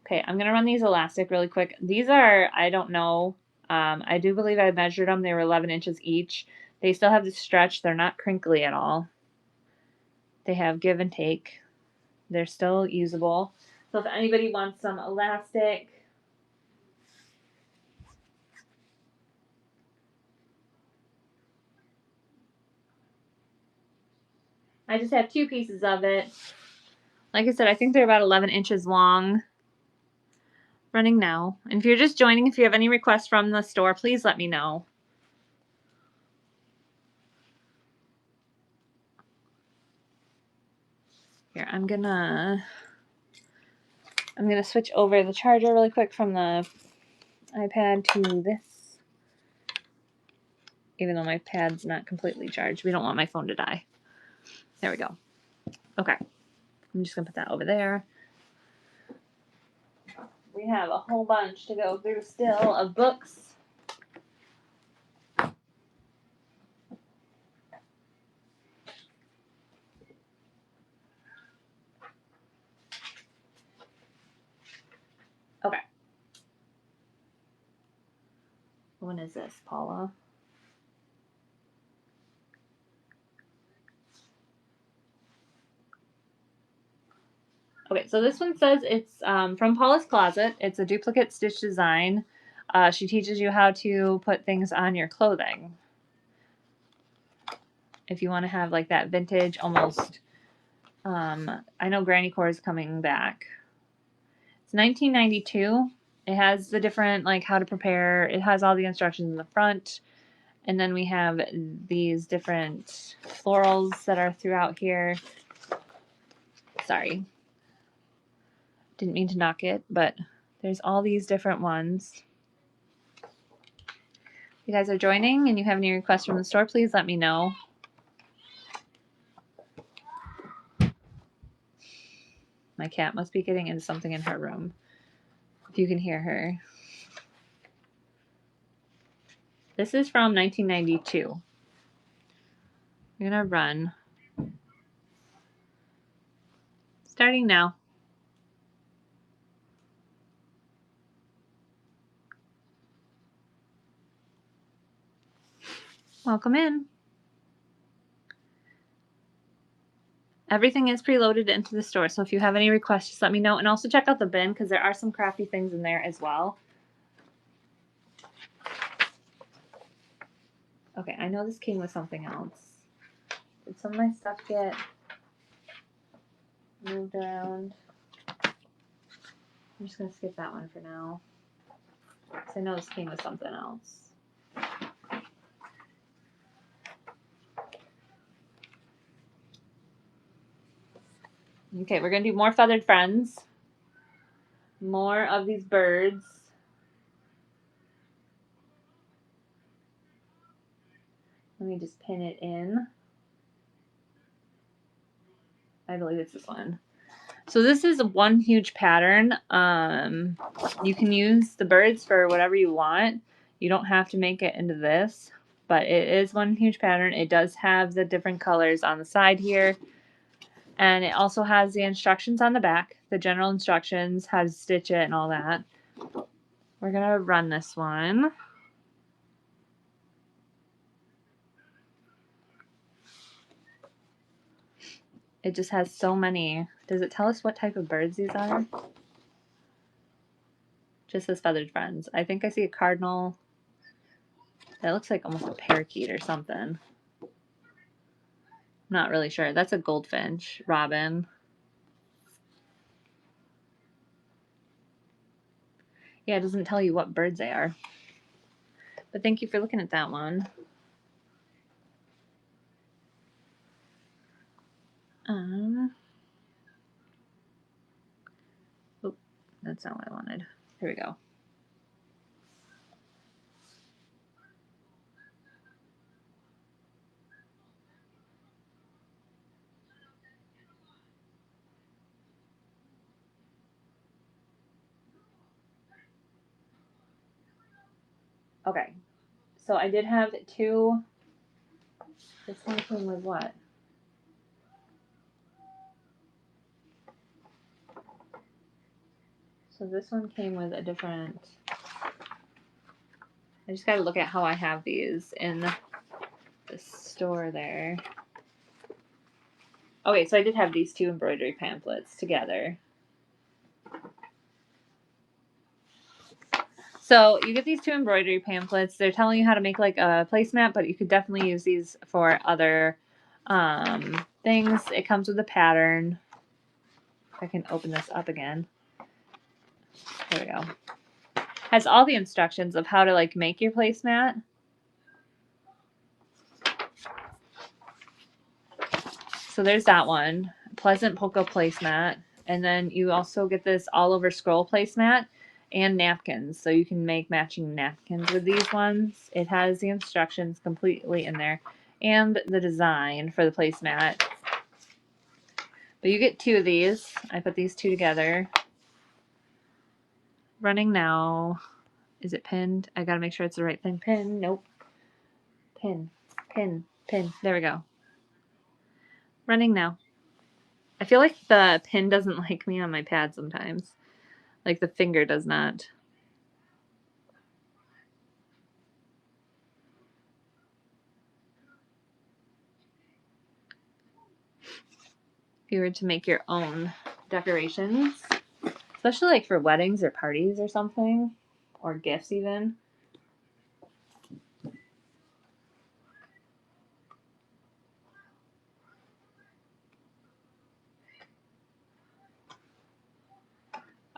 Okay, I'm going to run these elastic really quick. These are, I don't know, I do believe I measured them. They were 11 inches each. They still have the stretch. They're not crinkly at all. They have give and take. They're still usable. So if anybody wants some elastic, I just have 2 pieces of it. Like I said, I think they're about 11 inches long. Running Now. And if you're just joining, if you have any requests from the store, please let me know. Here, I'm gonna switch over the charger really quick from the iPad to this. Even though my pad's not completely charged. We don't want my phone to die. There we go. Okay. I'm just gonna put that over there. We have a whole bunch to go through still of books. Okay. When is this, Paula? Okay, so this one says it's from Paula's Closet. It's a duplicate stitch design. She teaches you how to put things on your clothing. If you want to have like that vintage almost, I know Granny Core is coming back. It's 1992. It has the different, like, how to prepare. It has all the instructions in the front. And then we have these different florals that are throughout here. Sorry. Didn't mean to knock it, but there's all these different ones. If you guys are joining and you have any requests from the store, please let me know. My cat must be getting into something in her room. if you can hear her. This is from 1992. You're gonna run. Starting now. Welcome in. Everything is preloaded into the store, so if you have any requests, just let me know. And also check out the bin because there are some crafty things in there as well. Okay, I know this came with something else. Did some of my stuff get moved around? I'm just going to skip that one for now. Because I know this came with something else. Okay, we're going to do more feathered friends. More of these birds. Let me just pin it in. I believe it's this one. So this is one huge pattern. You can use the birds for whatever you want. You don't have to make it into this, but it is one huge pattern. It does have the different colors on the side here. And it also has the instructions on the back, the general instructions, how to stitch it and all that. We're going to run this one. It just has so many. Does it tell us what type of birds these are? Just says feathered friends. I think I see a cardinal. That looks like almost a parakeet or something. Not really sure. That's a goldfinch. Robin. Yeah, it doesn't tell you what birds they are. But thank you for looking at that one. Oh, that's not what I wanted. Here we go. Okay. So I did have two. This one came with what? So this one came with a different. I just got to look at how I have these in the store there. Okay, so I did have these two embroidery pamphlets together. So you get these two embroidery pamphlets. They're telling you how to make like a placemat, but you could definitely use these for other things. It comes with a pattern. If I can open this up again. There we go. Has all the instructions of how to like make your placemat. So there's that one. Pleasant Polka placemat. And then you also get this all over scroll placemat and napkins. So you can make matching napkins with these ones. It has the instructions completely in there and the design for the placemat. But you get two of these. I put these two together. Running now. Is it pinned? I gotta make sure it's the right thing. Pin. Nope. Pin. Pin. Pin. There we go. Running now. I feel like the pin doesn't like me on my pad sometimes. Like the finger does not. If you were to make your own decorations, especially like for weddings or parties or something, or gifts even.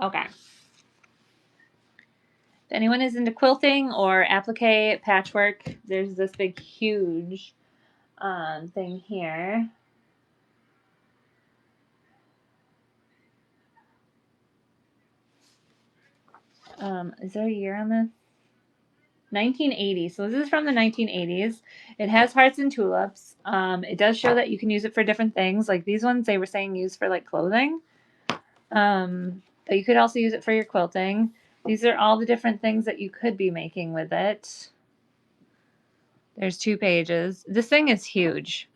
Okay. If anyone is into quilting or applique, patchwork, there's this big, huge thing here. Is there a year on this? 1980. So this is from the 1980s. It has hearts and tulips. It does show that you can use it for different things. Like these ones, they were saying used for like clothing. But you could also use it for your quilting. These are all the different things that you could be making with it. There's 2 pages. This thing is huge.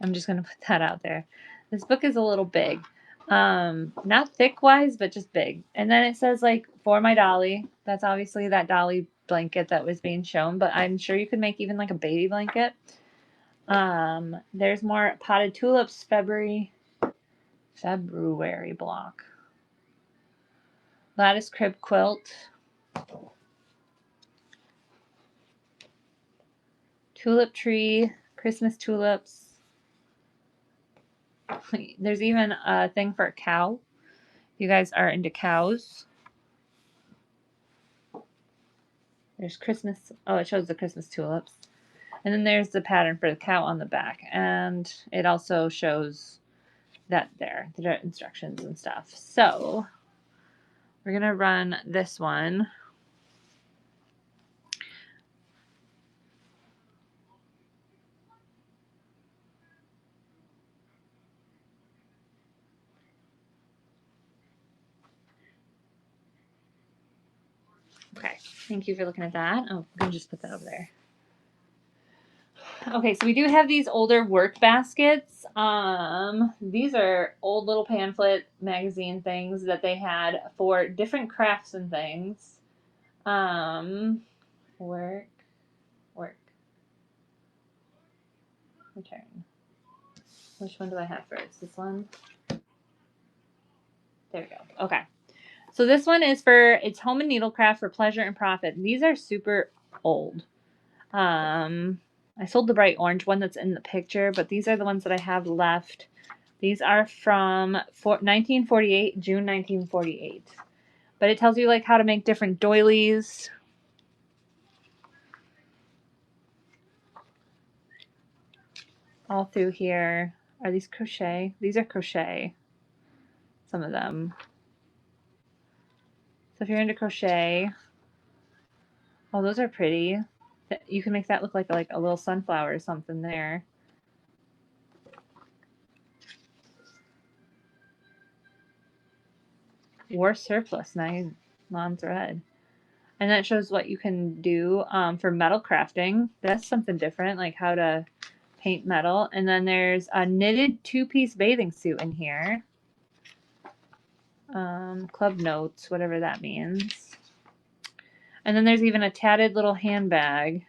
I'm just going to put that out there. This book is a little big. Not thick wise, but just big. And then it says like for my dolly. That's obviously that dolly blanket that was being shown, but I'm sure you could make even like a baby blanket. There's more potted tulips February block. Lattice crib quilt. Tulip tree, Christmas tulips. There's even a thing for a cow. You guys are into cows. There's Christmas. Oh, it shows the Christmas tulips. And then there's the pattern for the cow on the back. And it also shows that there, the instructions and stuff. So we're going to run this one. Okay, thank you for looking at that. Oh, I'm going to just put that over there. Okay, so we do have these older work baskets. These are old little pamphlet magazine things that they had for different crafts and things. Work, return. Which one do I have first? This one? There we go. Okay. So this one is for, it's home and needlecraft for pleasure and profit. These are super old. I sold the bright orange one that's in the picture, but these are the ones that I have left. These are from 1948, June 1948. But it tells you like how to make different doilies. All through here. Are these crochet? These are crochet. Some of them. So if you're into crochet, oh, those are pretty. You can make that look like a little sunflower or something there. War surplus, nylon thread. And that shows what you can do for metal crafting. That's something different, like how to paint metal. And then there's a knitted 2-piece bathing suit in here. Club notes, whatever that means. And then there's even a tatted little handbag.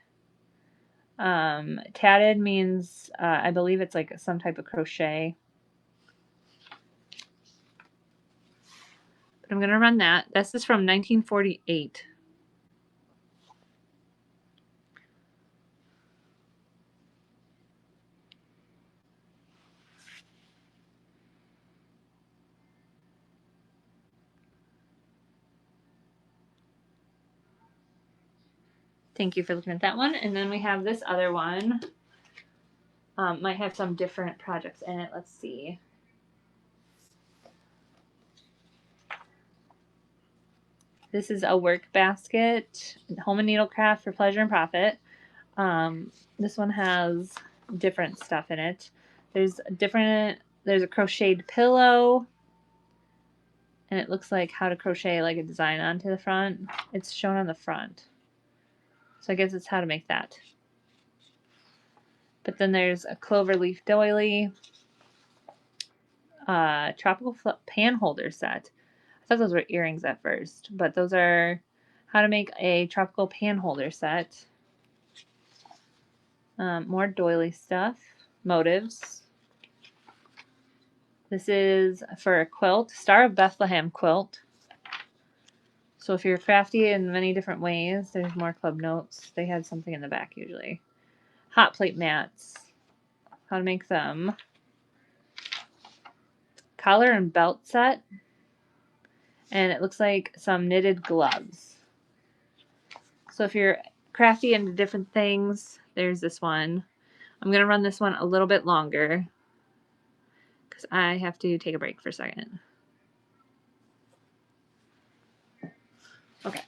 Tatted means, I believe it's like some type of crochet. But I'm going to run that. This is from 1948. Thank you for looking at that one. And then we have this other one. Might have some different projects in it. Let's see. This is a work basket, home and needlecraft for pleasure and profit. This one has different stuff in it. There's a crocheted pillow, and it looks like how to crochet like a design onto the front. It's shown on the front. So I guess it's how to make that. But then there's a clover leaf doily, tropical pan holder set. I thought those were earrings at first, but those are how to make a tropical pan holder set. More doily stuff, motives. This is for a quilt, Star of Bethlehem quilt. So if you're crafty in many different ways, there's more club notes. They had something in the back usually. Hot plate mats, how to make them. Collar and belt set. And it looks like some knitted gloves. So if you're crafty into different things, there's this one. I'm going to run this one a little bit longer because I have to take a break for a second. Okay.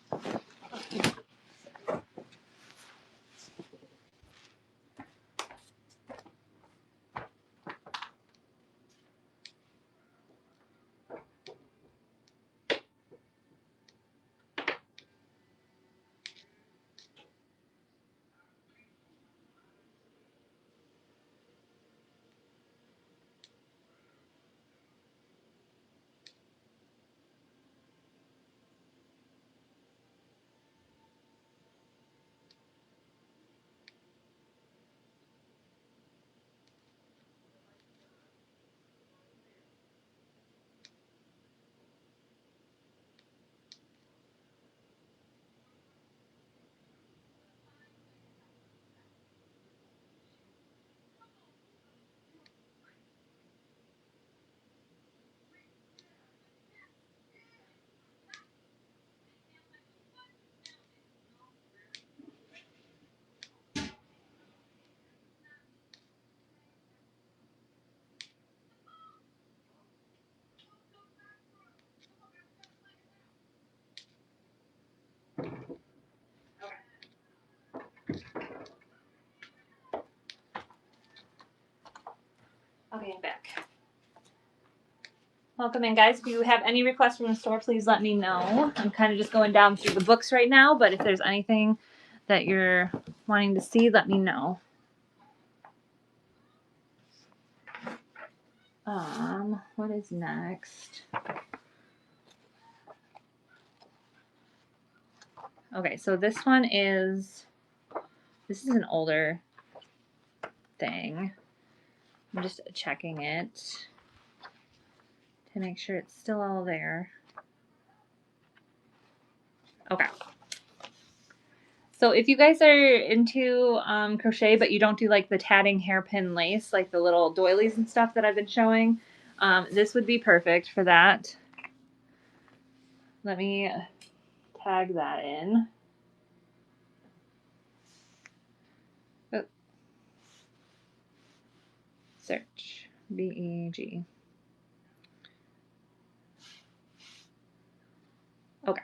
Welcome in, guys. If you have any requests from the store, please let me know. I'm kind of just going down through the books right now, but if there's anything that you're wanting to see, let me know. What is next? Okay, so this is an older thing. I'm just checking it to make sure it's still all there. Okay. So if you guys are into crochet, but you don't do like the tatting hairpin lace, like the little doilies and stuff that I've been showing, this would be perfect for that. Let me tag that in. Oh. Search. BEG. Okay.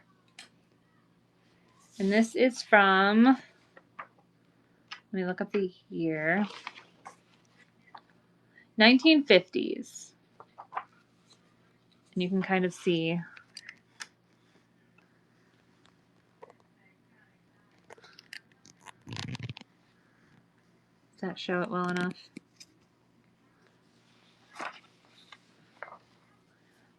And this is from, let me look up the year, 1950s. And you can kind of see. Does that show it well enough?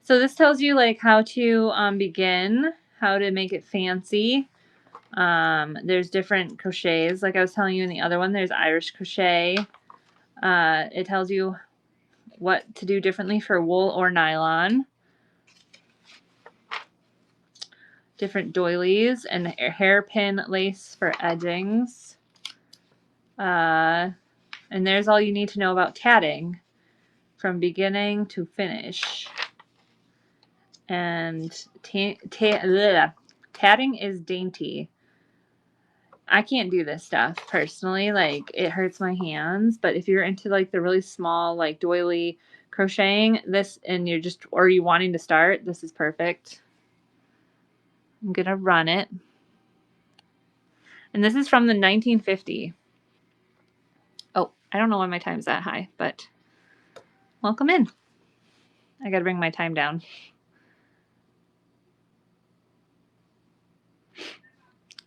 So this tells you like how to begin, how to make it fancy. There's different crochets. Like I was telling you in the other one, there's Irish crochet. It tells you what to do differently for wool or nylon. Different doilies and hairpin lace for edgings. And there's all you need to know about tatting from beginning to finish. And tatting is dainty. I can't do this stuff personally. Like, it hurts my hands. But if you're into like the really small, like doily crocheting, this, and you're just, or you wanting to start, this is perfect. I'm gonna run it. And this is from the 1950. Oh, I don't know why my time's that high, but welcome in. I gotta bring my time down.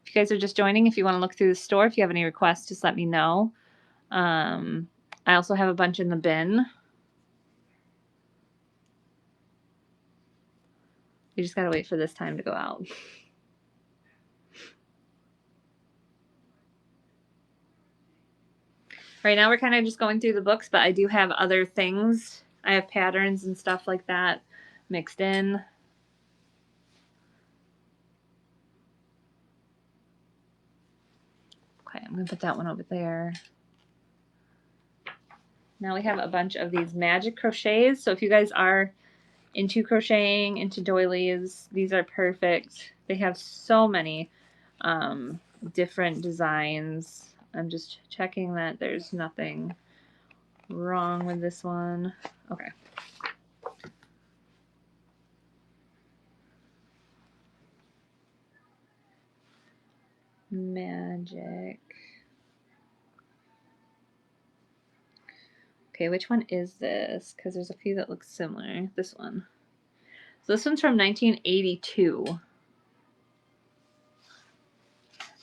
If you guys are just joining, if you want to look through the store, if you have any requests, just let me know. I also have a bunch in the bin. You just gotta wait for this time to go out. Right now we're kind of just going through the books, but I do have other things. I have patterns and stuff like that mixed in. Okay, I'm gonna put that one over there. Now we have a bunch of these magic crochets. So if you guys are into crocheting, into doilies, these are perfect. They have so many different designs. I'm just checking that there's nothing wrong with this one. Okay. Magic. Okay, which one is this? Because there's a few that look similar. This one. So this one's from 1982.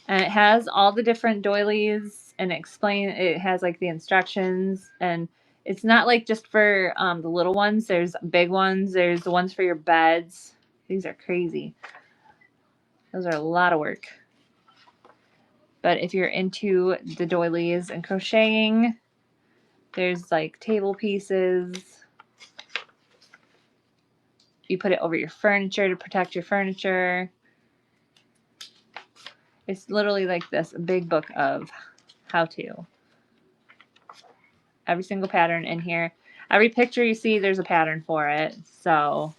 And it has all the different doilies, and it has like the instructions, and it's not like just for the little ones. There's big ones. There's the ones for your beds. These are crazy. Those are a lot of work. But if you're into the doilies and crocheting, there's like table pieces. You put it over your furniture to protect your furniture. It's literally like this big book of how to. Every single pattern in here. Every picture you see, there's a pattern for it. So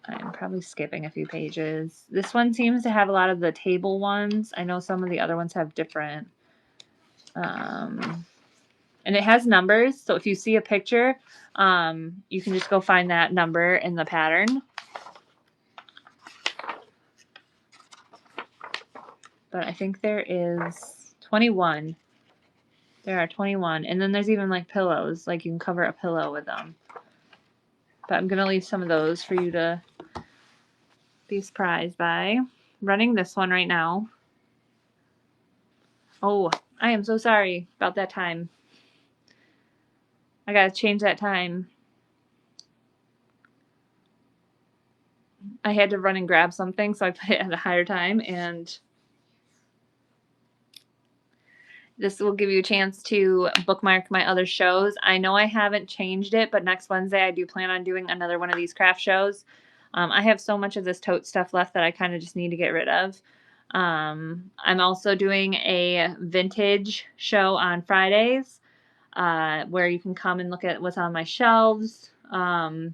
I'm probably skipping a few pages. This one seems to have a lot of the table ones. I know some of the other ones have different. And it has numbers. So if you see a picture, you can just go find that number in the pattern. But I think there is 21. There are 21. And then there's even like pillows. Like you can cover a pillow with them. But I'm going to leave some of those for you to be surprised by. Running this one right now. Oh, I am so sorry about that time. I gotta change that time. I had to run and grab something, so I put it at a higher time, and this will give you a chance to bookmark my other shows. I know I haven't changed it, but next Wednesday I do plan on doing another one of these craft shows. I have so much of this tote stuff left that I kind of just need to get rid of. I'm also doing a vintage show on Fridays where you can come and look at what's on my shelves. I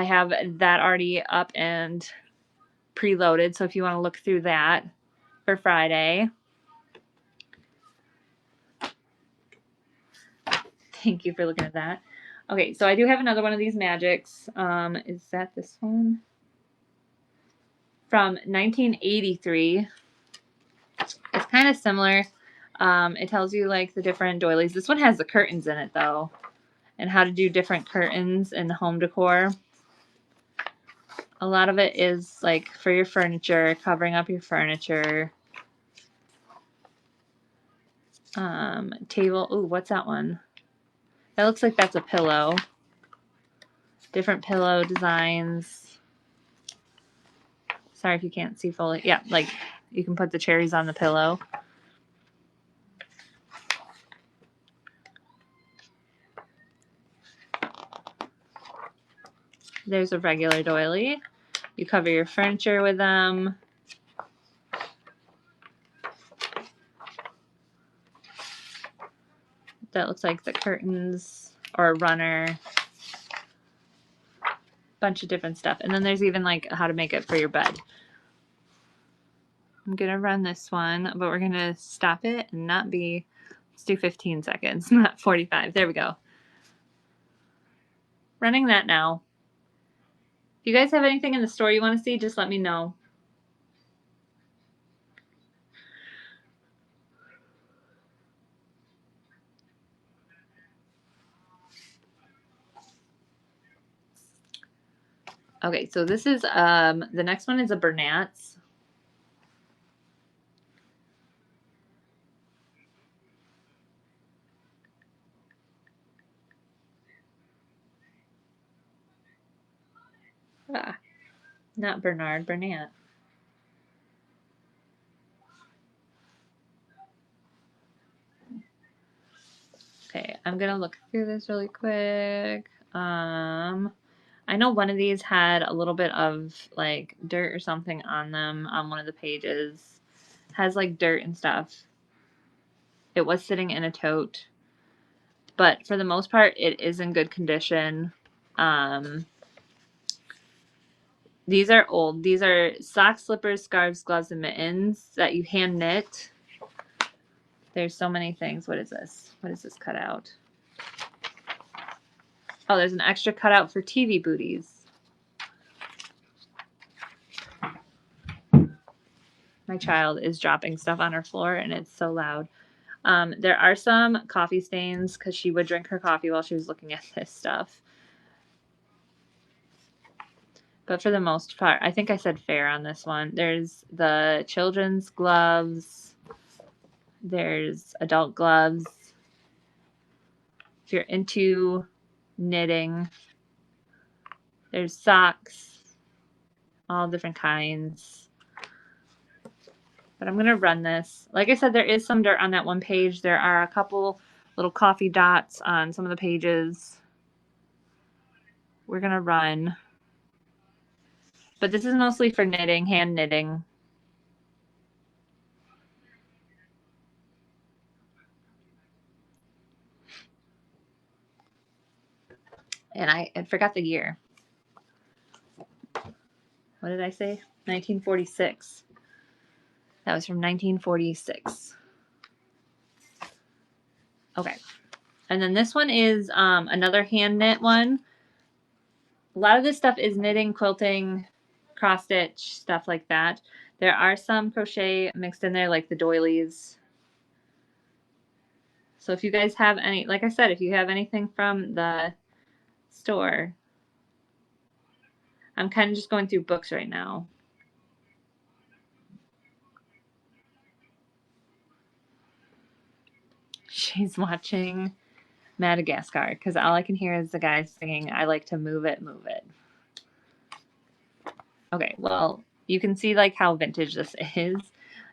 have that already up and preloaded, so if you want to look through that for Friday. Thank you for looking at that. Okay, so I do have another one of these magics. Is that this one? From 1983. It's kind of similar. It tells you like the different doilies. This one has the curtains in it though, and how to do different curtains in home decor. A lot of it is like for your furniture, covering up your furniture. Table. Ooh, what's that one? That looks like that's a pillow. Different pillow designs. Sorry if you can't see fully. Yeah, like you can put the cherries on the pillow. There's a regular doily. You cover your furniture with them. That looks like the curtains or a runner. Bunch of different stuff. And then there's even like how to make it for your bed. I'm going to run this one, but we're going to stop it and not be, let's do 15 seconds, not 45. There we go. Running that now. If you guys have anything in the store you want to see, just let me know. Okay, so this is, the next one is a Bernat's. Not Bernard, Bernat. Okay, I'm gonna look through this really quick. I know one of these had a little bit of like dirt or something on them on one of the pages. Has like dirt and stuff. It was sitting in a tote, but for the most part, it is in good condition. These are old. These are socks, slippers, scarves, gloves, and mittens that you hand knit. There's so many things. What is this? What is this cutout? Oh, there's an extra cutout for TV booties. My child is dropping stuff on her floor, and it's so loud. There are some coffee stains because she would drink her coffee while she was looking at this stuff. But for the most part, I think I said fair on this one. There's the children's gloves. There's adult gloves. If you're into knitting, there's socks, all different kinds. But I'm going to run this. Like I said, there is some dirt on that one page. There are a couple little coffee dots on some of the pages. We're going to run. But this is mostly for knitting, hand knitting. And I forgot the year. What did I say? 1946. That was from 1946. Okay. And then this one is another hand knit one. A lot of this stuff is knitting, quilting, cross stitch, stuff like that. There are some crochet mixed in there, like the doilies. So if you guys have any, like I said, if you have anything from the store, I'm kind of just going through books right now. She's watching Madagascar because all I can hear is the guy singing, I like to move it, move it. Okay, well, you can see like how vintage this is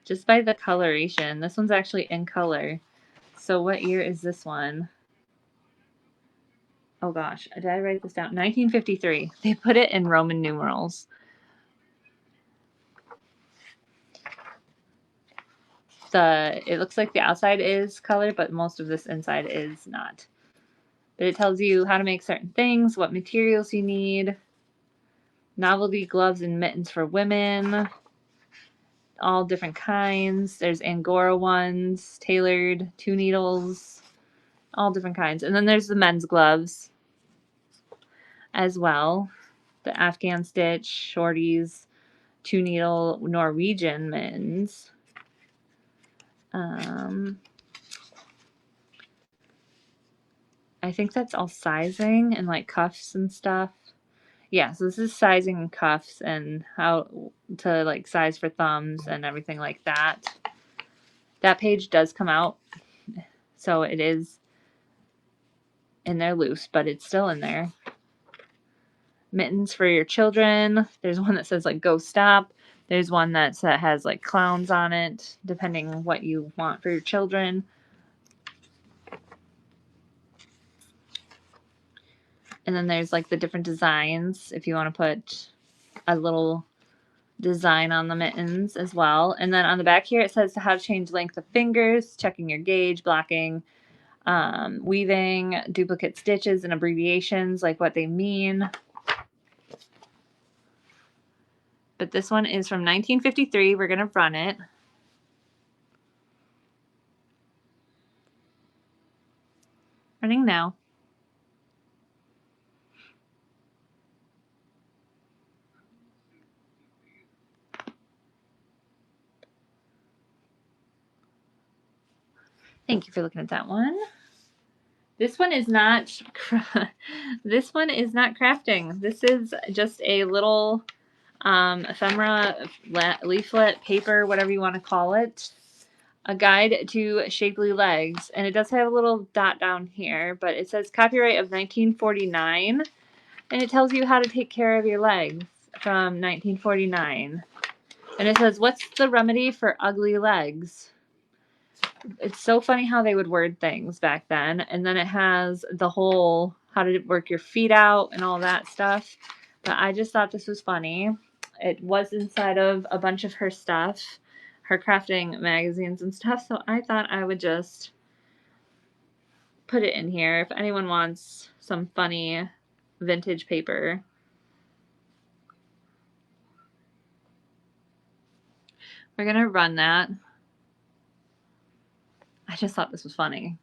just by the coloration. This one's actually in color. So what year is this one? Oh gosh, did I write this down? 1953. They put it in Roman numerals. It looks like the outside is color, but most of this inside is not. But it tells you how to make certain things, what materials you need, novelty gloves and mittens for women, all different kinds. There's Angora ones, tailored, 2 needles, all different kinds. And then there's the men's gloves as well. The Afghan stitch, shorties, 2 needle Norwegian mittens. I think that's all sizing and like cuffs and stuff. Yeah, so this is sizing and cuffs and how to like size for thumbs and everything like that. That page does come out, so it is in there loose, but it's still in there. Mittens for your children. There's one that says like go stop. There's one that has like clowns on it, depending what you want for your children. And then there's like the different designs if you want to put a little design on the mittens as well. And then on the back here it says how to change length of fingers, checking your gauge, blocking, weaving, duplicate stitches and abbreviations, like what they mean. But this one is from 1953. We're going to run it. Running now. Thank you for looking at that one. This one is not this one is not crafting. This is just a little ephemera, leaflet, paper, whatever you want to call it. A guide to shapely legs. And it does have a little dot down here, but it says copyright of 1949. And it tells you how to take care of your legs from 1949. And it says, what's the remedy for ugly legs? It's so funny how they would word things back then. And then it has the whole how to work your feet out and all that stuff. But I just thought this was funny. It was inside of a bunch of her stuff, her crafting magazines and stuff. So I thought I would just put it in here if anyone wants some funny vintage paper. We're going to run that. I just thought this was funny.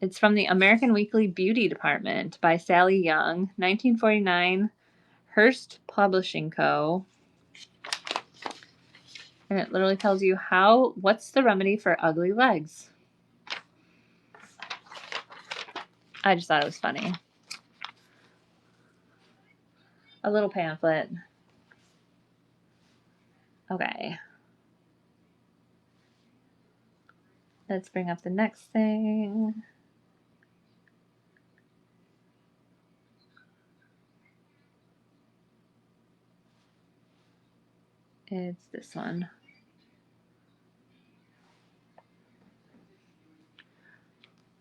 It's from the American Weekly Beauty Department by Sally Young, 1949, Hearst Publishing Co. And it literally tells you what's the remedy for ugly legs. I just thought it was funny. A little pamphlet. Okay. Let's bring up the next thing. It's this one.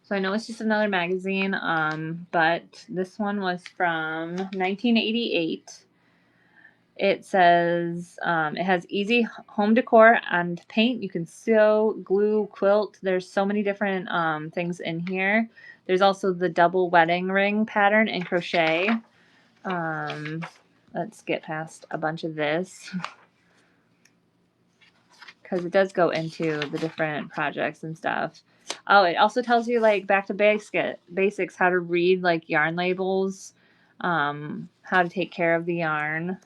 So I know it's just another magazine, but this one was from 1988. It says it has easy home decor and paint. You can sew, glue, quilt. There's so many different things in here. There's also the double wedding ring pattern and crochet. Let's get past a bunch of this because it does go into the different projects and stuff. Oh, it also tells you like back to basics, how to read like yarn labels, how to take care of the yarn.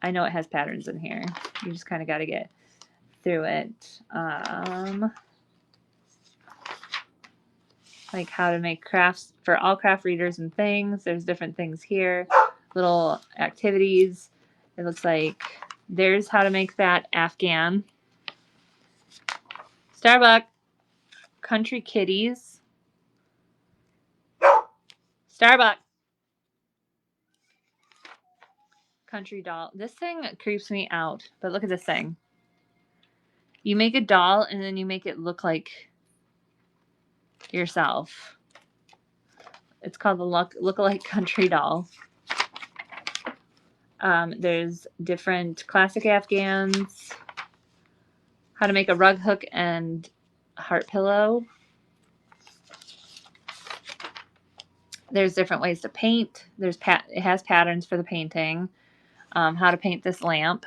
I know it has patterns in here. You just kind of got to get through it. Like how to make crafts for all craft readers and things. There's different things here, little activities. It looks like there's how to make that Afghan. Starbucks, country kitties. Starbucks, country doll. This thing creeps me out, but look at this thing. You make a doll and then you make it look like yourself. It's called the Look-alike Country Doll. There's different classic Afghans. How to make a rug hook and heart pillow. There's different ways to paint. It has patterns for the painting. How to paint this lamp.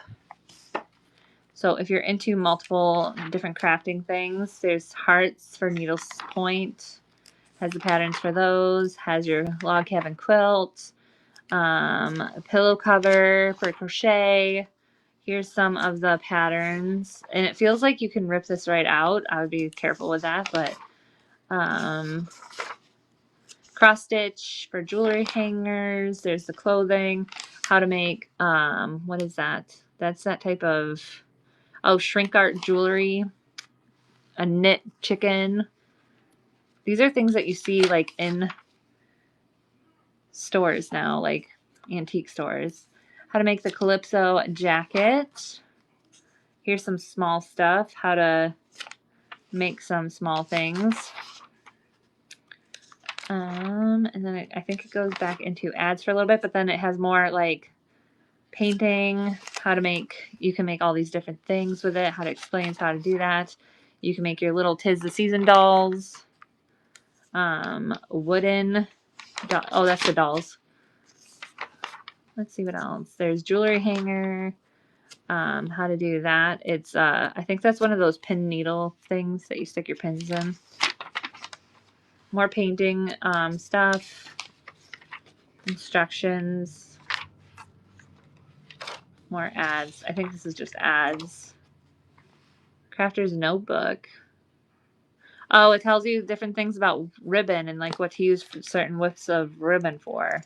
So if you're into multiple different crafting things, there's hearts for needles point. Has the patterns for those. Has your log cabin quilt. A pillow cover for crochet. Here's some of the patterns. And it feels like you can rip this right out. I would be careful with that. But cross stitch for jewelry hangers. There's the clothing. How to make, what is that? That's that type of, shrink art jewelry. A knit chicken. These are things that you see like in stores now, like antique stores. How to make the Calypso jacket. Here's some small stuff. How to make some small things. And then I think it goes back into ads for a little bit, but then it has more like painting, how to make, you can make all these different things with it, how to explain how to do that. You can make your little 'tis the season dolls. Wooden, oh, that's the dolls. Let's see what else. There's jewelry hanger. How to do that. It's, I think that's one of those pin needle things that you stick your pins in. More painting stuff. Instructions. More ads. I think this is just ads. Crafter's notebook. Oh, it tells you different things about ribbon and like what to use for certain widths of ribbon for.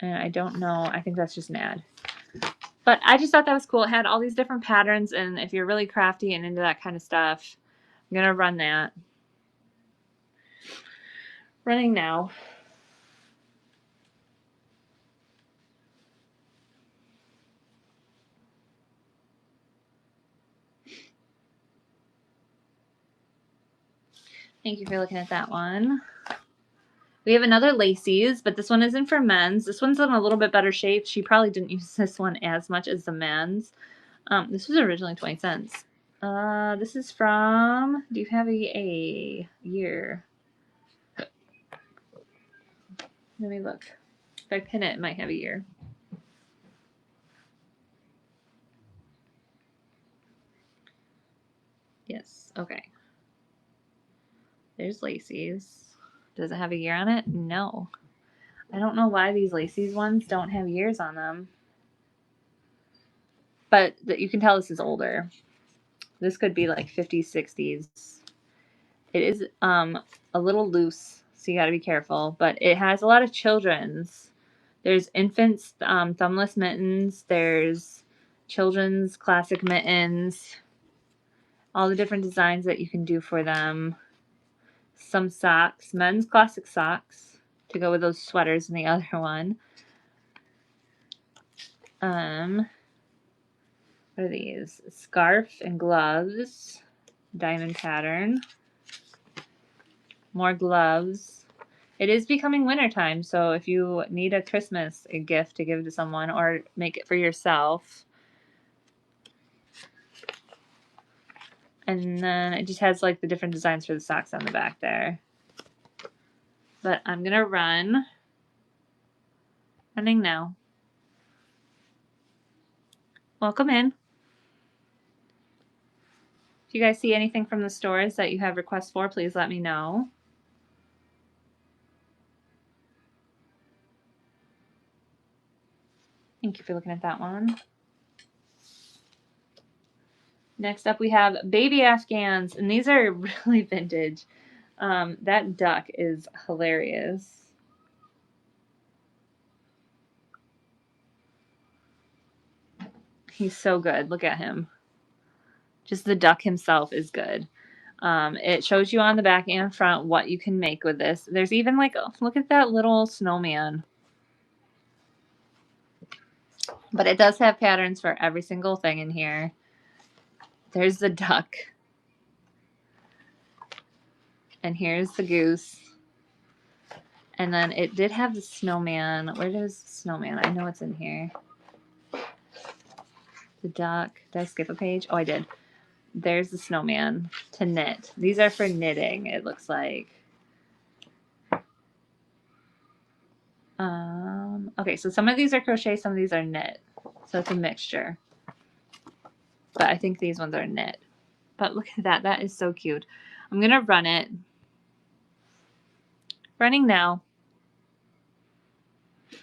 And I don't know. I think that's just an ad. But I just thought that was cool. It had all these different patterns, and if you're really crafty and into that kind of stuff, I'm going to run that. Running now. Thank you for looking at that one. We have another Lacey's, but this one isn't for men's. This one's in a little bit better shape. She probably didn't use this one as much as the men's. This was originally 20 cents. This is from, do you have a year? Let me look. If I pin it, it might have a year. Yes, okay. There's Lacey's. Does it have a year on it? No. I don't know why these Lacey's ones don't have years on them. But you can tell this is older. This could be like 50s, 60s. It is a little loose, so you got to be careful. But it has a lot of children's. There's infants thumbless mittens. There's children's classic mittens. All the different designs that you can do for them. Some socks, men's classic socks to go with those sweaters in the other one. What are these? Scarf and gloves. Diamond pattern. More gloves. It is becoming wintertime, so if you need a Christmas gift to give to someone or make it for yourself. And then it just has like the different designs for the socks on the back there. But I'm going to run. Running now. Welcome in. If you guys see anything from the stores that you have requests for, please let me know. Thank you for looking at that one. Next up, we have baby Afghans, and these are really vintage. That duck is hilarious. He's so good. Look at him. Just the duck himself is good. It shows you on the back and front what you can make with this. There's even like, look at that little snowman. But it does have patterns for every single thing in here. There's the duck. And here's the goose. And then it did have the snowman. Where is the snowman? I know it's in here. The duck. Did I skip a page? Oh, I did. There's the snowman to knit. These are for knitting, it looks like. Okay, so some of these are crochet, some of these are knit. So it's a mixture. But I think these ones are knit. But look at that. That is so cute. I'm going to run it. Running now. If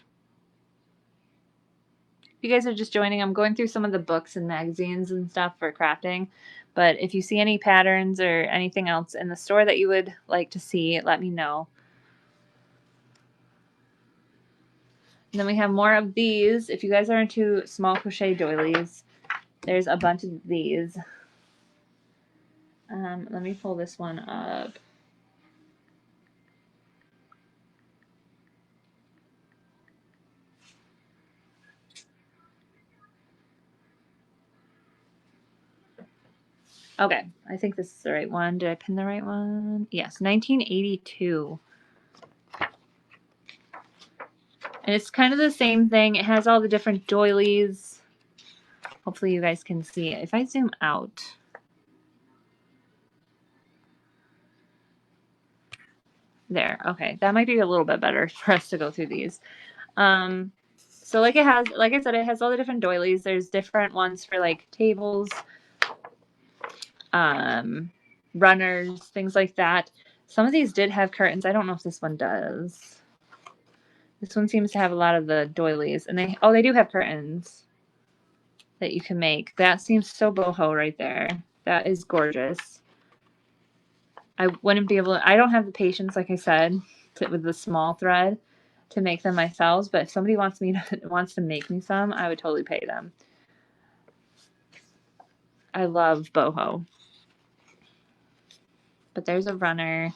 you guys are just joining, I'm going through some of the books and magazines and stuff for crafting. But if you see any patterns or anything else in the store that you would like to see, let me know. And then we have more of these. If you guys are into small crochet doilies, there's a bunch of these. Let me pull this one up. Okay, I think this is the right one. Did I pin the right one? Yes, 1982. And it's kind of the same thing. It has all the different doilies. Hopefully you guys can see it. If I zoom out. There, okay. That might be a little bit better for us to go through these. So like I said, it has all the different doilies. There's different ones for like tables, runners, things like that. Some of these did have curtains. I don't know if this one does. This one seems to have a lot of the doilies, and they do have curtains that you can make. That seems so boho right there. That is gorgeous. I wouldn't be able to, I don't have the patience, like I said, with the small thread to make them myself, but if somebody wants to make me some, I would totally pay them. I love boho. But there's a runner,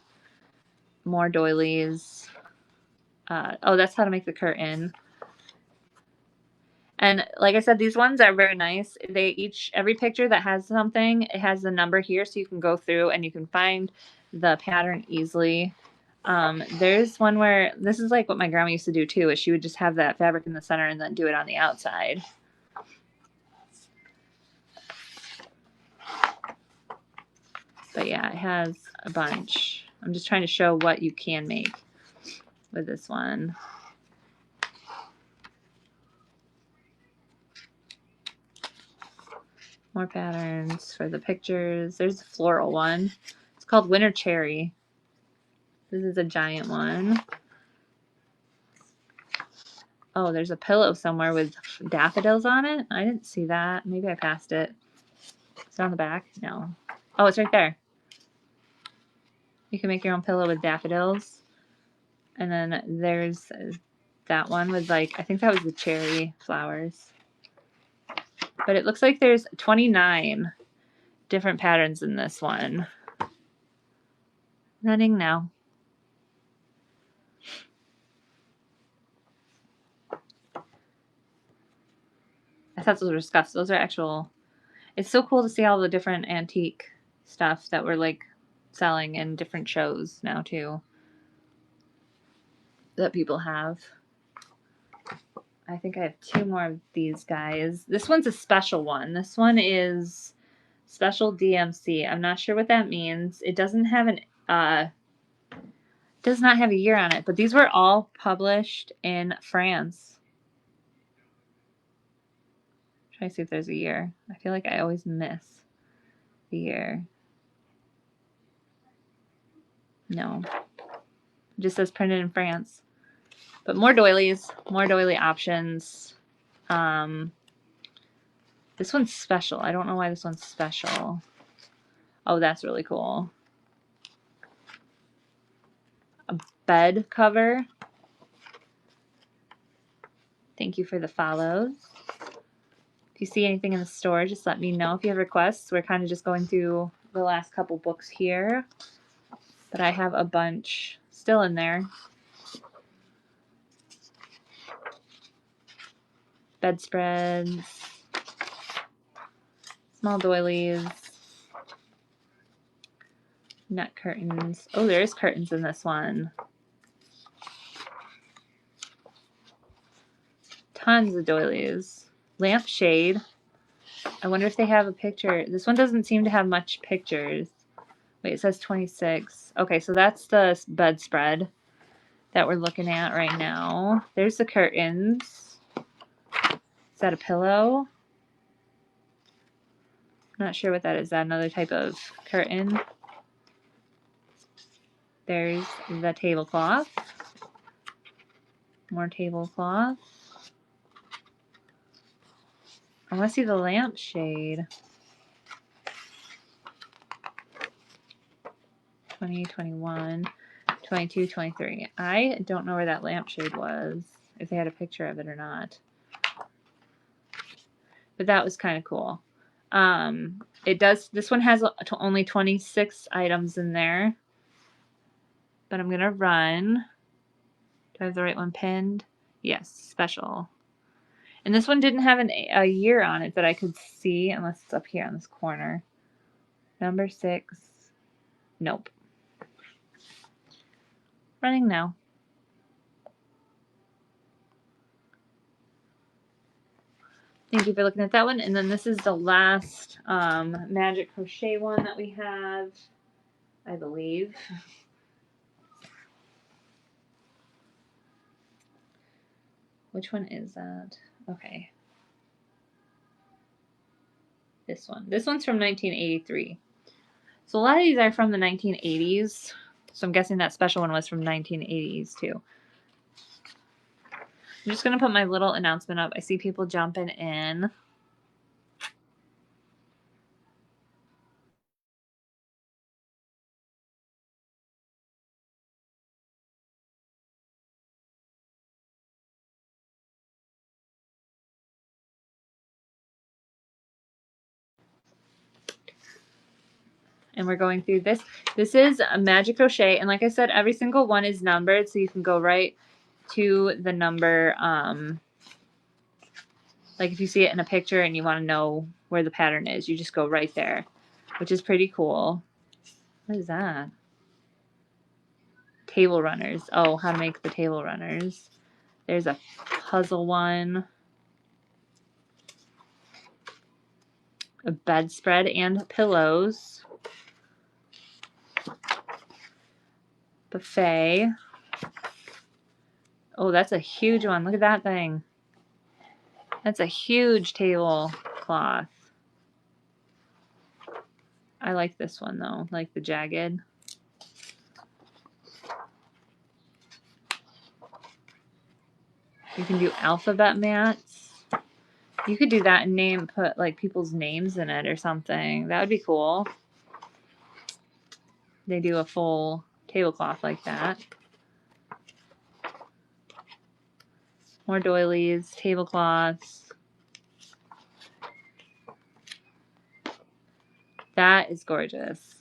more doilies. Oh, that's how to make the curtain. And like I said, these ones are very nice. Every picture that has something, it has the number here, so you can go through and you can find the pattern easily. There's one where, this is like what my grandma used to do too, is she would just have that fabric in the center and then do it on the outside. But yeah, it has a bunch. I'm just trying to show what you can make with this one. More patterns for the pictures. There's a floral one. It's called Winter Cherry. This is a giant one. Oh, there's a pillow somewhere with daffodils on it. I didn't see that. Maybe I passed it. Is it on the back? No. Oh, it's right there. You can make your own pillow with daffodils. And then there's that one with like, I think that was the cherry flowers. But it looks like there's 29 different patterns in this one. Running now. I thought those were scuffs. Those are actual. It's so cool to see all the different antique stuff that we're like selling in different shows now too. That people have. I think I have 2 more of these guys. This one's a special one. This one is special DMC. I'm not sure what that means. It doesn't have does not have a year on it, but these were all published in France. Try to see if there's a year. I feel like I always miss the year. No. It just says printed in France. But more doilies, more doily options. This one's special. I don't know why this one's special. Oh, that's really cool. A bed cover. Thank you for the follows. If you see anything in the store, just let me know if you have requests. We're kind of just going through the last couple books here, but I have a bunch still in there. Bedspreads, small doilies, nut curtains. Oh, there's curtains in this one. Tons of doilies. Lampshade. I wonder if they have a picture. This one doesn't seem to have much pictures. Wait, it says 26. Okay, so that's the bedspread that we're looking at right now. There's the curtains. Is that a pillow? Not sure what that is. Is that another type of curtain? There's the tablecloth. More tablecloth. I want to see the lampshade. 20, 21, 22, 23. I don't know where that lampshade was, if they had a picture of it or not. But that was kind of cool. This one has only 26 items in there. But I'm going to run. Do I have the right one pinned? Yes, special. And this one didn't have a year on it that I could see, unless it's up here on this corner. Number 6. Nope. Running now. Thank you for looking at that one. And then this is the last magic crochet one that we have, I believe. Which one is that? Okay. This one. This one's from 1983. So a lot of these are from the 1980s. So I'm guessing that special one was from 1980s too. I'm just going to put my little announcement up. I see people jumping in. And we're going through this. This is a magic crochet. And like I said, every single one is numbered. So you can go right to the number. Like if you see it in a picture and you want to know where the pattern is, you just go right there, which is pretty cool. What is that? Table runners. Oh, how to make the table runners. There's a puzzle one. A bedspread and pillows. Buffet. Oh, that's a huge one. Look at that thing. That's a huge tablecloth. I like this one though, like the jagged. You can do alphabet mats. You could do that and put like people's names in it or something. That would be cool. They do a full tablecloth like that. More doilies, tablecloths. That is gorgeous.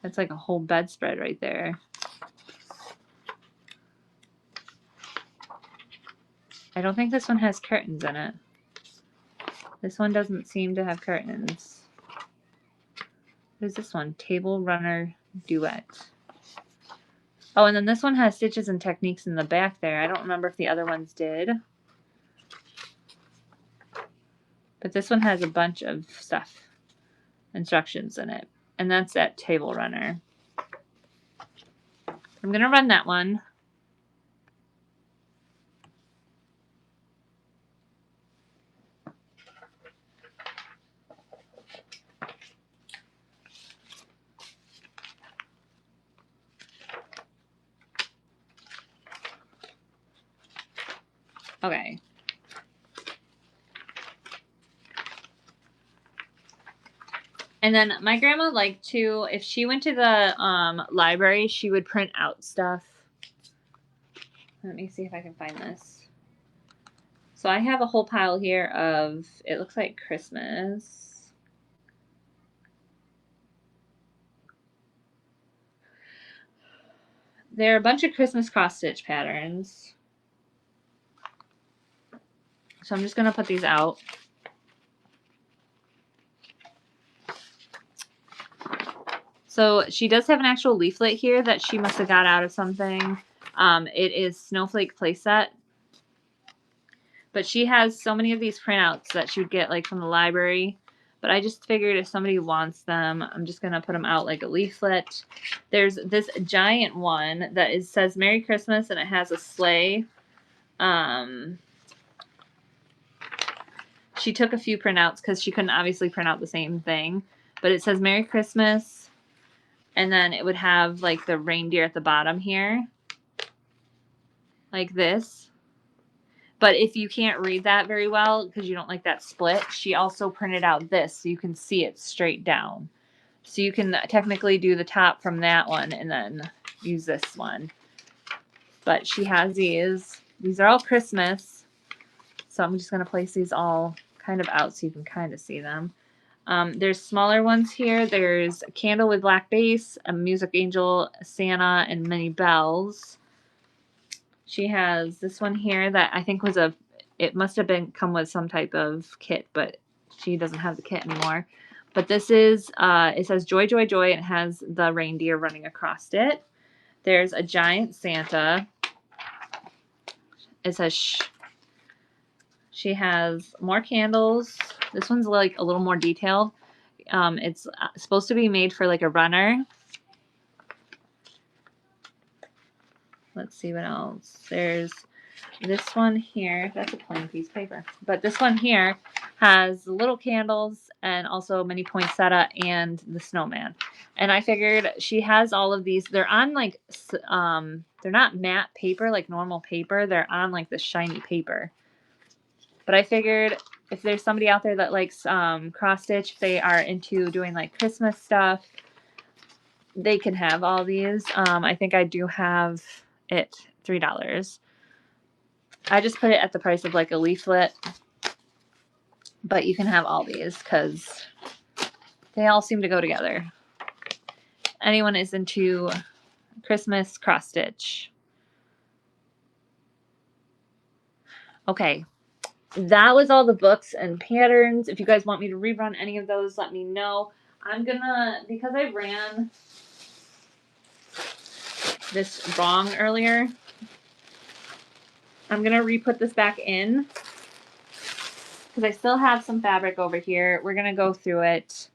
That's like a whole bedspread right there. I don't think this one has curtains in it. This one doesn't seem to have curtains. What is this one? Table Runner Duet. Oh, and then this one has stitches and techniques in the back there. I don't remember if the other ones did. But this one has a bunch of stuff. Instructions in it. And that's that Table Runner. I'm going to run that one. Okay. And then my grandma liked to, if she went to the library, she would print out stuff. Let me see if I can find this. So I have a whole pile here of, it looks like Christmas. There are a bunch of Christmas cross stitch patterns. So I'm just going to put these out. So she does have an actual leaflet here that she must have got out of something. It is Snowflake Playset. But she has so many of these printouts that she would get like from the library. But I just figured if somebody wants them, I'm just going to put them out like a leaflet. There's this giant one that says Merry Christmas, and it has a sleigh. She took a few printouts because she couldn't obviously print out the same thing. But it says Merry Christmas, and then it would have like the reindeer at the bottom here. Like this. But if you can't read that very well because you don't like that split, she also printed out this so you can see it straight down. So you can technically do the top from that one and then use this one. But she has these. These are all Christmas. So I'm just going to place these all kind of out so you can kind of see them. There's smaller ones here. There's a candle with black base, a music angel, Santa, and many bells. She has this one here that I think was it must have been come with some type of kit, but she doesn't have the kit anymore. But this is, it says Joy, Joy, Joy, and it has the reindeer running across it. There's a giant Santa. It says shh. She has more candles. This one's like a little more detailed. It's supposed to be made for like a runner. Let's see what else. There's this one here. That's a plain piece of paper. But this one here has little candles and also mini poinsettia and the snowman. And I figured she has all of these. They're on like, they're not matte paper like normal paper. They're on like the shiny paper. But I figured if there's somebody out there that likes cross stitch, if they are into doing like Christmas stuff, they can have all these. I think I do have it $3. I just put it at the price of like a leaflet, but you can have all these because they all seem to go together. Anyone is into Christmas cross stitch. Okay, that was all the books and patterns. If you guys want me to rerun any of those, let me know. I'm gonna, because I ran this wrong earlier, I'm gonna re-put this back in because I still have some fabric over here. We're gonna go through it.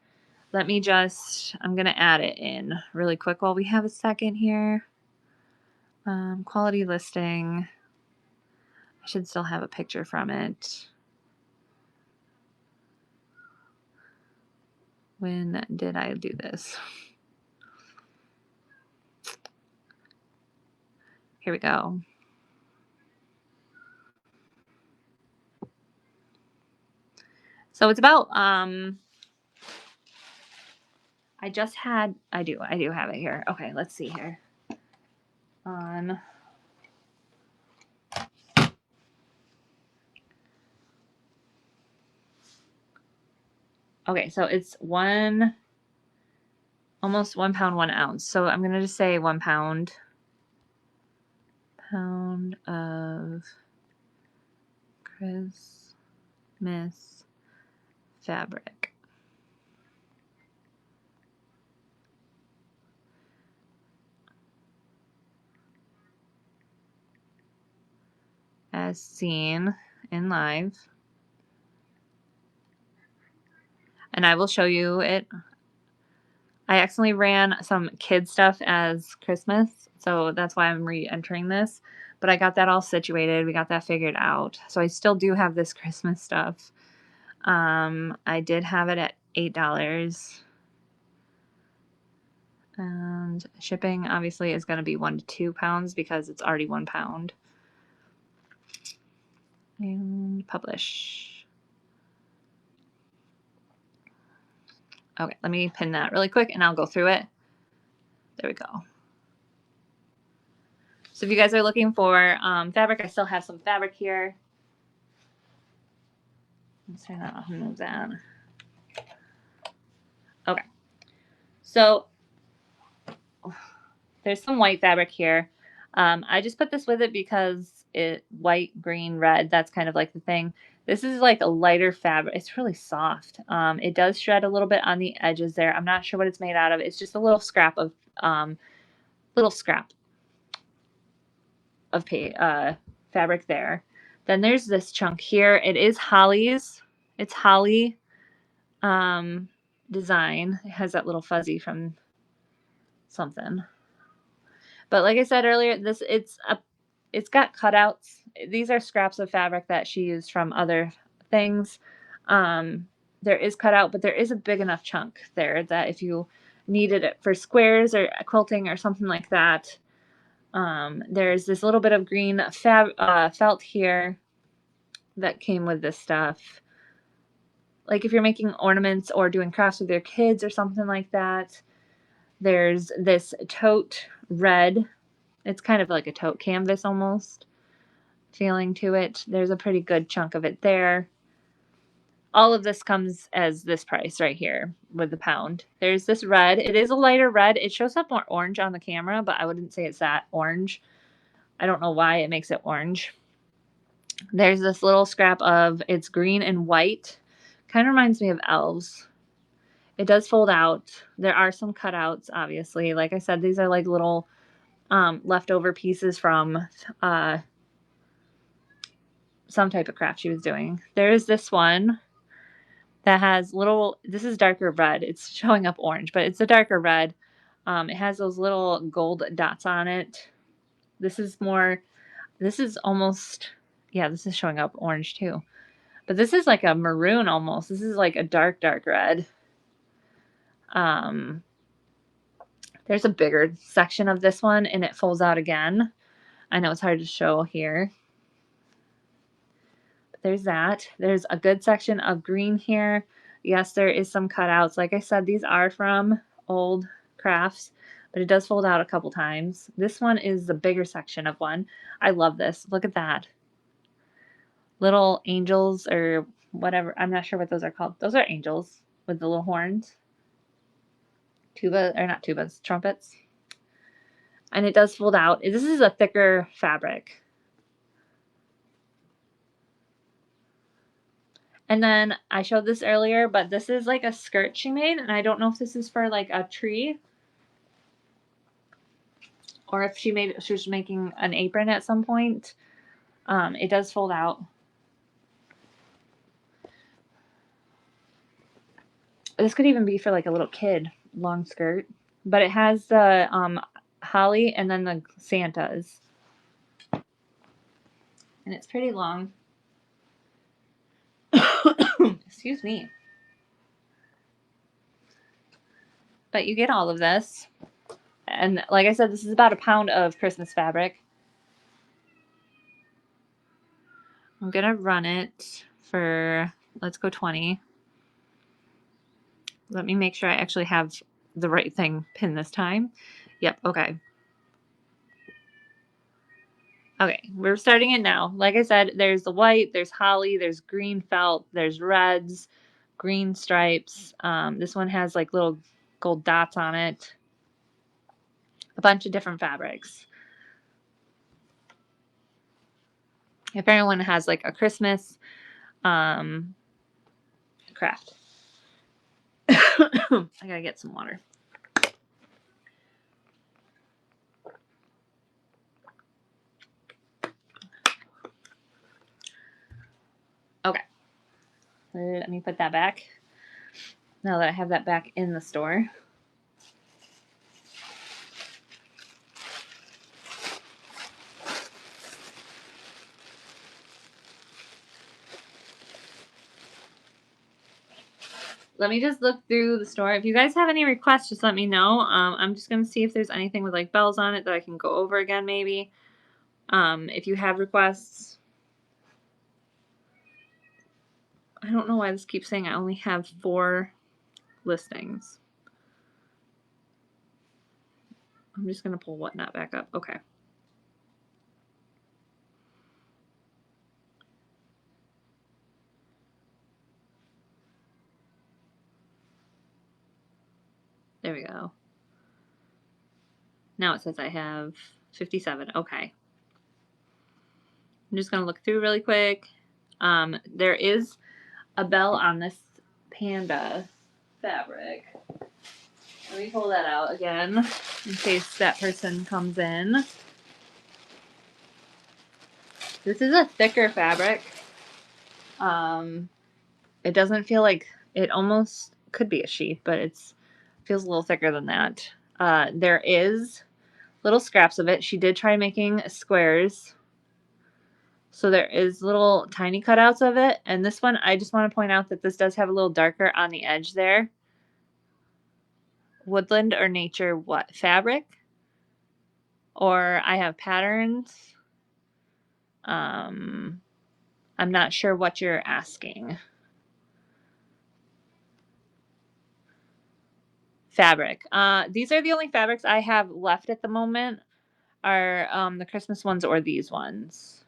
Let me just, I'm gonna add it in really quick while we have a second here. Quality listing. I should still have a picture from it. When did I do this? Here we go. So it's about, I do have it here. Okay, let's see here. Okay, so it's almost 1 pound, 1 ounce. So I'm going to just say 1 pound. Pound of Christmas fabric. As seen in live. And I will show you it. I accidentally ran some kid stuff as Christmas, so that's why I'm re-entering this. But I got that all situated. We got that figured out. So I still do have this Christmas stuff. I did have it at $8. And shipping obviously is going to be 1 to 2 pounds because it's already 1 pound. And publish. Okay, let me pin that really quick and I'll go through it. There we go. So if you guys are looking for fabric, I still have some fabric here. Let's turn that off and move that. Okay. So there's some white fabric here. I just put this with it because white, green, red, that's kind of like the thing. This is like a lighter fabric. It's really soft. It does shred a little bit on the edges there. I'm not sure what it's made out of. It's just a little scrap of fabric there. Then there's this chunk here. It is Holly's. It's Holly design. It has that little fuzzy from something. But like I said earlier, it's got cutouts. These are scraps of fabric that she used from other things. There is cutout, but there is a big enough chunk there that if you needed it for squares or quilting or something like that, there's this little bit of green felt here that came with this stuff. Like if you're making ornaments or doing crafts with your kids or something like that, there's this tote red. It's kind of like a tote canvas almost feeling to it. There's a pretty good chunk of it there. All of this comes as this price right here with the pound. There's this red. It is a lighter red. It shows up more orange on the camera, but I wouldn't say it's that orange. I don't know why it makes it orange. There's this little scrap of, it's green and white. Kind of reminds me of elves. It does fold out. There are some cutouts, obviously. Like I said, these are like little leftover pieces from some type of craft she was doing. There is this one that has little, this is darker red. It's showing up orange, but it's a darker red. It has those little gold dots on it. This is almost, yeah, this is showing up orange too. But this is like a maroon almost. This is like a dark, dark red. There's a bigger section of this one and it folds out again. I know it's hard to show here. But there's that. There's a good section of green here. Yes, there is some cutouts. Like I said, these are from old crafts, but it does fold out a couple times. This one is the bigger section of one. I love this. Look at that. Little angels or whatever. I'm not sure what those are called. Those are angels with the little horns. Not tubas, trumpets. And it does fold out. This is a thicker fabric. And then I showed this earlier, but this is like a skirt she made. And I don't know if this is for like a tree or if she was making an apron at some point. It does fold out. This could even be for like a little kid long skirt, but it has the holly and then the Santas. And it's pretty long. Excuse me. But you get all of this. And like I said, this is about a pound of Christmas fabric. I'm going to run it for, let's go 20. Let me make sure I actually have the right thing pinned this time. Yep, okay. Okay, we're starting it now. Like I said, there's the white, there's holly, there's green felt, there's reds, green stripes. This one has like little gold dots on it. A bunch of different fabrics. If anyone has like a Christmas craft. I gotta get some water. Okay. Let me put that back. Now that I have that back in the store. Let me just look through the store. If you guys have any requests, just let me know. I'm just going to see if there's anything with like bells on it that I can go over again maybe. If you have requests. I don't know why this keeps saying I only have 4 listings. I'm just going to pull whatnot back up. Okay. There we go. Now it says I have 57. Okay. I'm just going to look through really quick. There is a bell on this panda fabric. Let me pull that out again in case that person comes in. This is a thicker fabric. It doesn't feel like, it almost could be a sheath, but it feels a little thicker than that. There is little scraps of it. She did try making squares. So there is little tiny cutouts of it. And this one, I just want to point out that this does have a little darker on the edge there. Woodland or nature what? Fabric? Or I have patterns. I'm not sure what you're asking. Fabric. These are the only fabrics I have left at the moment, are the Christmas ones or these ones.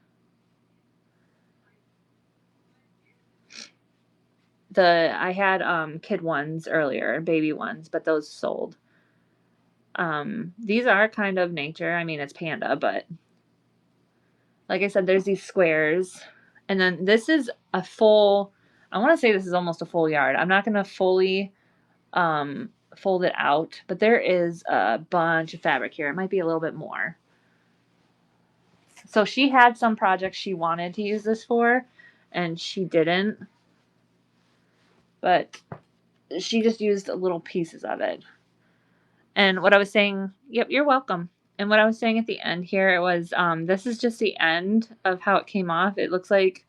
I had kid ones earlier, baby ones, but those sold. These are kind of nature. I mean, it's panda, but like I said, there's these squares. And then this is a full, I want to say this is almost a full yard. I'm not going to fully fold it out, but there is a bunch of fabric here. It might be a little bit more. So she had some projects she wanted to use this for, and she didn't. But she just used little pieces of it. And what I was saying, yep, you're welcome. And what I was saying at the end here, it was, this is just the end of how it came off. It looks like,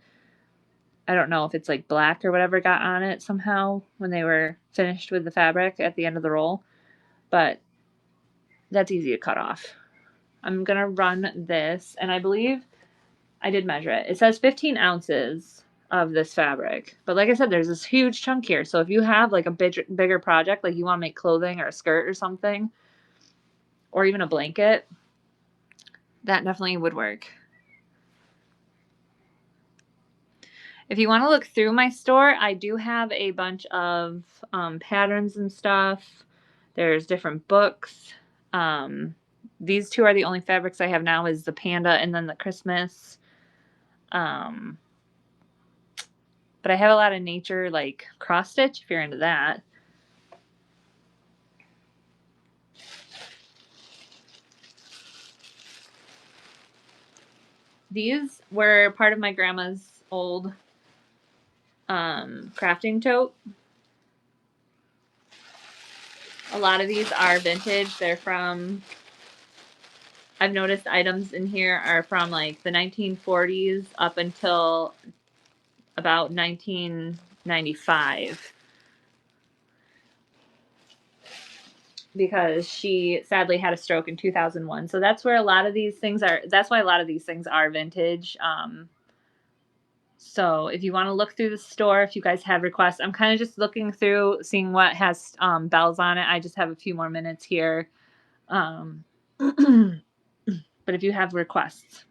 I don't know if it's like black or whatever got on it somehow when they were finished with the fabric at the end of the roll. But that's easy to cut off. I'm going to run this, and I believe I did measure it. It says 15 ounces of this fabric. But like I said, there's this huge chunk here. So if you have like a bigger project, like you want to make clothing or a skirt or something, or even a blanket, that definitely would work. If you want to look through my store, I do have a bunch of patterns and stuff. There's different books. These two are the only fabrics I have now, is the panda and then the Christmas. But I have a lot of nature, like cross stitch, if you're into that. These were part of my grandma's old crafting tote. A lot of these are vintage. They're from, I've noticed items in here are from like the 1940s up until about 1995. Because she sadly had a stroke in 2001. So that's where a lot of these things are. That's why a lot of these things are vintage. So if you want to look through the store, if you guys have requests, I'm kind of just looking through, seeing what has bells on it. I just have a few more minutes here. But if you have requests.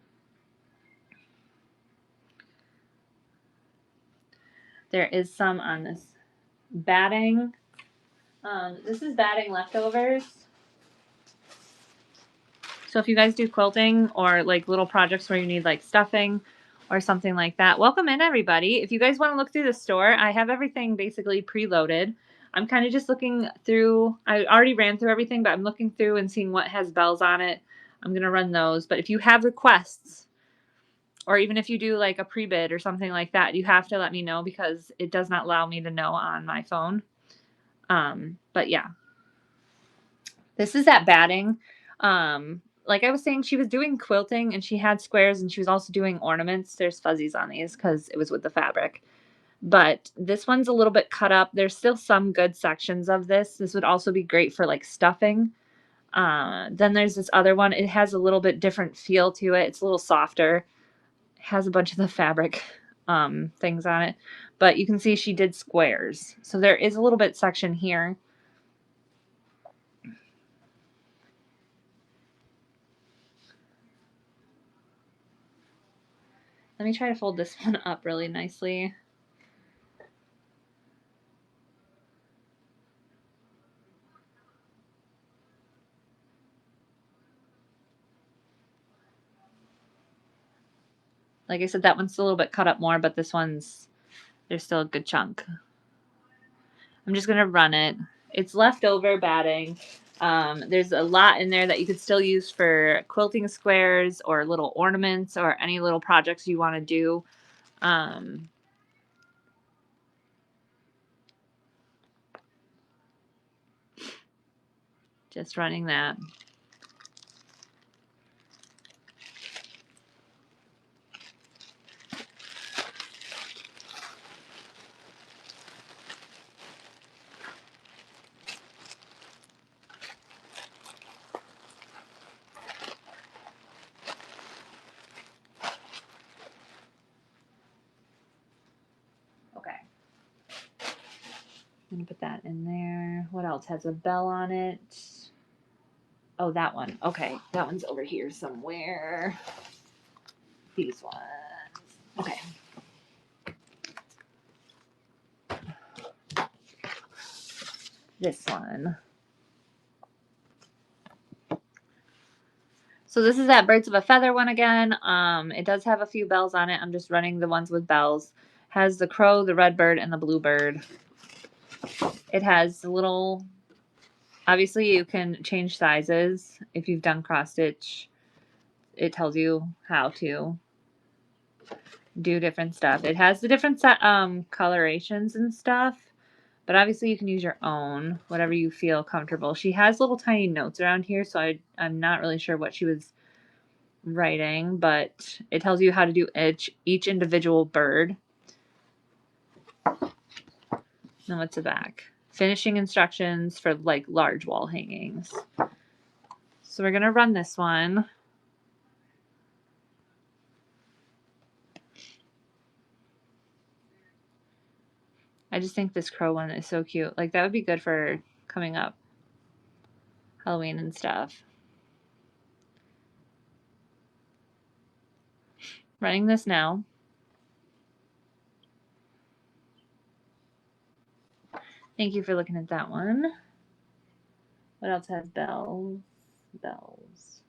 There is some on this batting. This is batting leftovers. So if you guys do quilting or like little projects where you need like stuffing or something like that, welcome in everybody. If you guys want to look through the store, I have everything basically preloaded. I'm kind of just looking through. I already ran through everything, but I'm looking through and seeing what has bells on it. I'm going to run those. But if you have requests, or even if you do like a pre-bid or something like that, you have to let me know because it does not allow me to know on my phone. But yeah, this is that batting. Like I was saying, she was doing quilting and she had squares and she was also doing ornaments. There's fuzzies on these because it was with the fabric. But this one's a little bit cut up. There's still some good sections of this. This would also be great for like stuffing. Then there's this other one. It has a little bit different feel to it. It's a little softer. It has a bunch of the fabric things on it, but you can see she did squares. So there is a little bit section here. Let me try to fold this one up really nicely. Like I said, that one's a little bit cut up more, but this one's, there's still a good chunk. I'm just going to run it. It's leftover batting. There's a lot in there that you could still use for quilting squares or little ornaments or any little projects you want to do. Just running that. Okay. I'm going to put that in there. What else has a bell on it? Oh, that one. Okay. That one's over here somewhere. These ones. Okay. This one. So this is that Birds of a Feather one again. It does have a few bells on it. I'm just running the ones with bells. Has the crow, the red bird, and the blue bird. It has a little, obviously you can change sizes. If you've done cross stitch, it tells you how to do different stuff. It has the different colorations and stuff, but obviously you can use your own, whatever you feel comfortable. She has little tiny notes around here, so I'm not really sure what she was writing, but it tells you how to do each individual bird. Then what's the back? Finishing instructions for like large wall hangings. So we're gonna run this one. I just think this crow one is so cute. Like that would be good for coming up Halloween and stuff. Running this now. Thank you for looking at that one. What else has bells? Bells.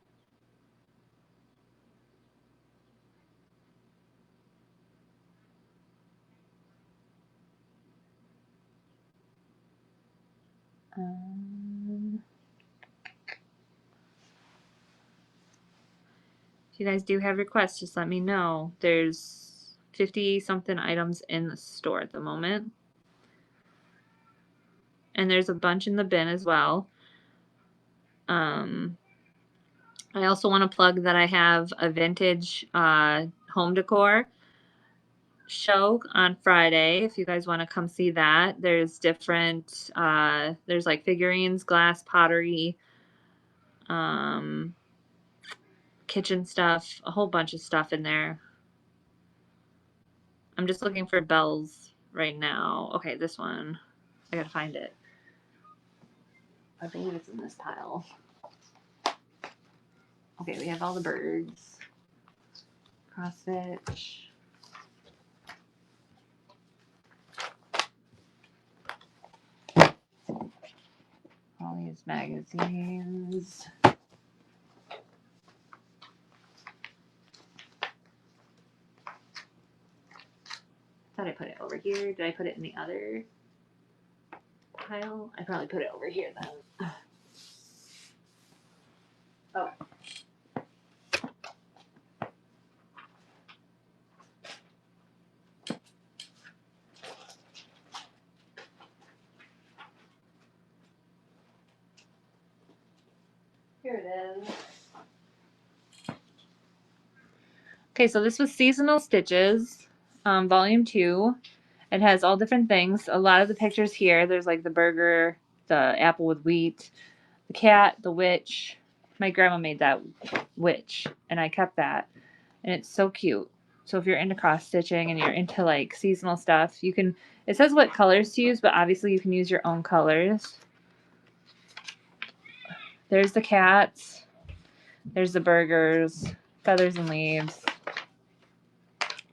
If you guys do have requests, just let me know. There's 50 something items in the store at the moment. And there's a bunch in the bin as well. I also want to plug that I have a vintage home decor show on Friday. If you guys want to come see that, there's different, there's like figurines, glass, pottery, kitchen stuff, a whole bunch of stuff in there. I'm just looking for bells right now. Okay, this one. I gotta find it. I believe it's in this pile. Okay, we have all the birds. Cross stitch. All these magazines. Thought I put it over here. Did I put it in the other pile? I probably put it over here then. Oh. Here it is. Okay, so this was Seasonal Stitches, volume 2. It has all different things. A lot of the pictures here, there's like the burger, the apple with wheat, the cat, the witch. My grandma made that witch, and I kept that. And it's so cute. So if you're into cross stitching and you're into like seasonal stuff, you can, it says what colors to use, but obviously you can use your own colors. There's the cats. There's the burgers, feathers and leaves,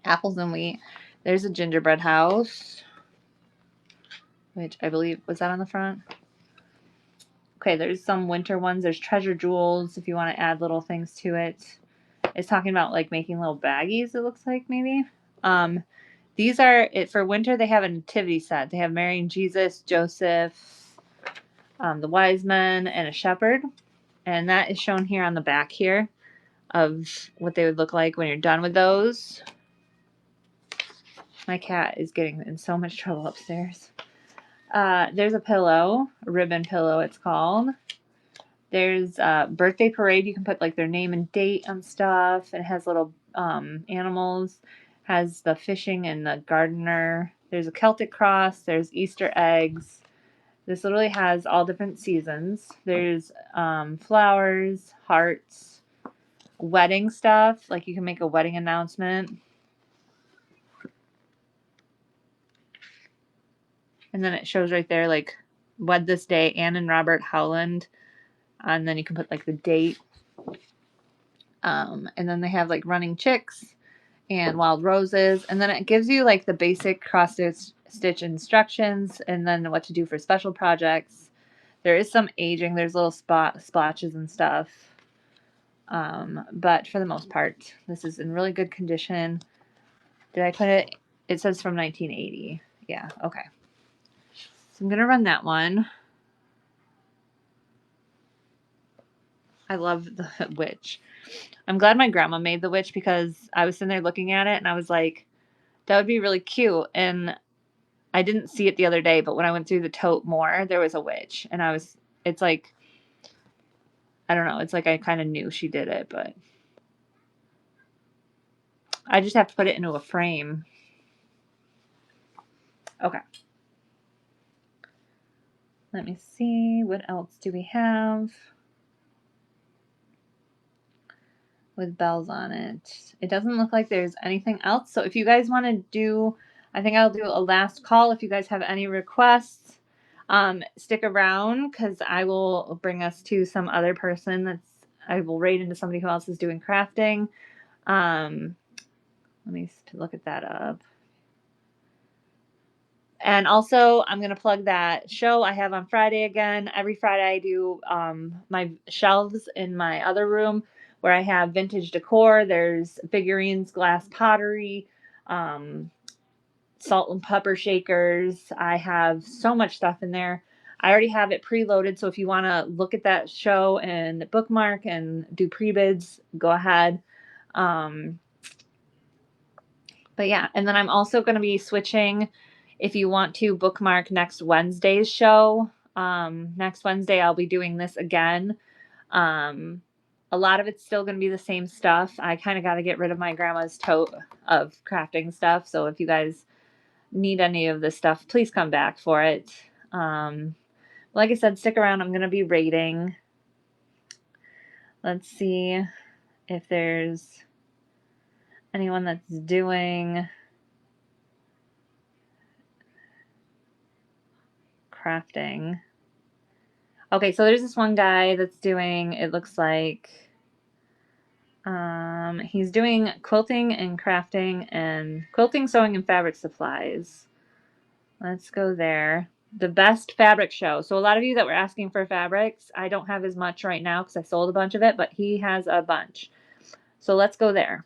apples and wheat. There's a gingerbread house, which I believe, was that on the front? Okay, there's some winter ones. There's treasure jewels if you want to add little things to it. It's talking about like making little baggies, it looks like maybe. These are it for winter. They have a nativity set. They have Mary and Jesus, Joseph, the wise men, and a shepherd. And that is shown here on the back here of what they would look like when you're done with those. My cat is getting in so much trouble upstairs. There's a pillow, a ribbon pillow it's called. There's a birthday parade. You can put like their name and date on stuff. It has little animals. Has the fishing and the gardener. There's a Celtic cross. There's Easter eggs. This literally has all different seasons. There's flowers, hearts, wedding stuff. Like you can make a wedding announcement. And then it shows right there, like, wed this day, Anne and Robert Howland. And then you can put, like, the date. And then they have, like, running chicks and wild roses. And then it gives you, like, the basic cross-stitch instructions and then what to do for special projects. There is some aging. There's little splotches and stuff. But for the most part, this is in really good condition. Did I put it? It says from 1980. Yeah, okay. So I'm going to run that one. I love the witch. I'm glad my grandma made the witch because I was sitting there looking at it and I was like, that would be really cute. And I didn't see it the other day, but when I went through the tote more, there was a witch. And it's like, I don't know. It's like I kind of knew she did it, but I just have to put it into a frame. Okay. Let me see. What else do we have with bells on it? It doesn't look like there's anything else. So if you guys want to do, I think I'll do a last call. If you guys have any requests, stick around because I will bring us to some other person I will raid into somebody who else is doing crafting. Let me look at that up. And also, I'm going to plug that show I have on Friday again. Every Friday I do my shelves in my other room where I have vintage decor. There's figurines, glass pottery, salt and pepper shakers. I have so much stuff in there. I already have it preloaded, so if you want to look at that show and bookmark and do pre-bids, go ahead. But yeah, and then I'm also going to be switching. If you want to bookmark next Wednesday's show, next Wednesday I'll be doing this again. A lot of it's still going to be the same stuff. I kind of got to get rid of my grandma's tote of crafting stuff. So if you guys need any of this stuff, please come back for it. Like I said, stick around. I'm going to be rating. Let's see if there's anyone that's doing crafting. Okay, so there's this one guy that's doing, it looks like, he's doing quilting and crafting and quilting, sewing, and fabric supplies. Let's go there. The best fabric show. So a lot of you that were asking for fabrics, I don't have as much right now because I sold a bunch of it, but he has a bunch. So let's go there.